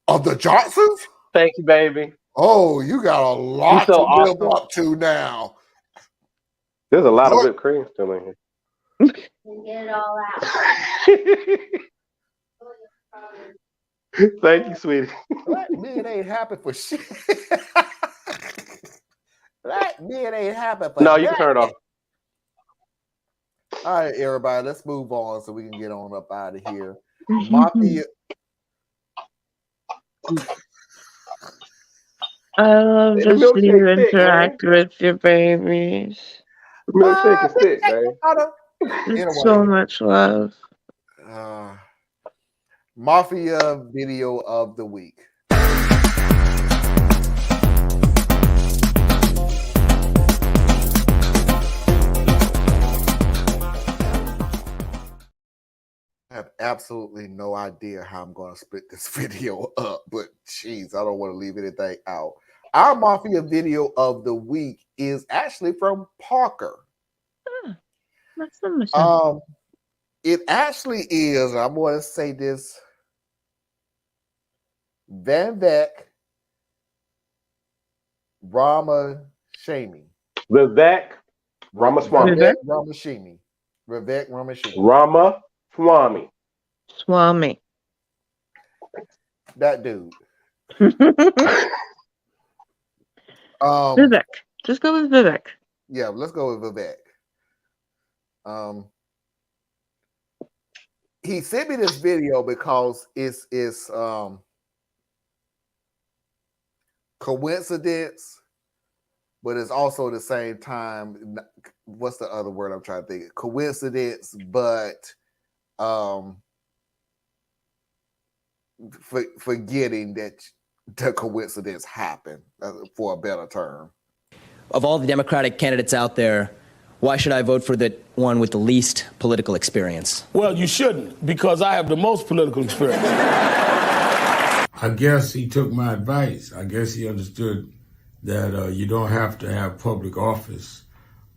[SPEAKER 2] Of the Johnsons?
[SPEAKER 9] Thank you, baby.
[SPEAKER 2] Oh, you got a lot
[SPEAKER 9] so
[SPEAKER 2] to
[SPEAKER 9] awesome.
[SPEAKER 2] live up to now.
[SPEAKER 9] There's a lot of whipped cream still in here.
[SPEAKER 1] Get it all out.
[SPEAKER 9] Thank you, sweetie.
[SPEAKER 2] Black men ain't happy for shit. Black men ain't happy for
[SPEAKER 9] No, you can turn it off.
[SPEAKER 2] All right, everybody, let's move on so we can get on up out of here. Mafia.
[SPEAKER 8] I love to see you interact with your babies.
[SPEAKER 9] Milkshake is thick, man.
[SPEAKER 8] It's so much love.
[SPEAKER 2] Mafia video of the week. I have absolutely no idea how I'm going to split this video up, but geez, I don't want to leave anything out. Our Mafia video of the week is actually from Parker. It actually is, I'm going to say this, Van Vivek Ramaswamy.
[SPEAKER 9] Vivek Ramaswamy.
[SPEAKER 2] Vivek Ramaswamy. Vivek Ramaswamy.
[SPEAKER 8] Swami.
[SPEAKER 2] That dude.
[SPEAKER 8] Vivek. Just go with Vivek.
[SPEAKER 2] Yeah, let's go with Vivek. He sent me this video because it's coincidence, but it's also at the same time, what's the other word I'm trying to think? Coincidence, but forgetting that the coincidence happened, for a better term.
[SPEAKER 21] Of all the Democratic candidates out there, why should I vote for the one with the least political experience?
[SPEAKER 22] Well, you shouldn't, because I have the most political experience. I guess he took my advice. I guess he understood that you don't have to have public office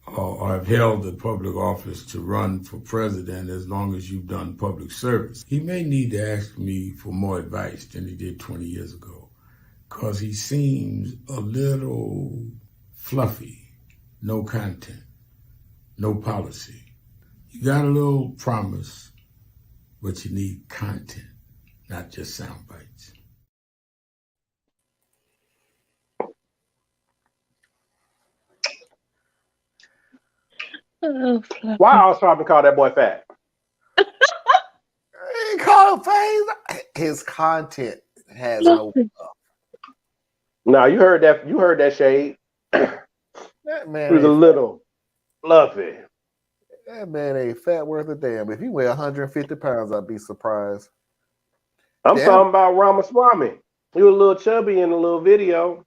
[SPEAKER 22] or have held the public office to run for president as long as you've done public service. He may need to ask me for more advice than he did 20 years ago, because he seems a little fluffy, no content, no policy. You got a little promise, but you need content, not just sound bites.
[SPEAKER 9] Why else probably call that boy fat?
[SPEAKER 2] He called him fat. His content has no.
[SPEAKER 9] No, you heard that. You heard that shade.
[SPEAKER 2] That man
[SPEAKER 9] He was a little fluffy.
[SPEAKER 2] That man ain't fat worth a damn. If he weigh 150 pounds, I'd be surprised.
[SPEAKER 9] I'm talking about Ramaswamy. He was a little chubby in the little video.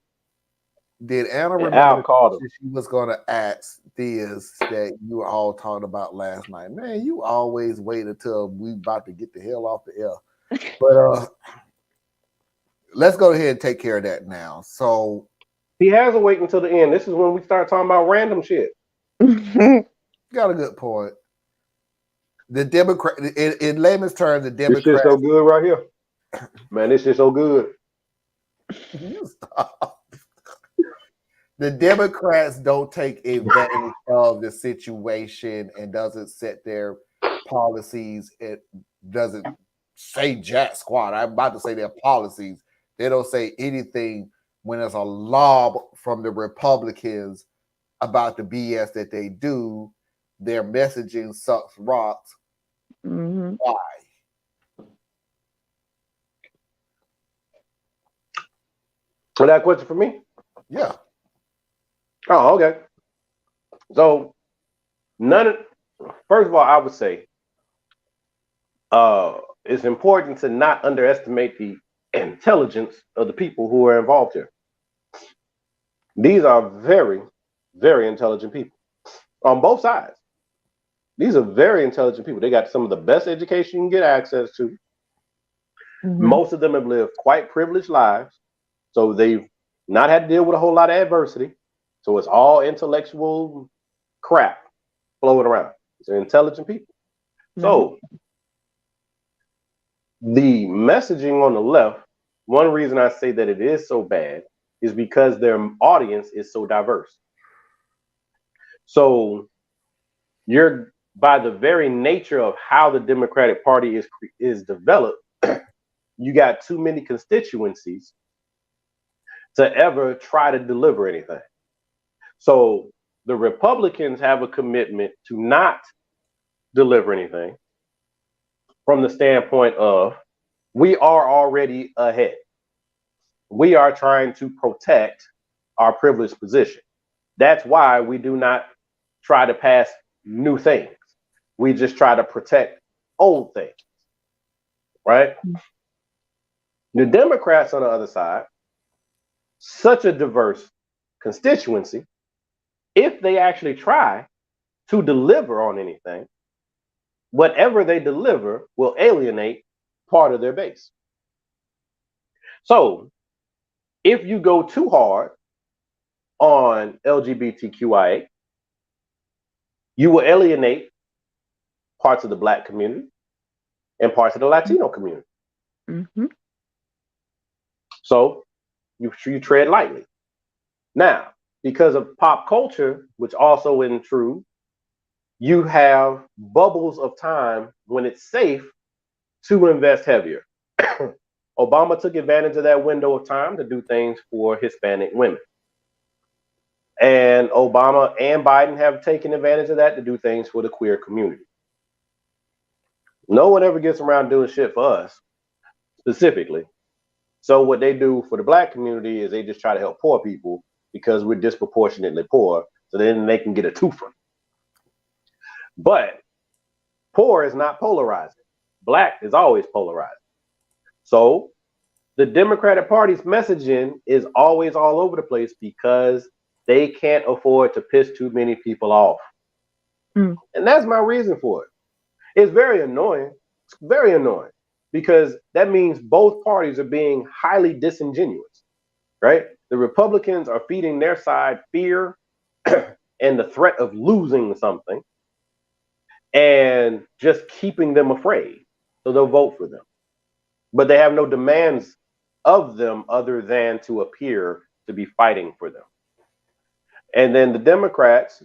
[SPEAKER 2] Did Anna remember
[SPEAKER 9] Al called him.
[SPEAKER 2] she was going to ask this that you were all talking about last night? Man, you always wait until we about to get the hell off the air. But let's go ahead and take care of that now. So
[SPEAKER 9] he has to wait until the end. This is when we start talking about random shit.
[SPEAKER 2] Got a good point. The Democrat, in layman's terms, the Democrats.
[SPEAKER 9] This shit's so good right here. Man, this shit's so good.
[SPEAKER 2] You stop. The Democrats don't take advantage of the situation and doesn't set their policies. It doesn't say jack squat. I'm about to say their policies. They don't say anything when there's a lob from the Republicans about the BS that they do. Their messaging sucks rocks.
[SPEAKER 8] Mm-hmm.
[SPEAKER 2] Why?
[SPEAKER 9] So that question for me?
[SPEAKER 2] Yeah.
[SPEAKER 9] Oh, okay. So first of all, I would say it's important to not underestimate the intelligence of the people who are involved here. These are very, very intelligent people on both sides. These are very intelligent people. They got some of the best education you can get access to. Most of them have lived quite privileged lives. So they've not had to deal with a whole lot of adversity. So it's all intellectual crap flowing around. They're intelligent people. So the messaging on the left, one reason I say that it is so bad is because their audience is so diverse. So you're, by the very nature of how the Democratic Party is developed, you got too many constituencies to ever try to deliver anything. So the Republicans have a commitment to not deliver anything from the standpoint of we are already ahead. We are trying to protect our privileged position. That's why we do not try to pass new things. We just try to protect old things, right? The Democrats on the other side, such a diverse constituency, if they actually try to deliver on anything, whatever they deliver will alienate part of their base. So if you go too hard on LGBTQIA, you will alienate parts of the Black community and parts of the Latino community. So you tread lightly. Now, because of pop culture, which also isn't true, you have bubbles of time when it's safe to invest heavier. Obama took advantage of that window of time to do things for Hispanic women. And Obama and Biden have taken advantage of that to do things for the queer community. No one ever gets around doing shit for us, specifically. So what they do for the Black community is they just try to help poor people because we're disproportionately poor, so then they can get a twofer. But poor is not polarizing. Black is always polarizing. So the Democratic Party's messaging is always all over the place because they can't afford to piss too many people off. And that's my reason for it. It's very annoying. It's very annoying because that means both parties are being highly disingenuous, right? The Republicans are feeding their side fear and the threat of losing something and just keeping them afraid. So they'll vote for them. But they have no demands of them other than to appear to be fighting for them. And then the Democrats,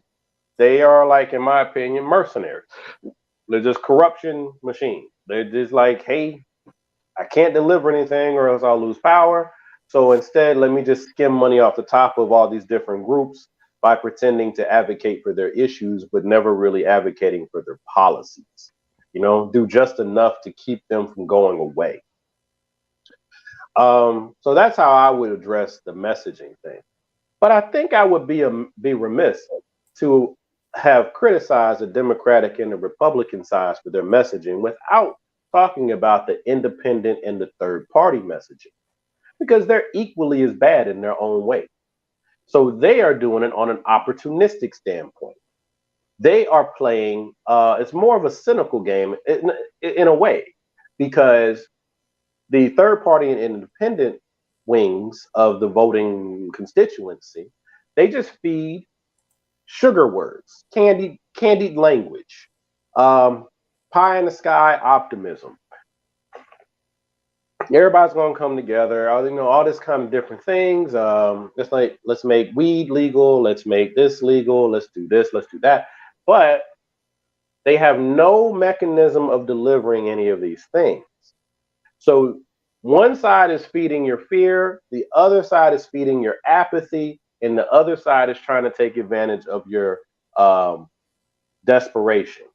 [SPEAKER 9] they are like, in my opinion, mercenaries. They're just corruption machines. They're just like, hey, I can't deliver anything or else I'll lose power. So instead, let me just skim money off the top of all these different groups by pretending to advocate for their issues, but never really advocating for their policies. You know, do just enough to keep them from going away. So that's how I would address the messaging thing. But I think I would be remiss to have criticized the Democratic and the Republican sides for their messaging without talking about the independent and the third party messaging, because they're equally as bad in their own way. So they are doing it on an opportunistic standpoint. They are playing, it's more of a cynical game in a way, because the third party and independent wings of the voting constituency, they just feed sugar words, candied language, pie in the sky optimism. Everybody's gonna come together, you know, all this kind of different things. It's like, let's make weed legal, let's make this legal, let's do this, let's do that. But they have no mechanism of delivering any of these things. So one side is feeding your fear, the other side is feeding your apathy, and the other side is trying to take advantage of your desperation.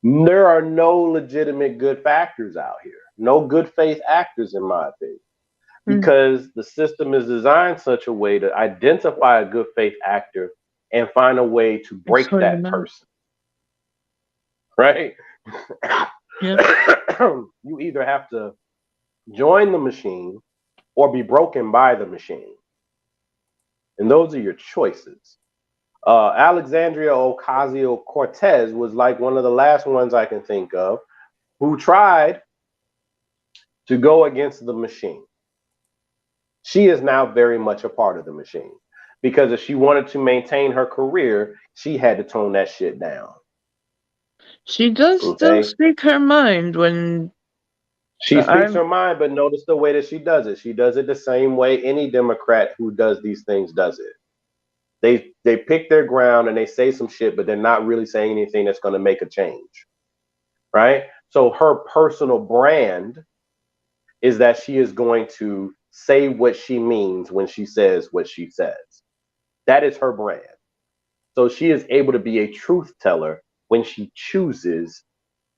[SPEAKER 9] There are no legitimate good factors out here, no good faith actors, in my opinion, because the system is designed such a way to identify a good faith actor and find a way to break that person. Right? You either have to join the machine or be broken by the machine. And those are your choices. Alexandria Ocasio-Cortez was like one of the last ones I can think of who tried to go against the machine. She is now very much a part of the machine because if she wanted to maintain her career, she had to tone that shit down.
[SPEAKER 8] She does still speak her mind when
[SPEAKER 9] she speaks her mind, but notice the way that she does it. She does it the same way any Democrat who does these things does it. They pick their ground and they say some shit, but they're not really saying anything that's going to make a change, right? So her personal brand is that she is going to say what she means when she says what she says. That is her brand. So she is able to be a truth teller when she chooses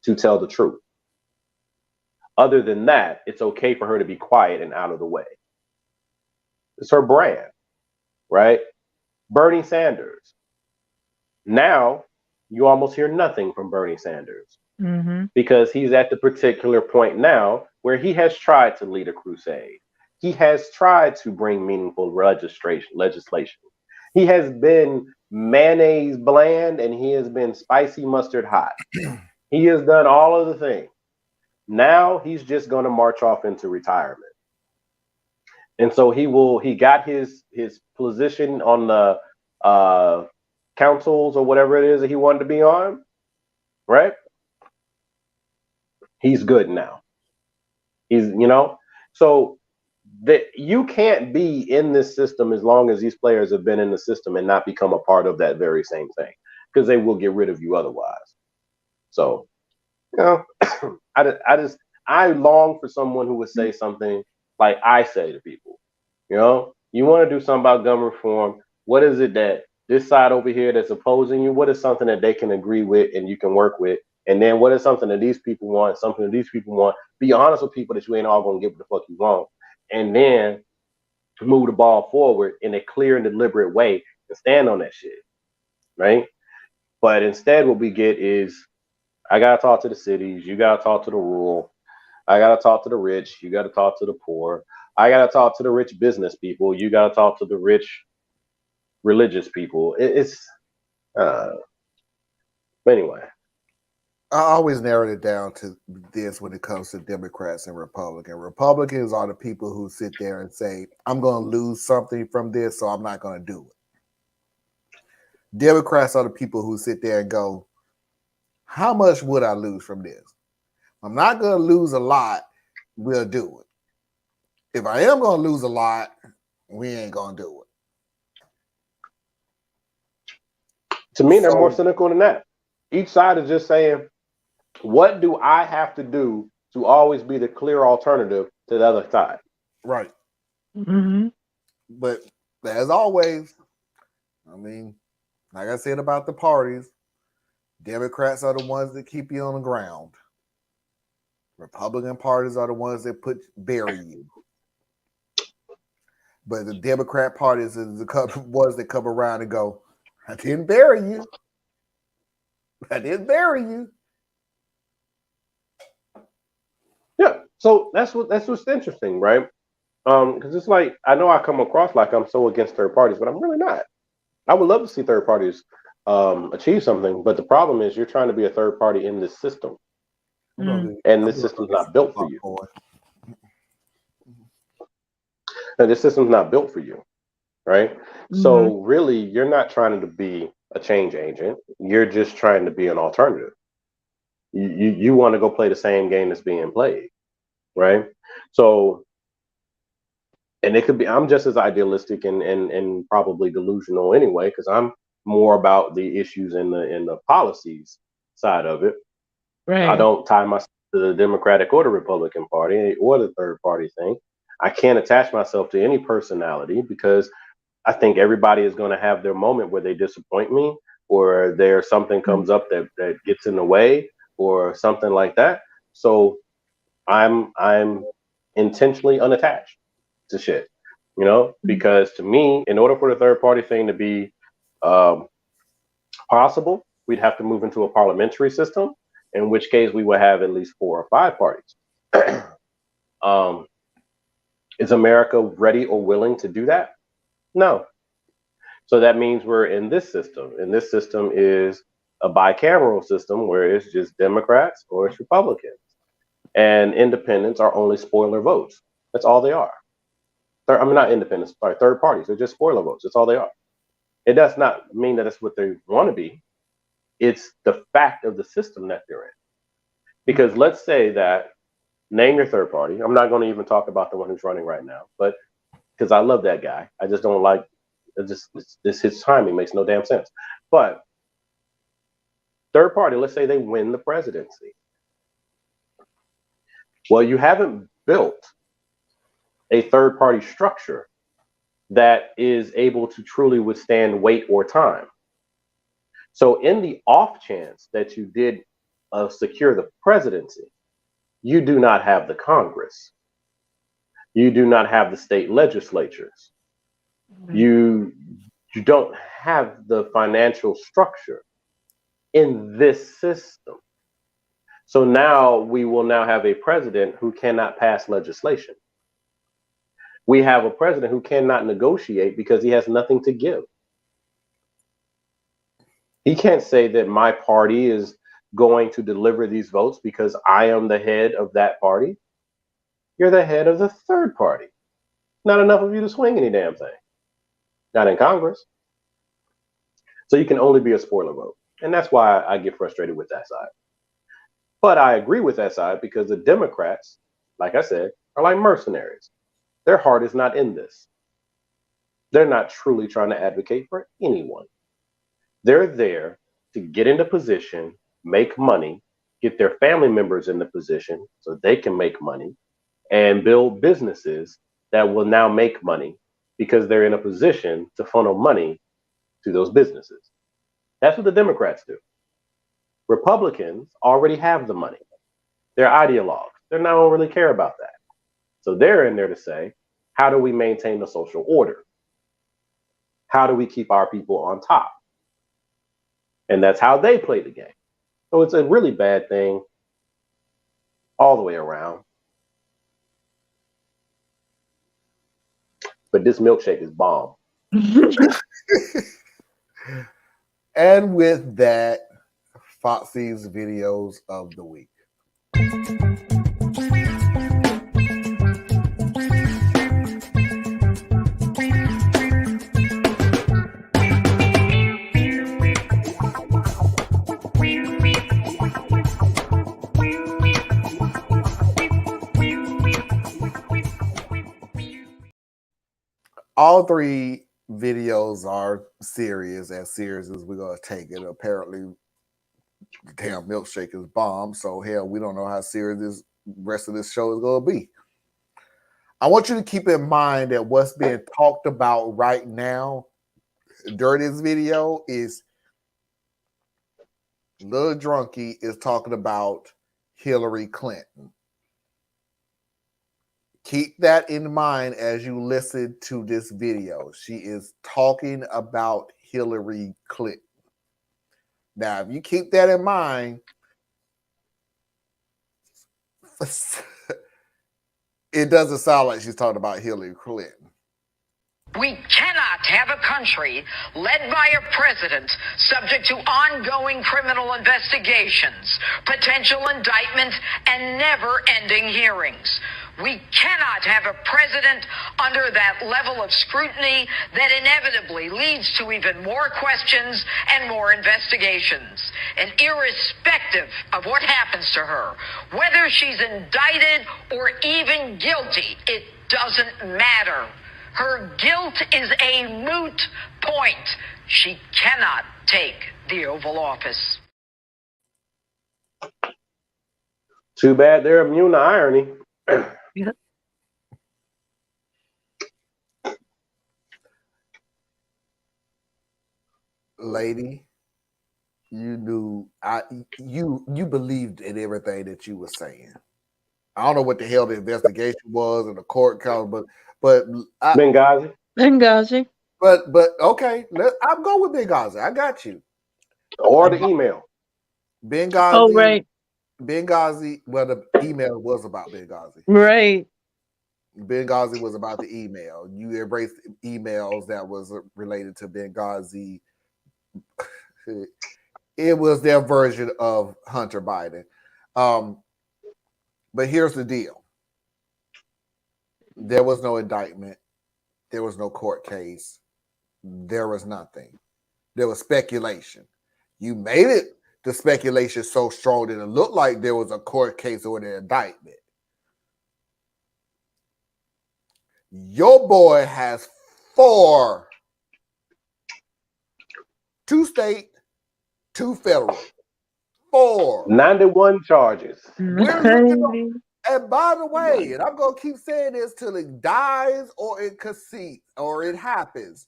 [SPEAKER 9] to tell the truth. Other than that, it's okay for her to be quiet and out of the way. It's her brand, right? Bernie Sanders. Now, you almost hear nothing from Bernie Sanders because he's at the particular point now where he has tried to lead a crusade. He has tried to bring meaningful legislation. He has been mayonnaise bland and he has been spicy mustard hot. He has done all of the things. Now he's just going to march off into retirement. And so he got his position on the councils or whatever it is that he wanted to be on, right? He's good now. He's, so that you can't be in this system as long as these players have been in the system and not become a part of that very same thing, because they will get rid of you otherwise. So, I long for someone who would say something like I say to people. You want to do something about gun reform. What is it that this side over here that's opposing you? What is something that they can agree with and you can work with? And then what is something that these people want? Something that these people want. Be honest with people that you ain't all gonna get what the fuck you want, and then move the ball forward in a clear and deliberate way and stand on that shit, right? But instead, what we get is I gotta talk to the cities. You gotta talk to the rural. I gotta talk to the rich. You gotta talk to the poor. I gotta talk to the rich business people. You gotta talk to the rich religious people. Anyway.
[SPEAKER 2] I always narrowed it down to this when it comes to Democrats and Republicans. Republicans are the people who sit there and say, I'm going to lose something from this, so I'm not going to do it. Democrats are the people who sit there and go, how much would I lose from this? I'm not going to lose a lot. We'll do it. If I am going to lose a lot, we ain't going to do it.
[SPEAKER 9] To me, they're more cynical than that. Each side is just saying, what do I have to do to always be the clear alternative to the other side?
[SPEAKER 2] Right. But as always, I mean, like I said about the parties, Democrats are the ones that keep you on the ground. Republican parties are the ones that bury you. But the Democrat parties is the ones that come around and go, I didn't bury you. I didn't bury you.
[SPEAKER 9] Yeah, so that's what's interesting, right? Because it's like I know I come across like I'm so against third parties, but I'm really not. I would love to see third parties achieve something, but the problem is you're trying to be a third party in this system, and this system's not built for you. And this system's not built for you, right? So really, you're not trying to be a change agent. You're just trying to be an alternative. You want to go play the same game that's being played, right? So, and it could be I'm just as idealistic and probably delusional anyway, because I'm more about the issues in the policies side of it. Right. I don't tie myself to the Democratic or the Republican Party or the third party thing. I can't attach myself to any personality because I think everybody is going to have their moment where they disappoint me, or there's something comes up that gets in the way, or something like that. So I'm intentionally unattached to shit, because to me, in order for the third party thing to be possible, we'd have to move into a parliamentary system, in which case we would have at least 4 or 5 parties. Is America ready or willing to do that? No. So that means we're in this system. And this system is a bicameral system where it's just Democrats or it's Republicans. And independents are only spoiler votes. That's all they are. I mean, not independents, sorry, third parties. They're just spoiler votes. That's all they are. It does not mean that it's what they want to be. It's the fact of the system that they're in. Because let's say that, name your third party. I'm not going to even talk about the one who's running right now, but because I love that guy. I just don't like, his timing makes no damn sense. But third party, let's say they win the presidency. Well, you haven't built a third party structure that is able to truly withstand weight or time. So in the off chance that you did secure the presidency, you do not have the Congress. You do not have the state legislatures. You don't have the financial structure in this system. So now we will now have a president who cannot pass legislation. We have a president who cannot negotiate because he has nothing to give. He can't say that my party is going to deliver these votes because I am the head of that party. You're the head of the third party. Not enough of you to swing any damn thing. Not in Congress. So you can only be a spoiler vote. And that's why I get frustrated with that side. But I agree with that side because the Democrats, like I said, are like mercenaries. Their heart is not in this. They're not truly trying to advocate for anyone. They're there to get into position, make money, get their family members in the position so they can make money, and build businesses that will now make money because they're in a position to funnel money to those businesses. That's what the Democrats do. Republicans already have the money. They're ideologues. They don't really care about that. So they're in there to say, how do we maintain the social order? How do we keep our people on top? And that's how they play the game. So it's a really bad thing all the way around. But this milkshake is bomb.
[SPEAKER 2] And with that, Foxy's videos of the week. All three videos are serious, as serious as we're going to take it. Apparently, the damn milkshake is bomb. So, hell, we don't know how serious this rest of this show is going to be. I want you to keep in mind that what's being talked about right now during this video is Lil Drunky is talking about Hillary Clinton. Keep that in mind as you listen to this video. She is talking about Hillary Clinton. Now, if you keep that in mind, it doesn't sound like she's talking about Hillary Clinton.
[SPEAKER 3] We cannot have a country led by a president subject to ongoing criminal investigations, potential indictments, and never-ending hearings. We cannot have a president under that level of scrutiny that inevitably leads to even more questions and more investigations. And irrespective of what happens to her, whether she's indicted or even guilty, it doesn't matter. Her guilt is a moot point. She cannot take the Oval Office.
[SPEAKER 9] Too bad they're immune to irony.
[SPEAKER 2] Lady, you knew you believed in everything that you were saying. I don't know what the hell the investigation was and the court case, but
[SPEAKER 8] Benghazi.
[SPEAKER 2] But okay, I'm going with Benghazi. I got you.
[SPEAKER 9] Or the email.
[SPEAKER 2] Benghazi.
[SPEAKER 8] Oh, right.
[SPEAKER 2] Benghazi. Well, the email was about Benghazi.
[SPEAKER 8] Right.
[SPEAKER 2] Benghazi was about the email. You erased emails that was related to Benghazi. It was their version of Hunter Biden. But here's the deal. There was no indictment. There was no court case. There was nothing. There was speculation. You made it the speculation so strong that it looked like there was a court case or an indictment. Your boy has 4, 2 state, 2 federal, 4.
[SPEAKER 9] 91 charges.
[SPEAKER 2] We're looking up, and by the way, and I'm gonna keep saying this till it dies or it concedes or it happens.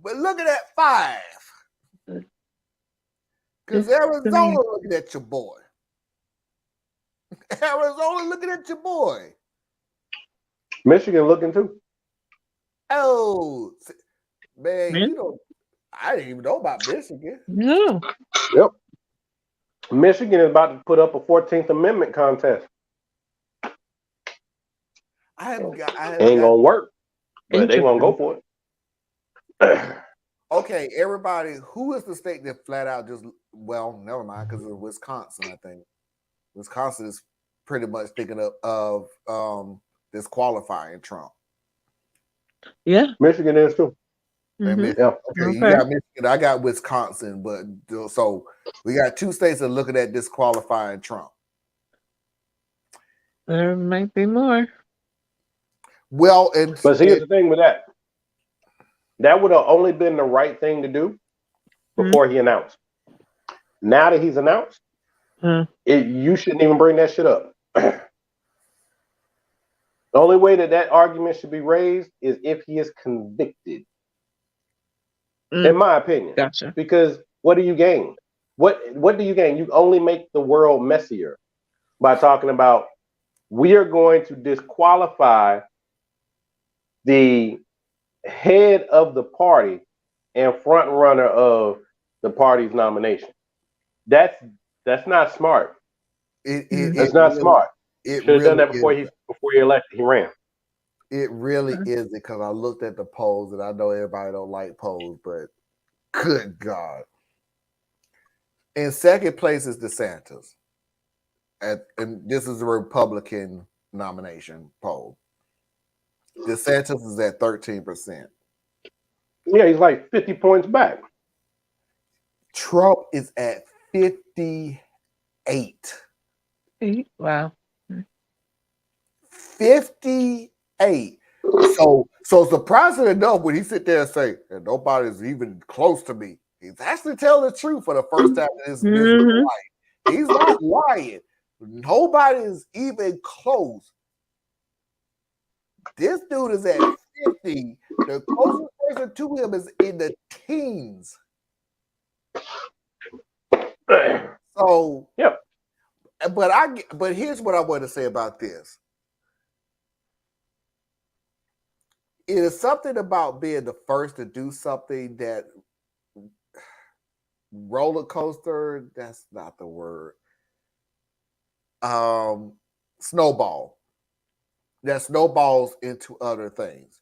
[SPEAKER 2] But look at that 5. Because Arizona looking at your boy. Arizona looking at your boy.
[SPEAKER 9] Michigan looking too.
[SPEAKER 2] Oh, man, you know, I didn't even know about Michigan.
[SPEAKER 8] No.
[SPEAKER 9] Yep. Michigan is about to put up a 14th Amendment contest. Ain't gonna work, but they gonna go for it.
[SPEAKER 2] Okay, everybody, who is the state that flat out just, well, never mind, because of Wisconsin, I think. Wisconsin is pretty much thinking of disqualifying Trump.
[SPEAKER 8] Yeah.
[SPEAKER 9] Michigan is too.
[SPEAKER 2] Mm-hmm.
[SPEAKER 9] Yeah.
[SPEAKER 2] Okay, you got Michigan, I got Wisconsin, but so we got 2 states that are looking at disqualifying Trump.
[SPEAKER 8] There might be more.
[SPEAKER 2] Well,
[SPEAKER 9] but here's the thing with that. That would have only been the right thing to do before he announced. Now that he's announced, you shouldn't even bring that shit up. The only way that argument should be raised is if he is convicted. In my opinion.
[SPEAKER 8] Gotcha.
[SPEAKER 9] Because what do you gain? What do you gain? You only make the world messier by talking about we are going to disqualify the head of the party and front runner of the party's nomination. That's not smart. That's not smart. Should have done that before he elected. He ran.
[SPEAKER 2] It really is, because I looked at the polls, and I know everybody don't like polls, but good God. In second place is DeSantis. And this is a Republican nomination poll. DeSantis is at 13%.
[SPEAKER 9] Yeah, he's like 50 points back.
[SPEAKER 2] Trump is at 58.
[SPEAKER 8] Wow.
[SPEAKER 2] 58. So surprising enough, when he sit there and say, and nobody's even close to me, he's actually telling the truth for the first time in his miserable life. He's not lying. Nobody is even close. This dude is at 50. The closest person to him is in the teens. So,
[SPEAKER 9] yeah.
[SPEAKER 2] But here's what I want to say about this. It is something about being the first to do something that roller coaster, that's not the word. Snowball. That snowballs into other things.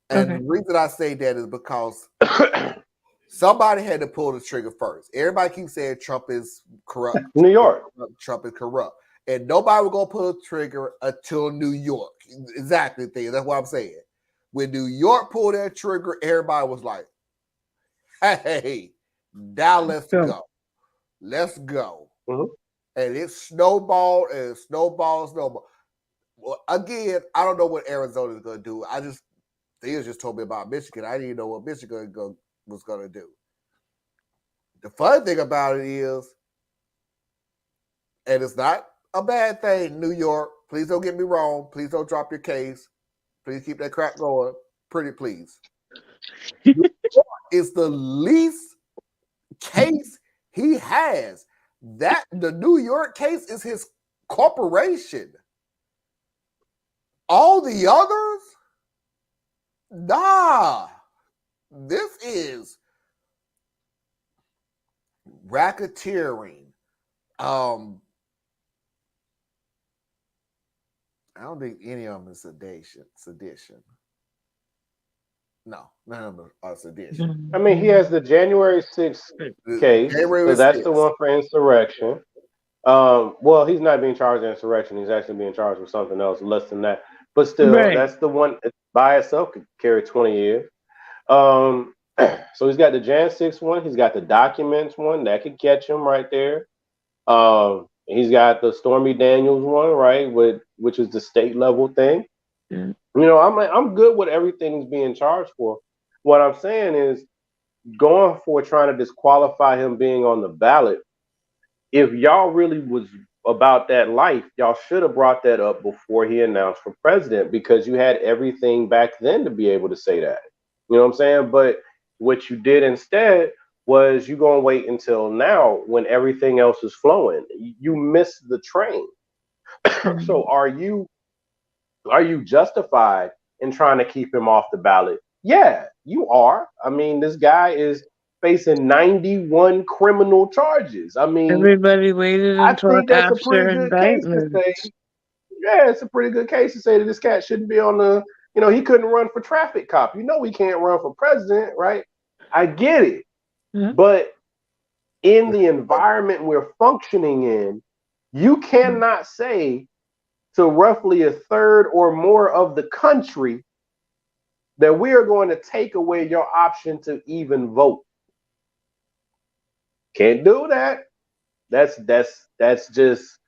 [SPEAKER 2] And the reason I say that is because somebody had to pull the trigger first. Everybody keeps saying Trump is corrupt.
[SPEAKER 9] New York.
[SPEAKER 2] Trump is corrupt. And nobody was going to pull the trigger until New York. Exactly. That's what I'm saying. When New York pulled that trigger, everybody was like, hey, now let's go. Let's go. And it snowballed and snowballed. Well, again, I don't know what Arizona is going to do. They just told me about Michigan. I didn't even know what Michigan was going to do. The fun thing about it is, and it's not a bad thing, New York, please don't get me wrong. Please don't drop your case. Please keep that crap going. Pretty please. New York is the least case he has. The New York case is his corporation. All the others, nah. This is racketeering, I don't think any of them is sedition. No, none of them are sedition.
[SPEAKER 9] I mean, he has the January 6th case, so
[SPEAKER 2] January
[SPEAKER 9] that's the
[SPEAKER 2] 6th.
[SPEAKER 9] one for insurrection. Well, he's not being charged with insurrection. He's actually being charged with something else less than that. But still,
[SPEAKER 8] Right.
[SPEAKER 9] that's the one by itself could carry 20 years. So he's got the Jan 6 one. He's got the documents one that could catch him right there. He's got the Stormy Daniels one, right, which is the state level thing.
[SPEAKER 8] Mm.
[SPEAKER 9] You know, I'm good with everything he's being charged for. What I'm saying is going for trying to disqualify him being on the ballot. If y'all really was about that life, y'all should have brought that up before he announced for president, because you had everything back then to be able to say that. You know what I'm saying? But what you did instead was you gonna wait until now when everything else is flowing. You missed the train. So are you justified in trying to keep him off the ballot? Yeah, you are. I mean, this guy is facing 91 criminal charges. I mean,
[SPEAKER 8] Everybody waited
[SPEAKER 9] I
[SPEAKER 8] until
[SPEAKER 9] think that's a pretty
[SPEAKER 8] after
[SPEAKER 9] good case to
[SPEAKER 8] indictment.
[SPEAKER 9] say. Yeah, it's a pretty good case to say that this cat shouldn't be on the. You know, he couldn't run for traffic cop. You know, he can't run for president, right? I get it, but in the environment we're functioning in, you cannot say to roughly a third or more of the country that we are going to take away your option to even vote. Can't do that. That's just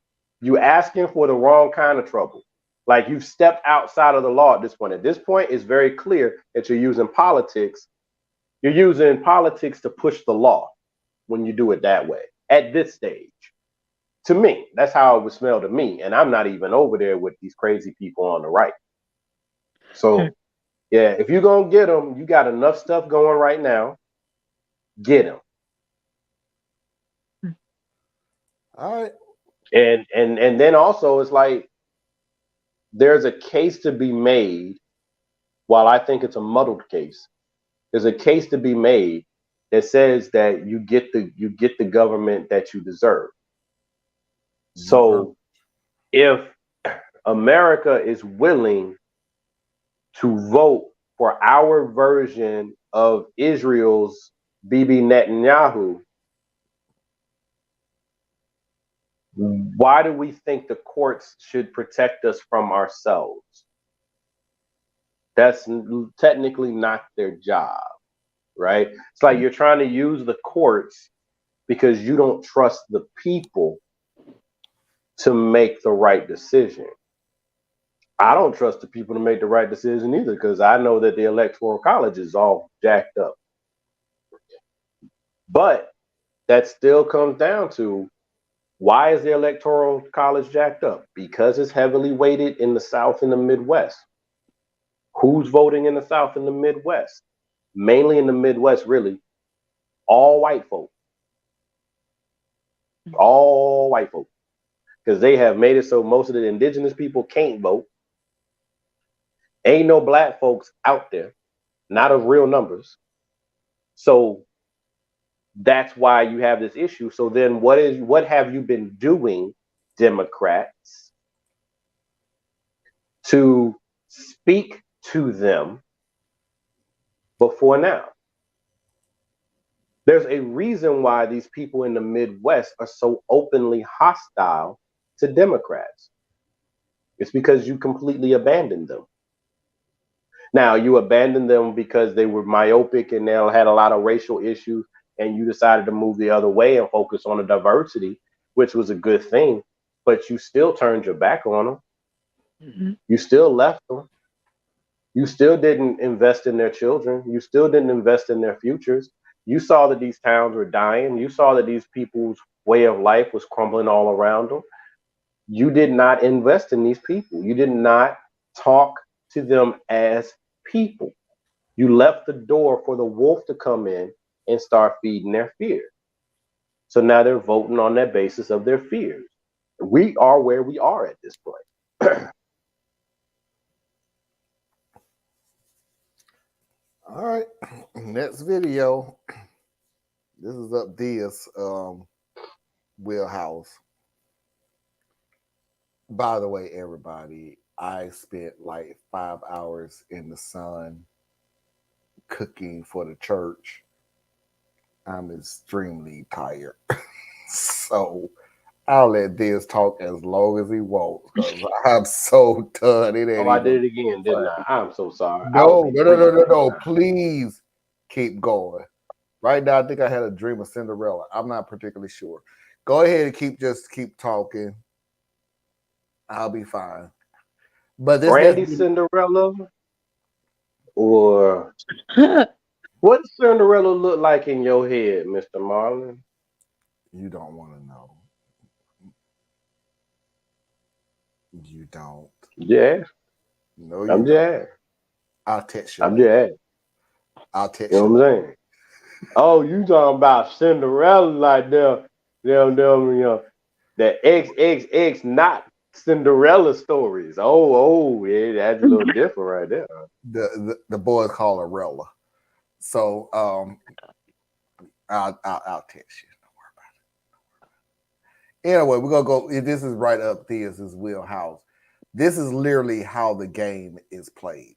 [SPEAKER 9] you asking for the wrong kind of trouble. Like you've stepped outside of the law at this point. At this point, it's very clear that you're using politics. You're using politics to push the law when you do it that way at this stage. To me, that's how it would smell to me. And I'm not even over there with these crazy people on the right. So, yeah, if you're going to get them, you got enough stuff going right now. Get them.
[SPEAKER 2] All right.
[SPEAKER 9] And then also it's like there's a case to be made. While I think it's a muddled case, there's a case to be made that says that you get the government that you deserve. So if America is willing to vote for our version of Israel's Bibi Netanyahu, why do we think the courts should protect us from ourselves? That's technically not their job, right? It's like you're trying to use the courts because you don't trust the people to make the right decision. I don't trust the people to make the right decision either, because I know that the Electoral College is all jacked up. But that still comes down to, why is the Electoral College jacked up? Because it's heavily weighted in the South and the Midwest. Who's voting in the South and the Midwest? Mainly in the Midwest, really. All white folk. All white folk. Because they have made it so most of the indigenous people can't vote. Ain't no black folks out there, not of real numbers. So that's why you have this issue. So then what have you been doing, Democrats, to speak to them before now? There's a reason why these people in the Midwest are so openly hostile to Democrats. It's because you completely abandoned them. Now, you abandoned them because they were myopic and they had a lot of racial issues, and you decided to move the other way and focus on the diversity, which was a good thing, but you still turned your back on them. Mm-hmm. You still left them. You still didn't invest in their children. You still didn't invest in their futures. You saw that these towns were dying. You saw that these people's way of life was crumbling all around them. You did not invest in these people. You did not talk to them as people. You left the door for the wolf to come in and start feeding their fear. So now they're voting on that basis of their fears. We are where we are at this point.
[SPEAKER 2] All right. Next video. This is up Dia's wheelhouse. By the way, everybody, I spent like 5 hours in the sun cooking for the church. I'm extremely tired. So I'll let Diz talk as long as he wants because I'm so done. It ain't
[SPEAKER 9] Oh, I
[SPEAKER 2] even
[SPEAKER 9] did it again, didn't I? I'm so sorry. I was
[SPEAKER 2] no,
[SPEAKER 9] being
[SPEAKER 2] no, no, no,
[SPEAKER 9] brief.
[SPEAKER 2] no, no. Please keep going. Right now, I think I had a dream of Cinderella. I'm not particularly sure. Go ahead and keep talking. I'll be fine. But this has
[SPEAKER 9] Brandy
[SPEAKER 2] been,
[SPEAKER 9] Cinderella, or what does Cinderella look like in your head, Mr. Marlon?
[SPEAKER 2] you don't want to know. You don't.
[SPEAKER 9] Yeah,
[SPEAKER 2] No, you
[SPEAKER 9] I'm
[SPEAKER 2] don't.
[SPEAKER 9] just,
[SPEAKER 2] I'll text you
[SPEAKER 9] I'm
[SPEAKER 2] later.
[SPEAKER 9] just.
[SPEAKER 2] I'll
[SPEAKER 9] You
[SPEAKER 2] text
[SPEAKER 9] know
[SPEAKER 2] you
[SPEAKER 9] what
[SPEAKER 2] later.
[SPEAKER 9] I'm saying? Oh, you talking about Cinderella like them, the XXX, not Cinderella stories. Yeah, that's a little different right there.
[SPEAKER 2] The boys call her Rella. So I'll text you. Anyway, we're gonna go. This is right up Thea's wheelhouse. This is literally how the game is played.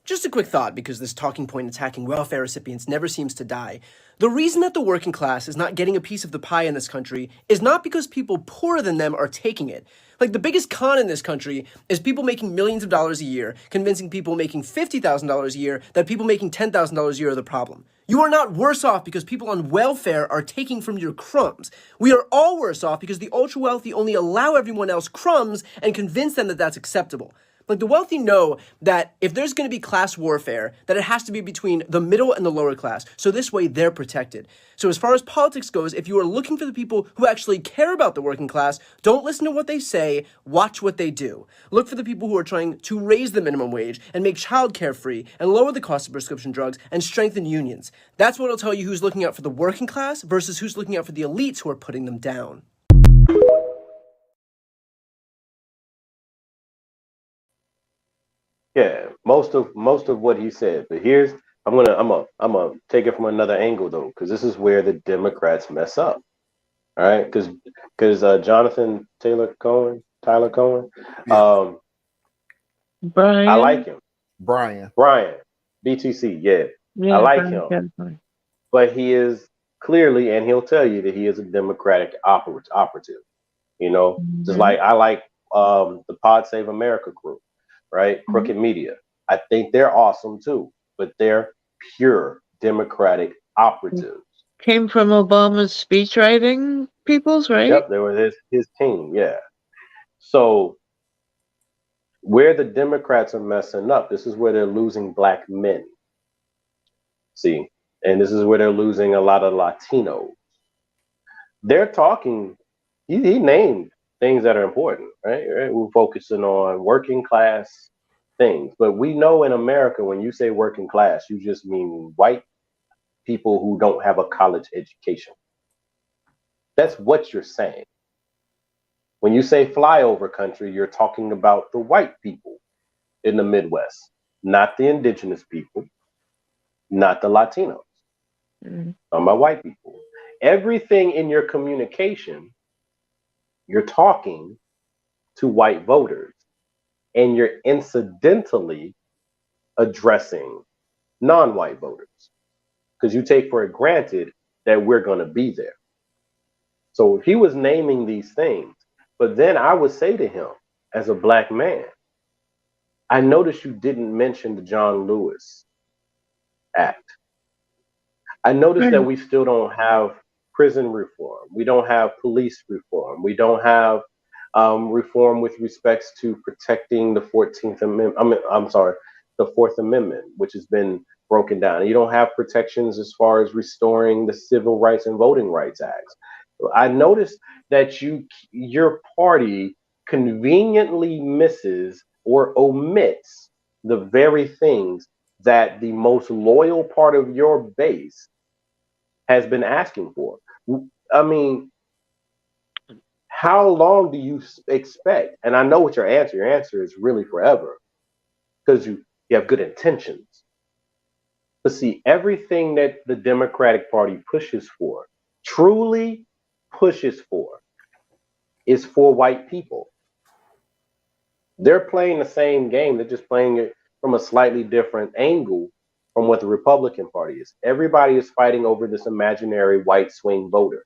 [SPEAKER 4] Just a quick thought, because this talking point attacking welfare recipients never seems to die. The reason that the working class is not getting a piece of the pie in this country is not because people poorer than them are taking it. Like, the biggest con in this country is people making millions of dollars a year, convincing people making $50,000 a year that people making $10,000 a year are the problem. You are not worse off because people on welfare are taking from your crumbs. We are all worse off because the ultra wealthy only allow everyone else crumbs and convince them that that's acceptable. Like, the wealthy know that if there's going to be class warfare, that it has to be between the middle and the lower class. So this way they're protected. So as far as politics goes, if you are looking for the people who actually care about the working class, don't listen to what they say, watch what they do. Look for the people who are trying to raise the minimum wage and make childcare free and lower the cost of prescription drugs and strengthen unions. That's what will tell you who's looking out for the working class versus who's looking out for the elites who are putting them down.
[SPEAKER 9] Yeah, most of what he said. But I'm gonna take it from another angle though, because this is where the Democrats mess up. All right, because Jonathan Tyler Cohen,
[SPEAKER 2] Yeah.
[SPEAKER 9] I like him.
[SPEAKER 2] Brian,
[SPEAKER 9] BTC, yeah, I
[SPEAKER 8] Yeah,
[SPEAKER 9] like
[SPEAKER 8] Brian
[SPEAKER 9] him,
[SPEAKER 8] California.
[SPEAKER 9] but he is clearly, and he'll tell you that he is a Democratic operative. Just like I like the Pod Save America group, right? Crooked Media. I think they're awesome too, but they're pure Democratic operatives.
[SPEAKER 8] Came from Obama's speechwriting peoples, right?
[SPEAKER 9] Yep, they were his team, yeah. So where the Democrats are messing up, this is where they're losing black men. See, and this is where they're losing a lot of Latinos. They're talking, he named things that are important, right? We're focusing on working class things. But we know in America, when you say working class, you just mean white people who don't have a college education. That's what you're saying. When you say flyover country, you're talking about the white people in the Midwest, not the indigenous people, not the Latinos. Talking about white people. Everything in your communication, you're talking to white voters, and you're incidentally addressing non-white voters because you take for granted that we're going to be there. So he was naming these things, but then I would say to him, as a black man, I noticed you didn't mention the John Lewis Act. I noticed that we still don't have prison reform. We don't have police reform. We don't have reform with respects to protecting the 14th Amendment. I'm sorry, the Fourth Amendment, which has been broken down. You don't have protections as far as restoring the Civil Rights and Voting Rights Acts. I noticed that your party conveniently misses or omits the very things that the most loyal part of your base has been asking for. I mean, how long do you expect? And I know what your answer. Your answer is really forever because you have good intentions. But see, everything that the Democratic Party pushes for, truly pushes for, is for white people. They're playing the same game. They're just playing it from a slightly different angle from what the Republican Party is. Everybody is fighting over this imaginary white swing voter.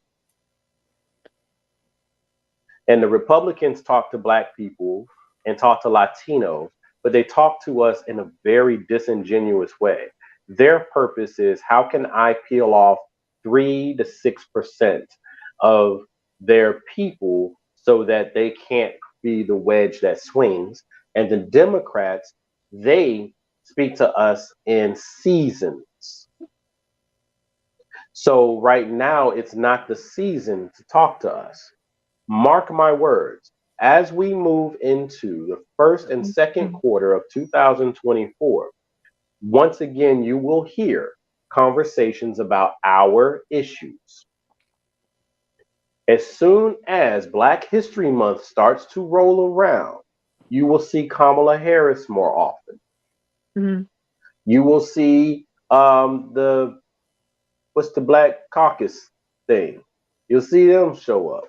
[SPEAKER 9] And the Republicans talk to Black people and talk to Latinos, but they talk to us in a very disingenuous way. Their purpose is, how can I peel off 3 to 6% of their people so that they can't be the wedge that swings? And the Democrats, they speak to us in seasons. So right now, it's not the season to talk to us. Mark my words, as we move into the first and second quarter of 2024, once again, you will hear conversations about our issues. As soon as Black History Month starts to roll around, you will see Kamala Harris more often.
[SPEAKER 8] Mm-hmm.
[SPEAKER 9] You will see what's the Black Caucus thing? You'll see them show up.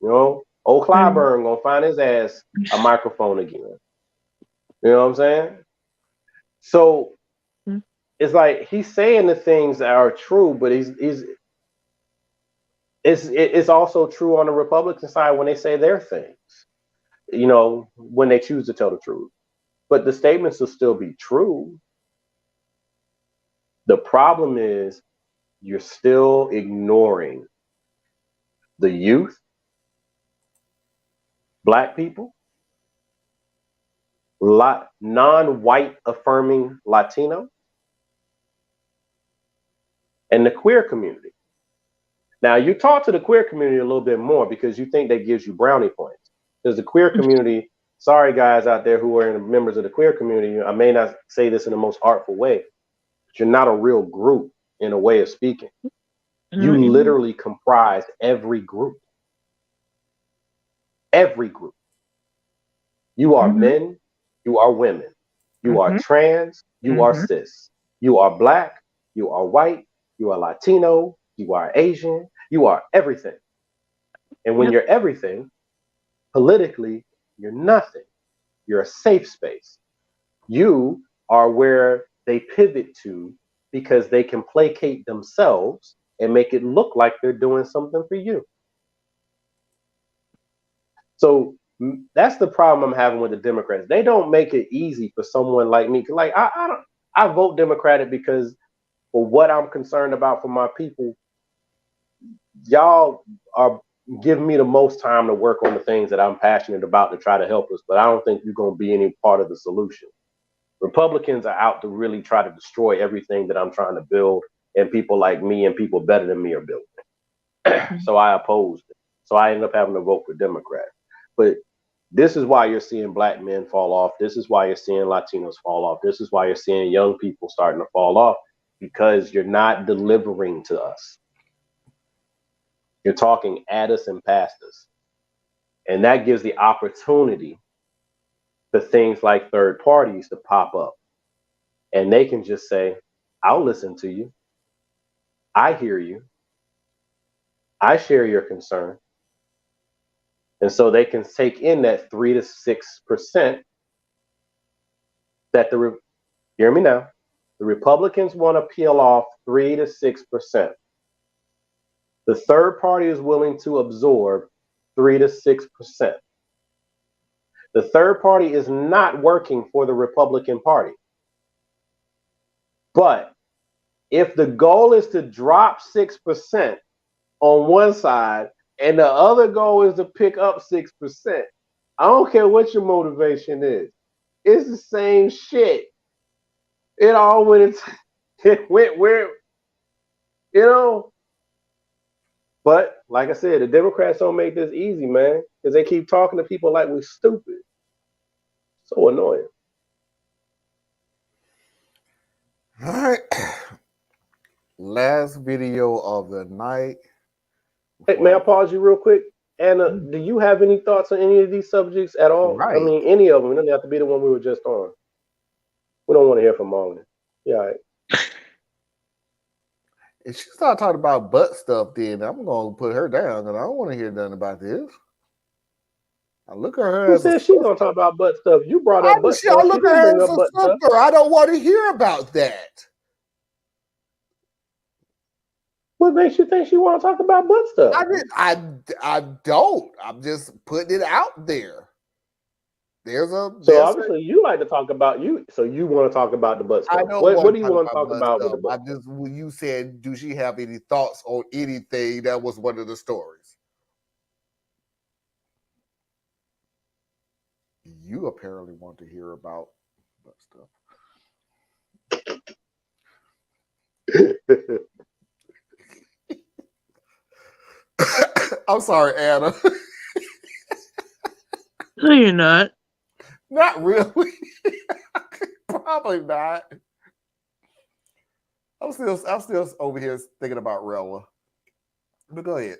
[SPEAKER 9] You know, old Clyburn gonna find his ass a microphone again. You know what I'm saying? So it's like he's saying the things that are true, but it's also true on the Republican side when they say their things. You know, when they choose to tell the truth. But the statements will still be true. The problem is you're still ignoring the youth, Black people, non-white affirming Latino, and the queer community. Now, you talk to the queer community a little bit more because you think that gives you brownie points. Because the queer community, sorry guys out there who are members of the queer community, I may not say this in the most artful way, but you're not a real group in a way of speaking. You literally comprise every group. Every group. You are men, you are women, you are trans, you are cis, you are Black, you are white, you are Latino, you are Asian, you are everything. And when you're everything, politically, you're nothing. You're a safe space. You are where they pivot to because they can placate themselves and make it look like they're doing something for you. So that's the problem I'm having with the Democrats. They don't make it easy for someone like me. Like I vote Democratic because for what I'm concerned about for my people, y'all are giving me the most time to work on the things that I'm passionate about to try to help us. But I don't think you're going to be any part of the solution. Republicans are out to really try to destroy everything that I'm trying to build, and people like me and people better than me are building. So I opposed it. So I ended up having to vote for Democrat. But this is why you're seeing Black men fall off. This is why you're seeing Latinos fall off. This is why you're seeing young people starting to fall off, because you're not delivering to us. You're talking at us and past us. And that gives the opportunity for things like third parties to pop up. And they can just say, I'll listen to you. I hear you. I share your concern. And so they can take in that 3 to 6% that hear me now, the Republicans want to peel off 3 to 6%. The third party is willing to absorb 3 to 6%. The third party is not working for the Republican Party. But if the goal is to drop 6% on one side and the other goal is to pick up 6%, I don't care what your motivation is. It's the same shit. It all went where, you know. But like I said, the Democrats don't make this easy, man, because they keep talking to people like we're stupid. So annoying.
[SPEAKER 2] All right. Last video of the night.
[SPEAKER 9] Hey, may I pause you real quick? Anna, do you have any thoughts on any of these subjects at all?
[SPEAKER 2] Right.
[SPEAKER 9] I mean, any of them. It doesn't have to be the one we were just on. We don't want to hear from all of them. Yeah, all right.
[SPEAKER 2] If she start talking about butt stuff, then I'm going to put her down because I don't want to hear nothing about this. I look at her
[SPEAKER 9] Who
[SPEAKER 2] as a
[SPEAKER 9] said she gonna talk about butt stuff? You brought up butt
[SPEAKER 2] I
[SPEAKER 9] stuff. She
[SPEAKER 2] look at
[SPEAKER 9] didn't
[SPEAKER 2] her
[SPEAKER 9] bring
[SPEAKER 2] as
[SPEAKER 9] up
[SPEAKER 2] a
[SPEAKER 9] butt stuff.
[SPEAKER 2] sister. I don't want to hear about that.
[SPEAKER 9] What makes you think she want to talk about butt stuff?
[SPEAKER 2] I don't. I'm just putting it out there.
[SPEAKER 9] So obviously you like to talk about you. So you want to talk about the butt stuff.
[SPEAKER 2] I don't
[SPEAKER 9] What
[SPEAKER 2] want
[SPEAKER 9] do
[SPEAKER 2] to
[SPEAKER 9] you want to
[SPEAKER 2] talk
[SPEAKER 9] talk
[SPEAKER 2] about
[SPEAKER 9] about
[SPEAKER 2] stuff.
[SPEAKER 9] with the
[SPEAKER 2] I
[SPEAKER 9] butt?
[SPEAKER 2] just when you said, "Do she have any thoughts on anything?" That was one of the stories. You apparently want to hear about butt stuff. I'm sorry, Anna.
[SPEAKER 8] No, you're not.
[SPEAKER 2] Not really. Probably not. I'm still over here thinking about Rella. But go ahead.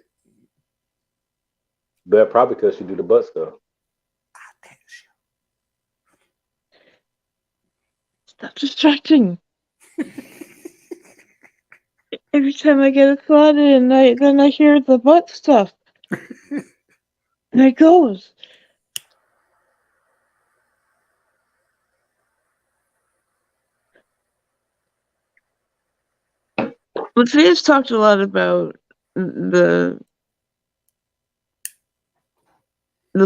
[SPEAKER 9] But probably because she do the butt stuff.
[SPEAKER 8] Stop distracting. Every time I get a thought in, then I hear the butt stuff. And it goes. Mathias talked a lot about the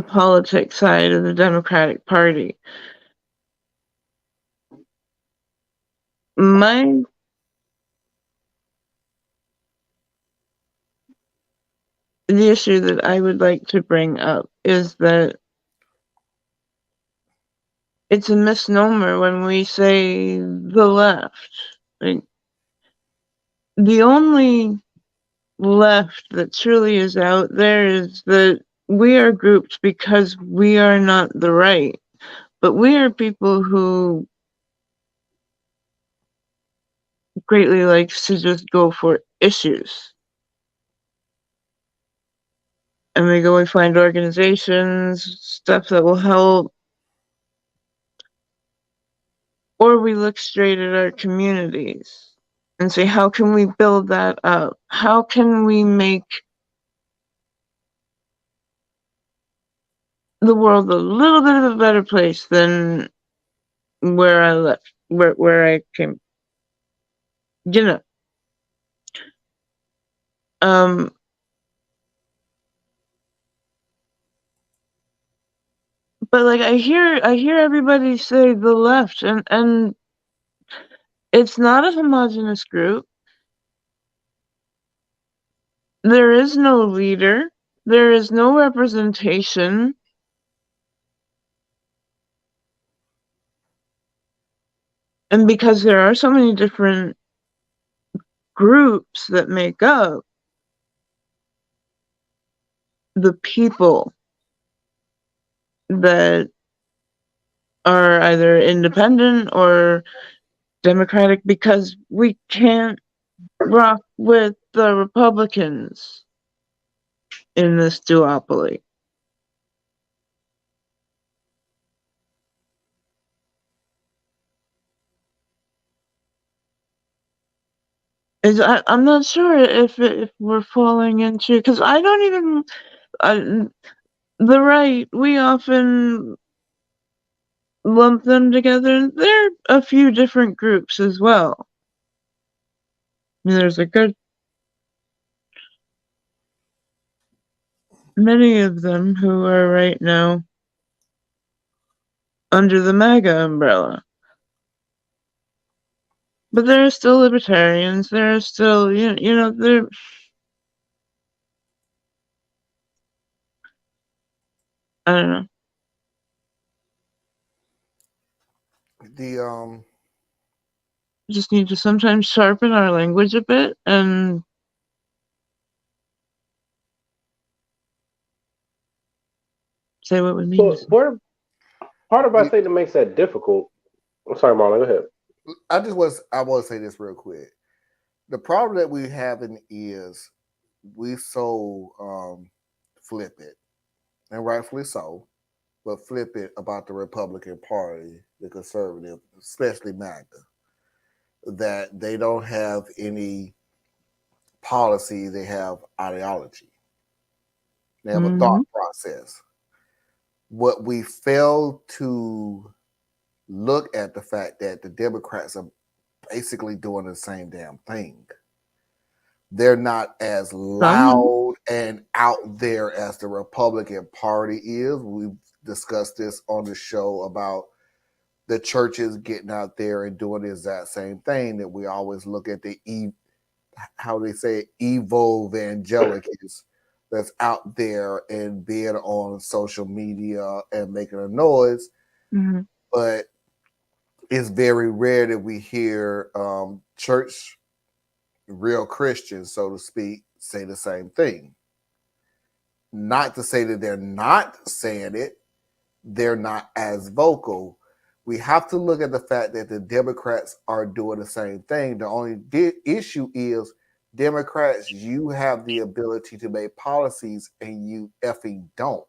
[SPEAKER 8] politics side of the Democratic Party. The issue that I would like to bring up is that it's a misnomer when we say the left. Like, the only left that truly is out there is that we are grouped because we are not the right, but we are people who greatly likes to just go for issues. And we go and find organizations, stuff that will help, or we look straight at our communities and say, how can we build that up? How can we make the world a little bit of a better place than where I left, where I came? You know. But like I hear everybody say the left, and it's not a homogenous group. There is no leader. There is no representation. And because there are so many different groups that make up the people that are either independent or Democratic, because we can't rock with the Republicans in this duopoly. I'm not sure if we're falling into, because I don't even the right, we often lump them together. There are a few different groups as well. I mean, there's a good many of them who are right now under the MAGA umbrella. But there are still libertarians. There are still, you know, there. I don't know. We just need to sometimes sharpen our language a bit and say what we mean.
[SPEAKER 9] Part of I think that makes that difficult. I'm sorry, Marlon. Go ahead.
[SPEAKER 2] I want to say this real quick. The problem that we having is we so flip it, and rightfully so, but flip it about the Republican Party, the conservative, especially MAGA, that they don't have any policy, they have ideology. They have a thought process. What we fail to look at the fact that the Democrats are basically doing the same damn thing. They're not as loud and out there as the Republican Party is. We've discussed this on the show about the churches getting out there and doing the exact same thing, that we always look at the how they say evil evangelicals that's out there and being on social media and making a noise.
[SPEAKER 8] Mm-hmm.
[SPEAKER 2] But it's very rare that we hear church, real Christians, so to speak, say the same thing. Not to say that they're not saying it, they're not as vocal. We have to look at the fact that the Democrats are doing the same thing. The only issue is, Democrats, you have the ability to make policies and you effing don't.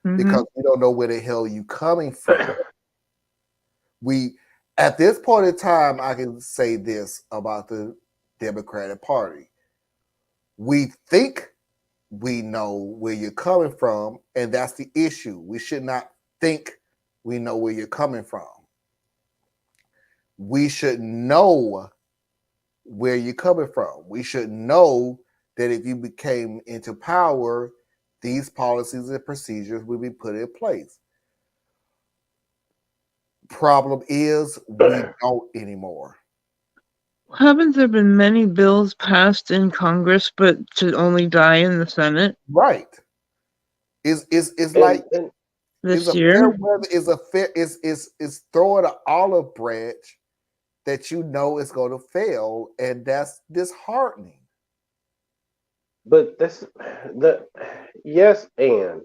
[SPEAKER 2] Because we don't know where the hell you coming from. At this point in time, I can say this about the Democratic Party. We think we know where you're coming from, and that's the issue. We should not think we know where you're coming from. We should know where you're coming from. We should know that if you became into power, these policies and procedures will be put in place. Problem is, we don't anymore.
[SPEAKER 8] Haven't there been many bills passed in Congress but to only die in the Senate?
[SPEAKER 2] Right. It's like
[SPEAKER 8] this year?
[SPEAKER 2] Is throwing an olive branch that you know is going to fail, and that's disheartening.
[SPEAKER 9] But yes, and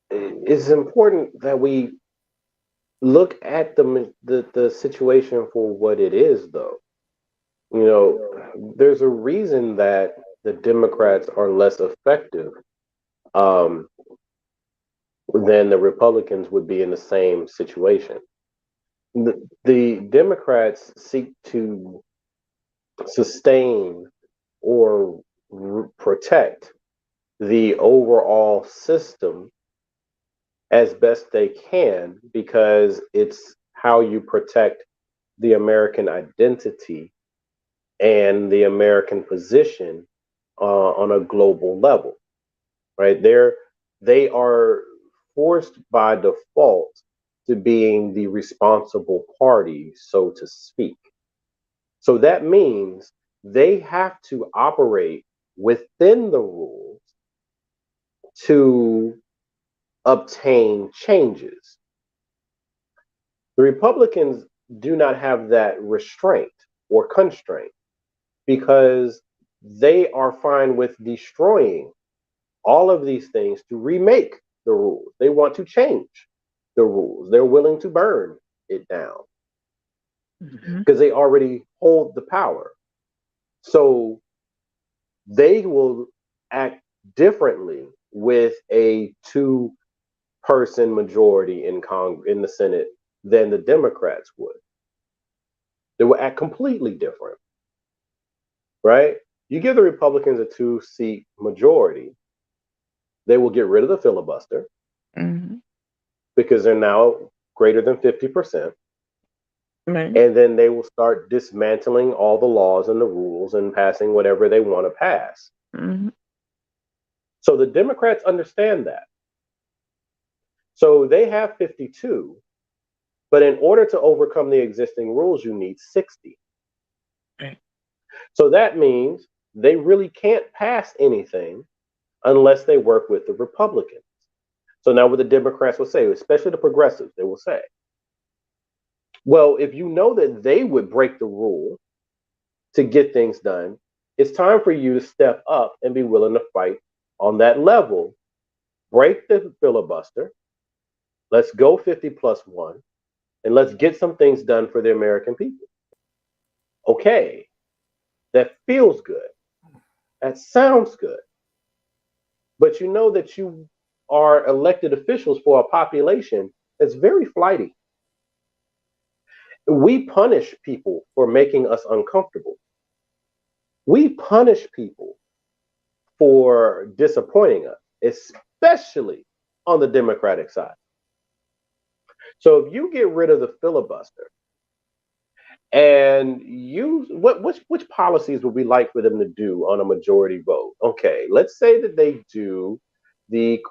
[SPEAKER 9] it's important that we look at the situation for what it is, though. You know, there's a reason that the Democrats are less effective than the Republicans would be in the same situation. The Democrats seek to sustain or protect the overall system as best they can, because it's how you protect the American identity and the American position on a global level, right? They are forced by default to being the responsible party, so to speak. So that means they have to operate within the rules to obtain changes. The Republicans do not have that restraint or constraint because they are fine with destroying all of these things to remake the rules. They want to change the rules. They're willing to burn it down because they already hold the power. So they will act differently with a two-person majority in the Senate than the Democrats would. They will act completely different, right? You give the Republicans a two-seat majority, they will get rid of the filibuster because they're now greater than 50%.
[SPEAKER 8] Right.
[SPEAKER 9] And then they will start dismantling all the laws and the rules and passing whatever they want to pass. So the Democrats understand that. So they have 52, but in order to overcome the existing rules, you need 60.
[SPEAKER 8] Right.
[SPEAKER 9] So that means they really can't pass anything unless they work with the Republicans. So now what the Democrats will say, especially the progressives, they will say, well, if you know that they would break the rule to get things done, it's time for you to step up and be willing to fight on that level. Break the filibuster. Let's go 50+1, and let's get some things done for the American people. Okay, that feels good. That sounds good. But you know that you are elected officials for a population that's very flighty. We punish people for making us uncomfortable. We punish people for disappointing us, especially on the Democratic side. So if you get rid of the filibuster and which policies would we like for them to do on a majority vote? Okay, let's say that they do the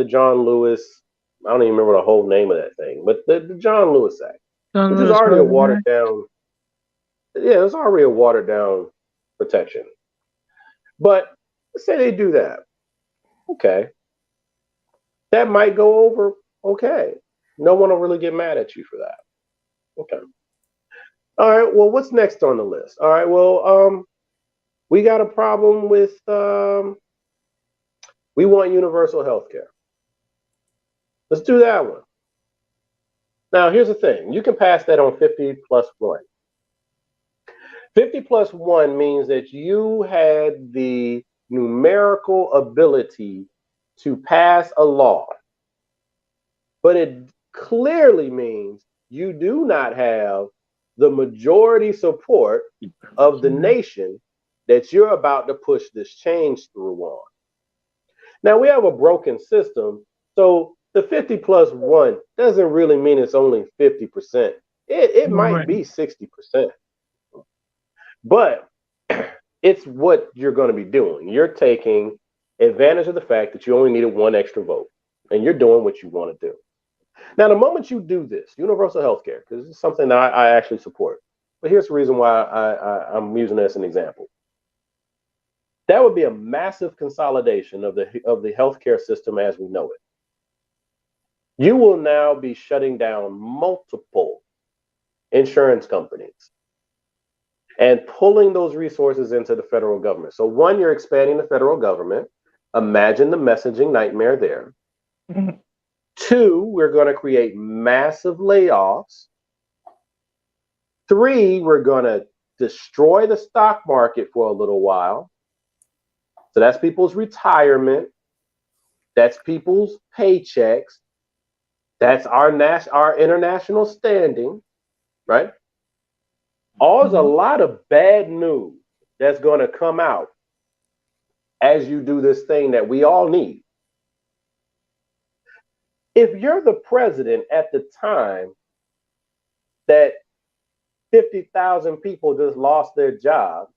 [SPEAKER 9] John Lewis, I don't even remember the whole name of that thing, but the John Lewis Act, which is already a watered down, it's already a watered down protection. But let's say they do that. Okay. That might go over okay. No one will really get mad at you for that. Okay. All right, well, what's next on the list? All right, well, we got a problem with we want universal health care. Let's do that one. Now, here's the thing. You can pass that on 50+1. 50+1 means that you had the numerical ability to pass a law, but it clearly means you do not have the majority support of the nation that you're about to push this change through on. Now, we have a broken system, so the 50+1 doesn't really mean it's only 50%. It might be 60%. But it's what you're going to be doing. You're taking advantage of the fact that you only needed one extra vote, and you're doing what you want to do. Now, the moment you do this, universal health care, because it's something that I actually support, but here's the reason why I'm using this as an example. That would be a massive consolidation of the healthcare system as we know it. You will now be shutting down multiple insurance companies and pulling those resources into the federal government. So one, you're expanding the federal government. Imagine the messaging nightmare there. Two, we're going to create massive layoffs. Three, we're going to destroy the stock market for a little while. So that's people's retirement. That's people's paychecks. That's our international standing, right? There's a lot of bad news that's going to come out as you do this thing that we all need. If you're the president at the time that 50,000 people just lost their job,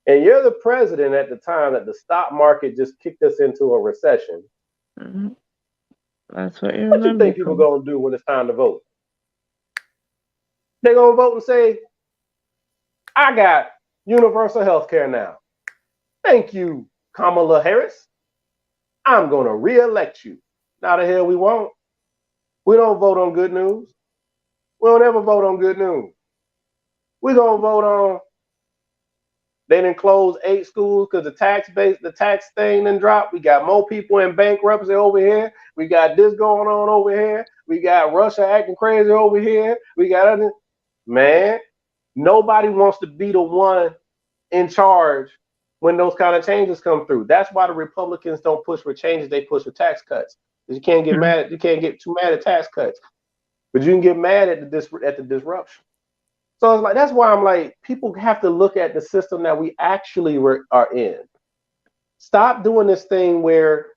[SPEAKER 9] and you're the president at the time that the stock market just kicked us into a recession,
[SPEAKER 8] That's what you
[SPEAKER 9] what you think people are going to do when it's time to vote? They're going to vote and say, I got universal health care now. Thank you, Kamala Harris. I'm going to re-elect you. Now the hell we won't. We don't vote on good news. We don't ever vote on good news. We're going to vote on they didn't close 8 schools because the tax thing didn't drop. We got more people in bankruptcy over here. We got this going on over here. We got Russia acting crazy over here. We got other, man, nobody wants to be the one in charge when those kind of changes come through. That's why the Republicans don't push for changes, they push for tax cuts. You can't get mad, you can't get too mad at tax cuts, but you can get mad at the disruption. So it's like, that's why I'm like, people have to look at the system that we actually are in. Stop doing this thing where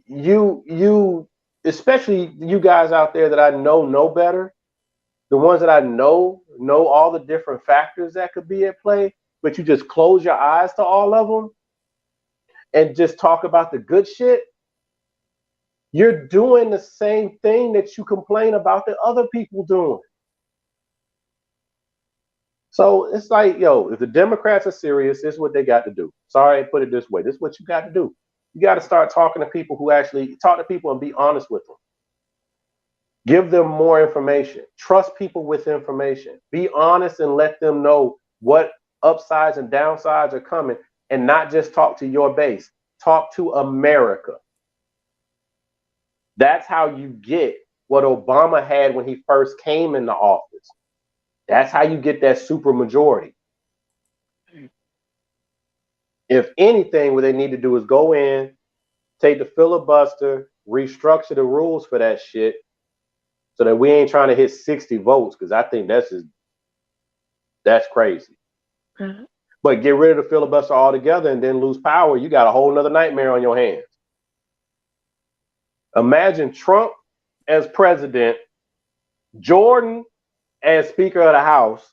[SPEAKER 9] you, especially you guys out there that I know better, the ones that I know all the different factors that could be at play, but you just close your eyes to all of them and just talk about the good shit. You're doing the same thing that you complain about that other people doing. So it's like, yo, if the Democrats are serious, this is what they got to do. Sorry, I put it this way. This is what you got to do. You got to start talking to people who actually talk to people and be honest with them. Give them more information. Trust people with information. Be honest and let them know what upsides and downsides are coming, and not just talk to your base. Talk to America. That's how you get what Obama had when he first came into office. That's how you get that super majority. If anything, what they need to do is go in, take the filibuster, restructure the rules for that shit so that we ain't trying to hit 60 votes, because I think that's crazy. But get rid of the filibuster altogether and then lose power, you got a whole nother nightmare on your hands. Imagine Trump as president, Jordan as Speaker of the House,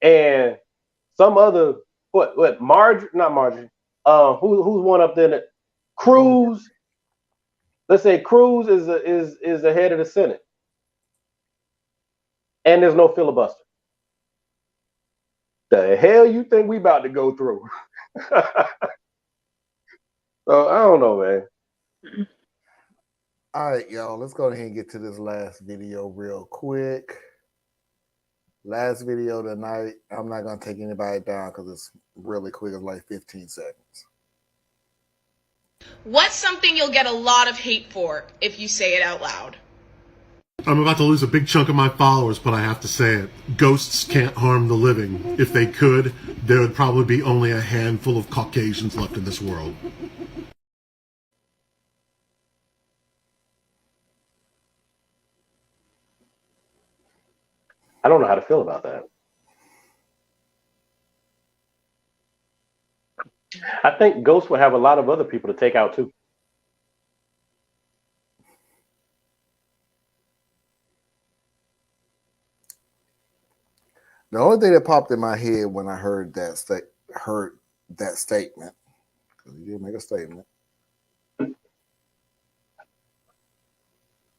[SPEAKER 9] and some other not Marjorie. Who's one up there? Cruz. Let's say Cruz is the head of the Senate, and there's no filibuster. The hell you think we about to go through? So I don't know, man.
[SPEAKER 2] All right, y'all. Let's go ahead and get to this last video real quick. Last video tonight. I'm not gonna take anybody down because it's really quick. It's like 15 seconds.
[SPEAKER 6] What's something you'll get a lot of hate for if you say it out loud?
[SPEAKER 7] I'm about to lose a big chunk of my followers, but I have to say it. Ghosts can't harm the living. If they could, there would probably be only a handful of Caucasians left in this world.
[SPEAKER 9] I don't know how to feel about that. I think Ghost will have a lot of other people to take out too.
[SPEAKER 2] The only thing that popped in my head when I heard that statement, because he did make a statement,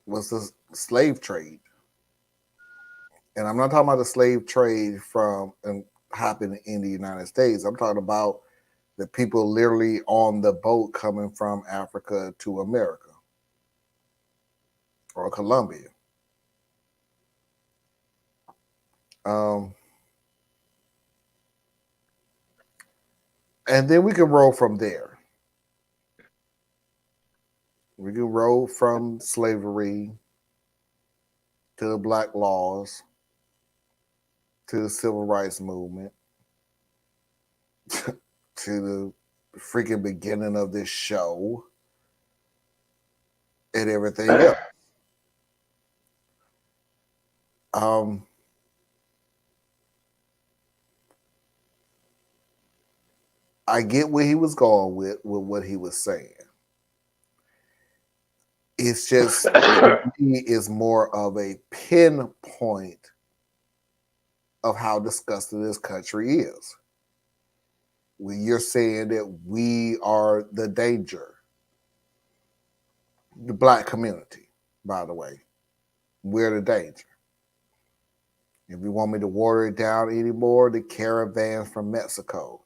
[SPEAKER 2] was the slave trade. And I'm not talking about the slave trade from happening in the United States. I'm talking about the people literally on the boat coming from Africa to America or Colombia. And then we can roll from there. We can roll from slavery to the Black laws to the Civil Rights Movement to the freaking beginning of this show and everything else. I get where he was going with what he was saying. It's just he is more of a pinpoint of how disgusting this country is. When you're saying that we are the danger, the Black community, by the way, we're the danger. If you want me to water it down anymore, the caravans from Mexico,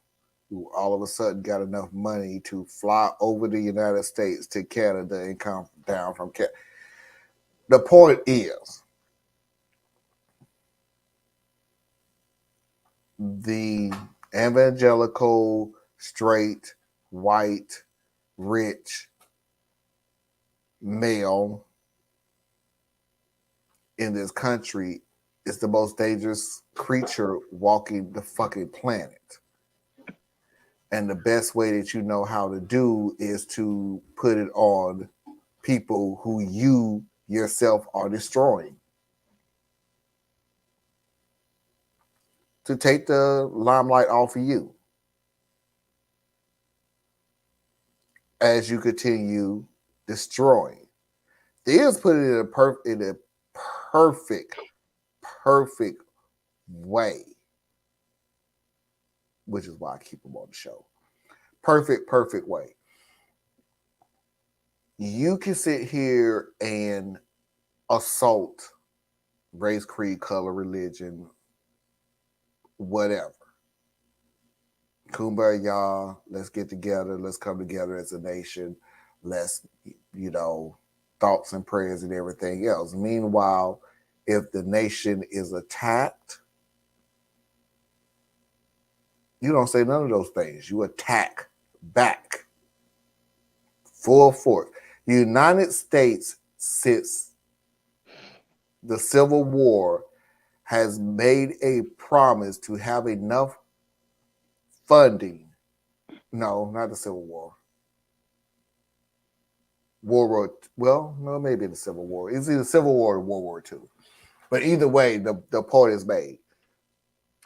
[SPEAKER 2] who all of a sudden got enough money to fly over the United States to Canada and come down from Canada. The point is, the evangelical, straight, white, rich male in this country is the most dangerous creature walking the fucking planet. And the best way that you know how to do is to put it on people who you yourself are destroying. To take the limelight off of you as you continue destroying. Theo's put it in a perfect way, which is why I keep him on the show. Perfect way. You can sit here and assault race, creed, color, religion, whatever. Kumbaya, let's get together. Let's come together as a nation. Let's, thoughts and prayers and everything else. Meanwhile, if the nation is attacked, you don't say none of those things. You attack back. Full force. The United States, since the Civil War, has made a promise to have enough funding. No, not the Civil War. Maybe the Civil War. It's either Civil War or World War II. But either way, the point is made.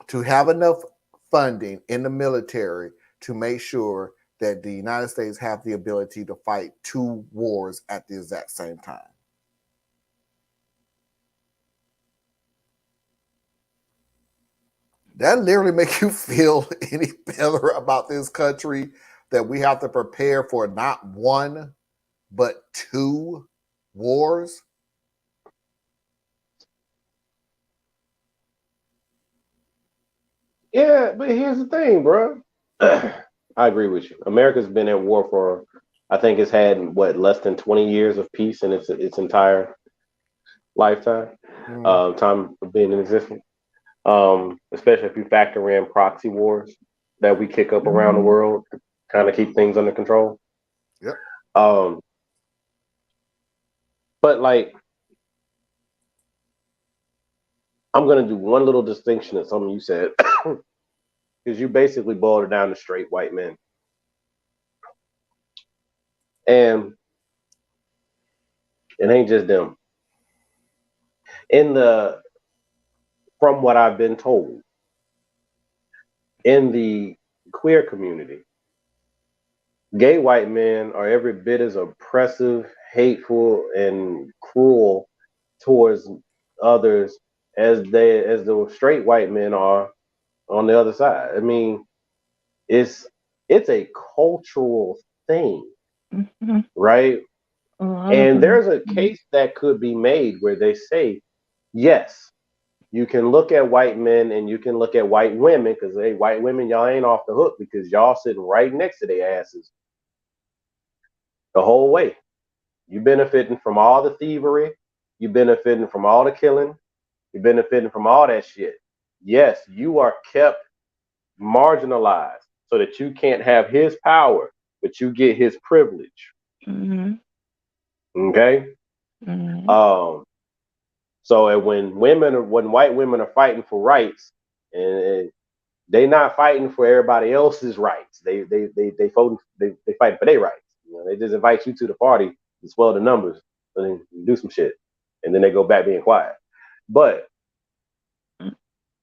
[SPEAKER 2] To have enough funding in the military to make sure that the United States have the ability to fight 2 wars at the exact same time. That literally make you feel any better about this country, that we have to prepare for not 1, but 2 wars?
[SPEAKER 9] Yeah, but here's the thing, bro. I agree with you. America's been at war for, I think it's had, what, less than 20 years of peace in its entire lifetime, time of being in existence. Especially if you factor in proxy wars that we kick up around the world to kind of keep things under control.
[SPEAKER 2] Yep.
[SPEAKER 9] But like, I'm gonna do one little distinction that something you said, because you basically boiled it down to straight white men. And it ain't just them. From what I've been told, in the queer community, gay white men are every bit as oppressive, hateful, and cruel towards others as the straight white men are on the other side. I mean, it's a cultural thing, right? And there's a case that could be made where they say, yes, you can look at white men and you can look at white women, because hey, white women, y'all ain't off the hook because y'all sitting right next to their asses the whole way. You benefiting from all the thievery, you benefiting from all the killing, you benefiting from all that shit. Yes, you are kept marginalized so that you can't have his power, but you get his privilege. Okay. So when white women are fighting for rights, and they not fighting for everybody else's rights, they fighting for their rights. You know, they just invite you to the party to swell the numbers and then do some shit, and then they go back being quiet. But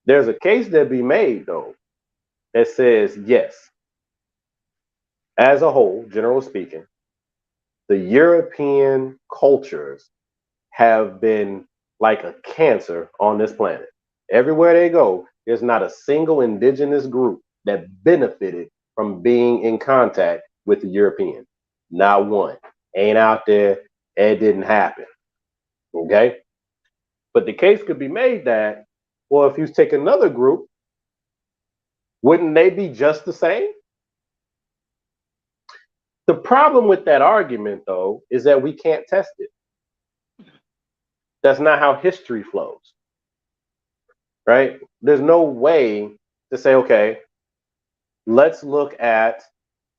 [SPEAKER 9] there's a case that be made though that says yes, as a whole, generally speaking, the European cultures have been like a cancer on this planet. Everywhere they go, there's not a single indigenous group that benefited from being in contact with the European. Not one. Ain't out there. It didn't happen. Okay? But the case could be made that, well, if you take another group, wouldn't they be just the same? The problem with that argument, though, is that we can't test it. That's not how history flows, right? There's no way to say, okay, let's look at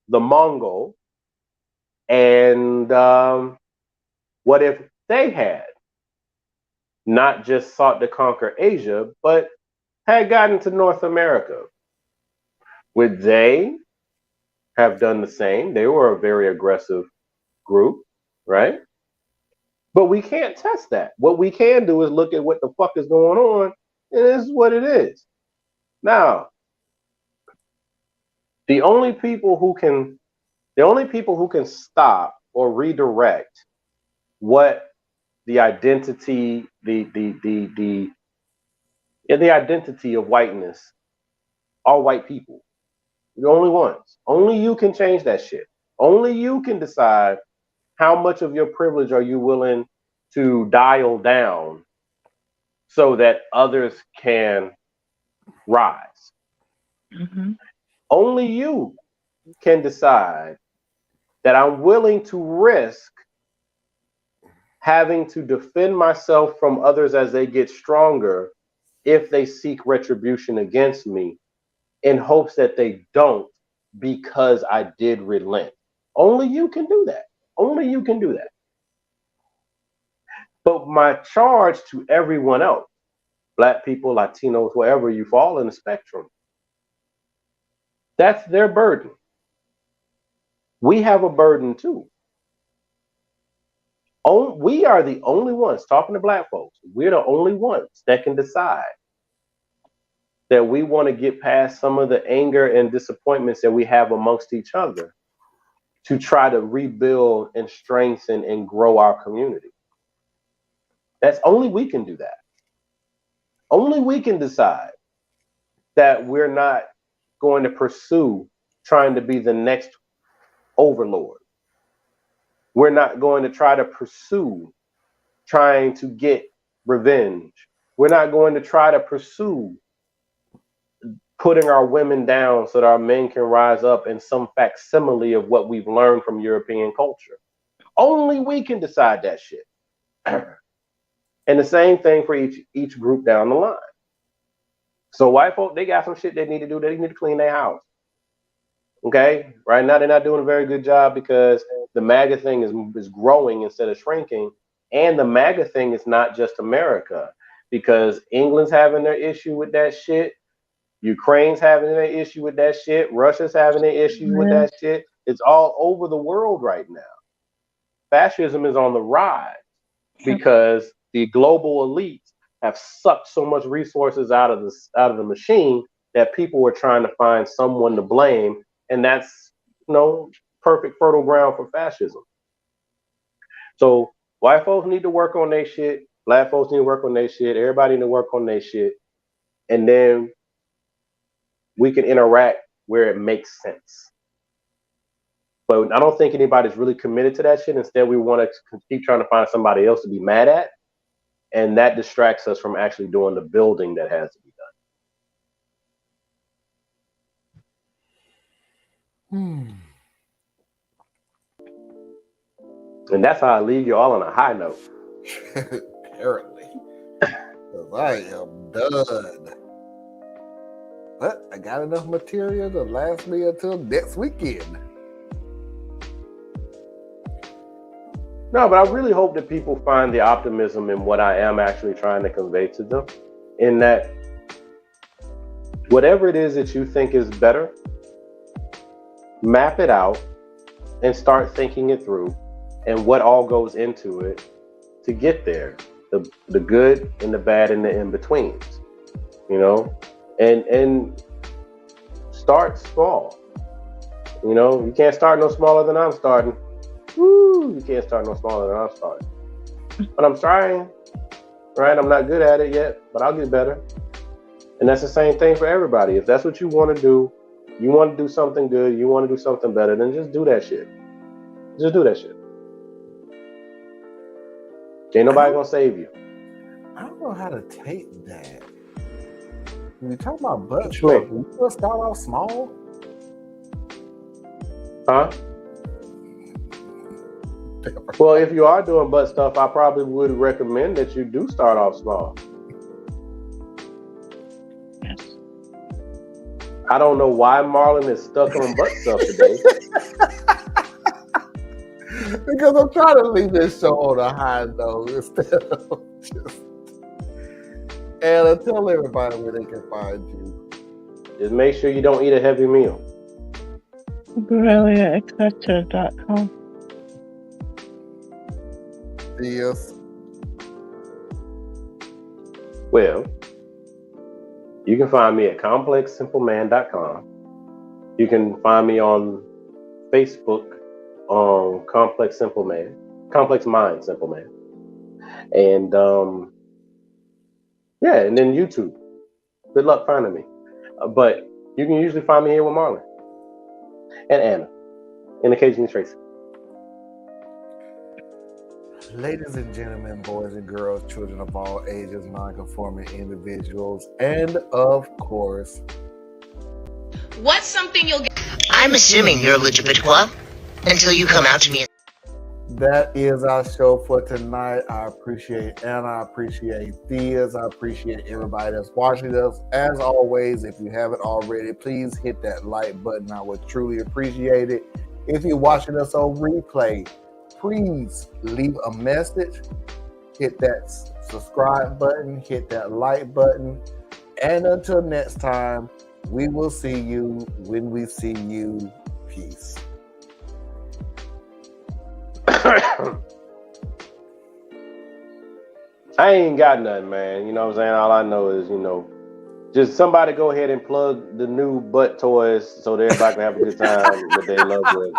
[SPEAKER 9] the Mongol and what if they had not just sought to conquer Asia, but had gotten to North America? Would they have done the same? They were a very aggressive group, right? But we can't test that. What we can do is look at what the fuck is going on, and this is what it is. Now, the only people who can stop or redirect what the identity, the identity of whiteness are white people. The only ones. Only you can change that shit. Only you can decide how much of your privilege are you willing to dial down so that others can rise. Only you can decide that I'm willing to risk having to defend myself from others as they get stronger if they seek retribution against me, in hopes that they don't, because I did relent. Only you can do that. Only you can do that. But my charge to everyone else, Black people, Latinos, wherever you fall in the spectrum, that's their burden. We have a burden too. We are the only ones, talking to Black folks, we're the only ones that can decide that we want to get past some of the anger and disappointments that we have amongst each other to try to rebuild and strengthen and grow our community. That's only we can do that. Only we can decide that we're not going to pursue trying to be the next overlord. We're not going to try to pursue trying to get revenge. We're not going to try to pursue putting our women down so that our men can rise up in some facsimile of what we've learned from European culture. Only we can decide that shit. And the same thing for each group down the line. So white folk, they got some shit they need to do. They need to clean their house. Okay? Right now, they're not doing a very good job because the MAGA thing is growing instead of shrinking. And the MAGA thing is not just America, because England's having their issue with that shit. Ukraine's having their issue with that shit. Russia's having their issue with that shit. It's all over the world right now. Fascism is on the rise because the global elites have sucked so much resources out of the machine that people are trying to find someone to blame, and that's perfect fertile ground for fascism. So white folks need to work on their shit. Black folks need to work on their shit. Everybody need to work on their shit, and then we can interact where it makes sense. But I don't think anybody's really committed to that shit. Instead, we want to keep trying to find somebody else to be mad at, and that distracts us from actually doing the building that has to be done. And that's how I leave you all on a high note.
[SPEAKER 2] Apparently. Because I am done. But I got enough material to last me until next weekend.
[SPEAKER 9] No, but I really hope that people find the optimism in what I am actually trying to convey to them. In that, whatever it is that you think is better, map it out and start thinking it through and what all goes into it to get there. The good and the bad and the in-betweens, and start small. You can't start no smaller than I'm starting. Woo, you can't start no smaller than I'm starting. But I'm trying, right? I'm not good at it yet, but I'll get better. And that's the same thing for everybody. If that's what you want to do, you want to do something good, you want to do something better, then just do that shit. Just do that shit. Ain't nobody gonna save you.
[SPEAKER 2] I don't know how to take that. When you talk about butt stuff,
[SPEAKER 9] Sure.
[SPEAKER 2] you gonna start off small?
[SPEAKER 9] Huh? Well, if you are doing butt stuff, I probably would recommend that you do start off small. I don't know why Marlon is stuck on butt stuff today.
[SPEAKER 2] Because I'm trying to leave this show on a high note instead of just. And tell everybody where they can find you.
[SPEAKER 9] Just make sure you don't eat a heavy meal.
[SPEAKER 8] BoreliaExeter.com.
[SPEAKER 2] Yes.
[SPEAKER 9] Well, you can find me at ComplexSimpleMan.com. You can find me on Facebook on Complex Mind Simple Man. And and then YouTube. Good luck finding me. But you can usually find me here with Marlon and Anna, and occasionally Tracy.
[SPEAKER 2] Ladies and gentlemen, boys and girls, children of all ages, non-conforming individuals, and of course,
[SPEAKER 6] What's something you'll get?
[SPEAKER 5] I'm assuming you're LGBTQ until you come out to me.
[SPEAKER 2] that is our show for tonight. I appreciate Anna. I appreciate Theas. I appreciate everybody that's watching us. As always, if you haven't already, please hit that like button. I would truly appreciate it. If you're watching us on replay, please leave a message. Hit that subscribe button. Hit that like button. And until next time, we will see you when we see you. Peace.
[SPEAKER 9] I ain't got nothing, man. You know what I'm saying? All I know is, just somebody go ahead and plug the new butt toys so that everybody can have a good time with their loved ones.